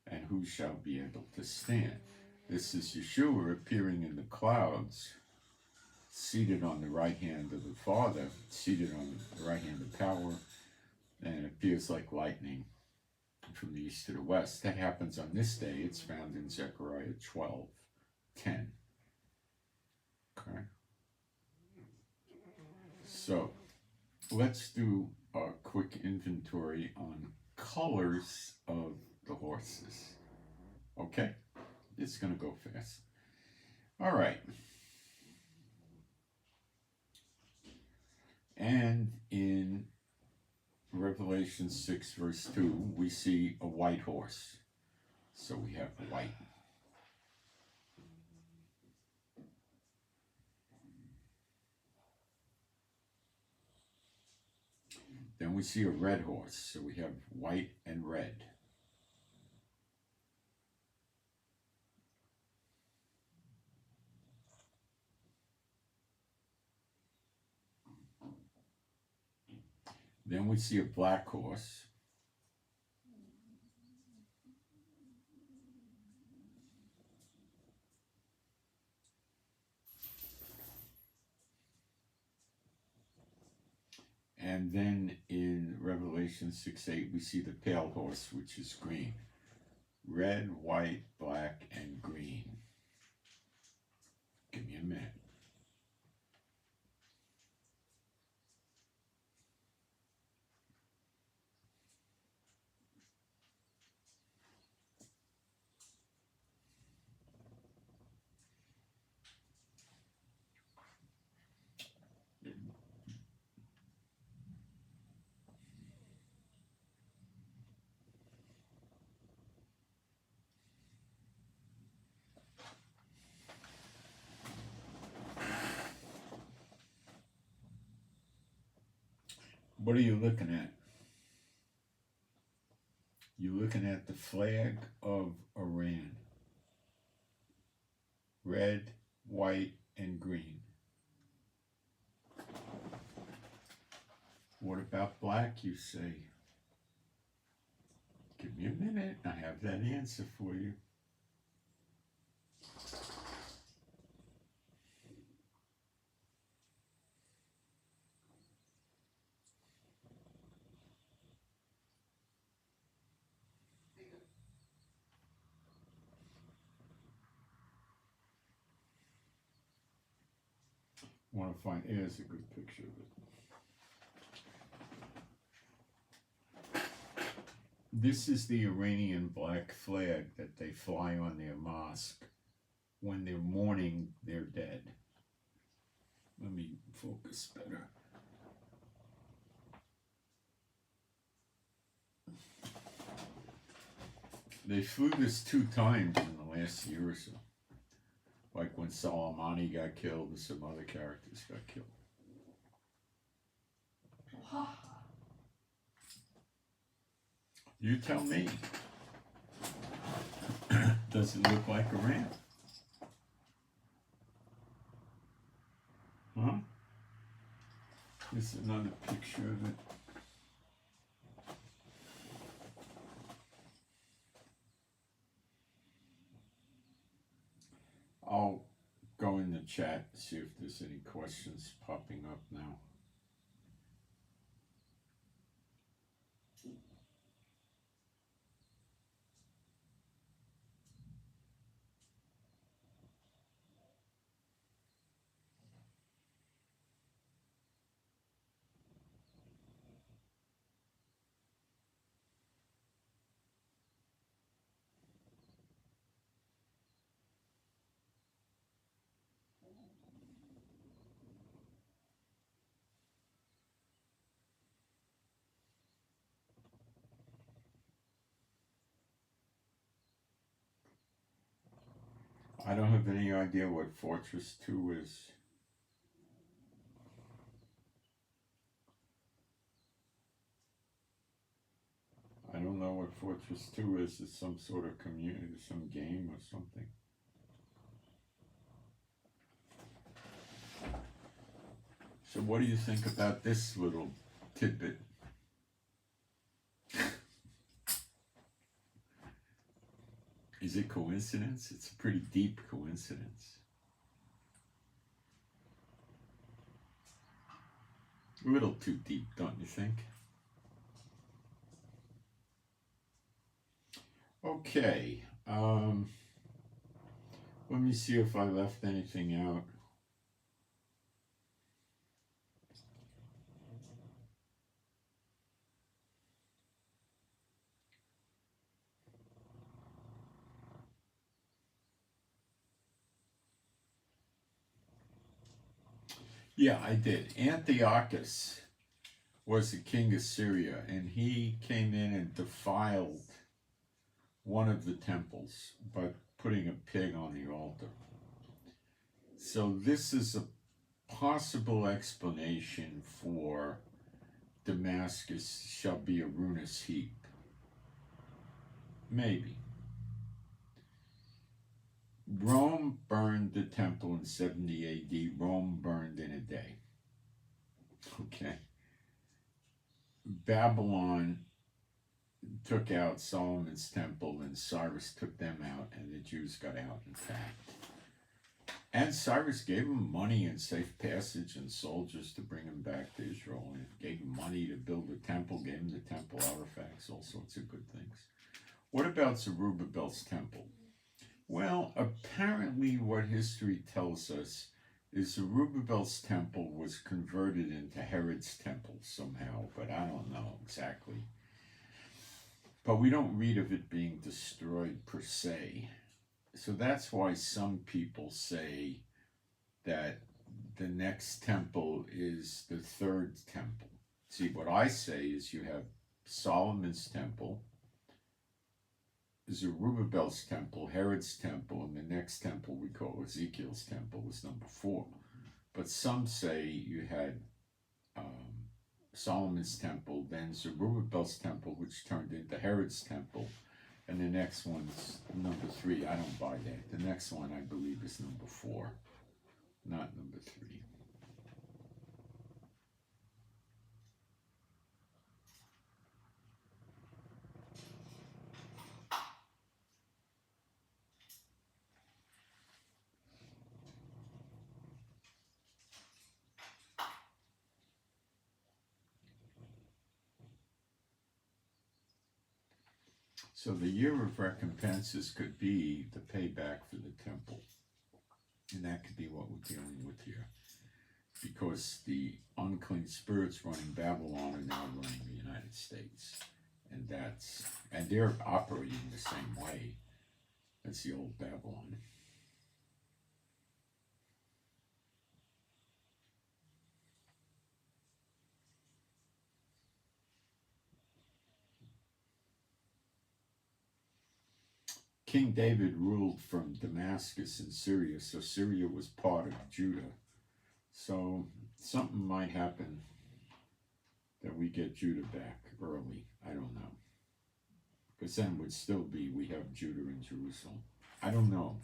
and who shall be able to stand? This is Yeshua appearing in the clouds, seated on the right hand of the Father, seated on the right hand of power, and it appears like lightning from the east to the west. That happens on this day. It's found in Zechariah 12:10. Okay. So let's do a quick inventory on colors of the horses. Okay? It's going to go fast. All right. And in Revelation 6 verse 2, we see a white horse. So we have white. Then we see a red horse. So we have white and red. Then we see a black horse. And then in Revelation 6:8, we see the pale horse, which is green. Red, white, black, and green. Give me a minute. What are you looking at? You're looking at the flag of Iran. Red, white, and green. What about black, you say? Give me a minute. I have that answer for you. Want to find, here's a good picture of it. This is the Iranian black flag that they fly on their mosque when they're mourning their dead. Let me focus better. They flew this 2 times in the last year or so. Like when Soleimani got killed and some other characters got killed. You tell me. Does it look like a ramp? Huh? Here's another picture of it. I'll go in the chat and see if there's any questions popping up now. I don't have any idea what Fortress 2 is. I don't know what Fortress 2 is. It's some sort of community, some game or something. So what do you think about this little tidbit? Is it coincidence? It's a pretty deep coincidence. A little too deep, don't you think? Okay. Let me see if I left anything out. Yeah, I did. Antiochus was the king of Syria, and he came in and defiled one of the temples by putting a pig on the altar. So this is a possible explanation for Damascus shall be a ruinous heap. Maybe. Rome burned the temple in 70 AD. Rome burned in a day. Okay. Babylon took out Solomon's temple, and Cyrus took them out, and the Jews got out, in fact. And Cyrus gave them money and safe passage and soldiers to bring them back to Israel, and gave them money to build a temple, gave them the temple artifacts, all sorts of good things. What about Zerubbabel's temple? Well, apparently what history tells us is Zerubbabel's temple was converted into Herod's temple somehow, but I don't know exactly. But we don't read of it being destroyed per se. So that's why some people say that the next temple is the third temple. See, what I say is you have Solomon's temple, Zerubbabel's temple, Herod's temple, and the next temple we call Ezekiel's temple was number 4. But some say you had Solomon's temple, then Zerubbabel's temple, which turned into Herod's temple, and the next one's number 3. I don't buy that. The next one, I believe, is number 4, not number 3. So the year of recompenses could be the payback for the temple. And that could be what we're dealing with here. Because the unclean spirits running Babylon are now running the United States. And they're operating the same way as the old Babylon. King David ruled from Damascus in Syria, so Syria was part of Judah. So something might happen that we get Judah back early. I don't know. Because then it would still be we have Judah in Jerusalem. I don't know.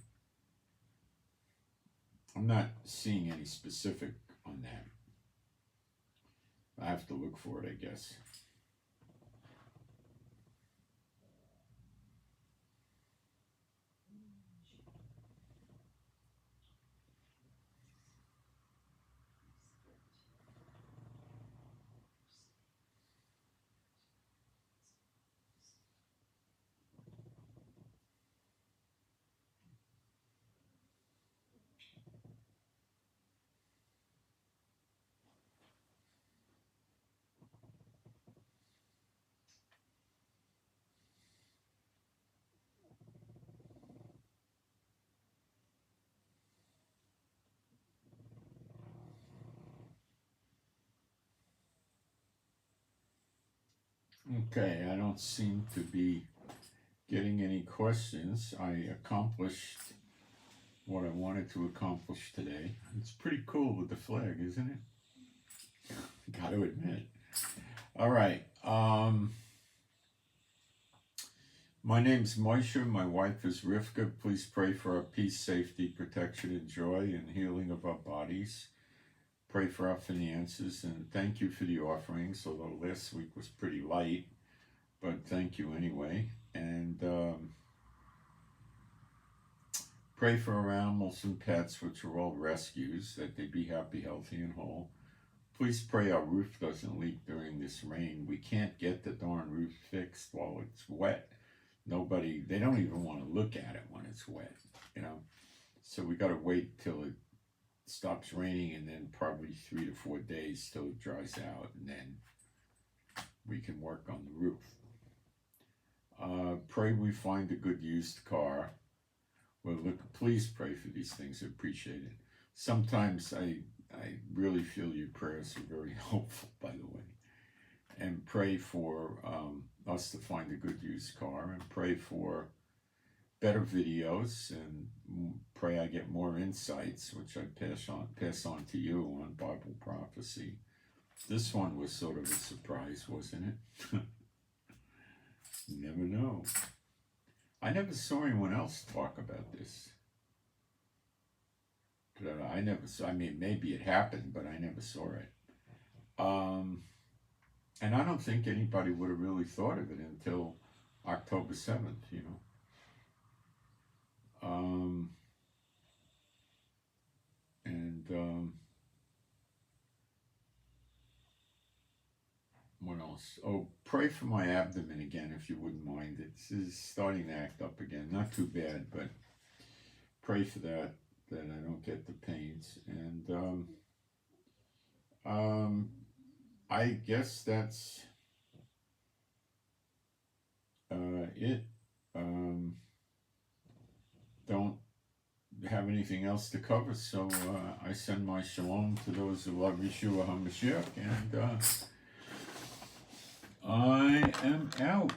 I'm not seeing any specific on that. I have to look for it, I guess. Okay, I don't seem to be getting any questions. I accomplished what I wanted to accomplish today. It's pretty cool with the flag, isn't it? Got to admit. All right. My name's Moshe. My wife is Rivka. Please pray for our peace, safety, protection, and joy, and healing of our bodies. Pray for our finances, and thank you for the offerings, although last week was pretty light, but thank you anyway. And pray for our animals and pets, which are all rescues, that they be happy, healthy, and whole. Please pray our roof doesn't leak during this rain. We can't get the darn roof fixed while it's wet. They don't even want to look at it when it's wet, you know. So we got to wait till it stops raining, and then probably 3 to 4 days till it dries out, and then we can work on the roof. Pray we find a good used car. Well, look, please pray for these things. I appreciate it. Sometimes I really feel your prayers are very helpful, by the way. And pray for us to find a good used car, and pray for better videos, and pray I get more insights, which I pass on to you on Bible prophecy. This one was sort of a surprise, wasn't it? You never know. I never saw anyone else talk about this. I never saw. I mean, maybe it happened, but I never saw it. And I don't think anybody would have really thought of it until October 7th, you know. What else? Oh, pray for my abdomen again, if you wouldn't mind. It's starting to act up again. Not too bad, but pray for that I don't get the pains. And I guess that's it. Don't have anything else to cover, so I send my shalom to those who love Yeshua HaMashiach, and I am out.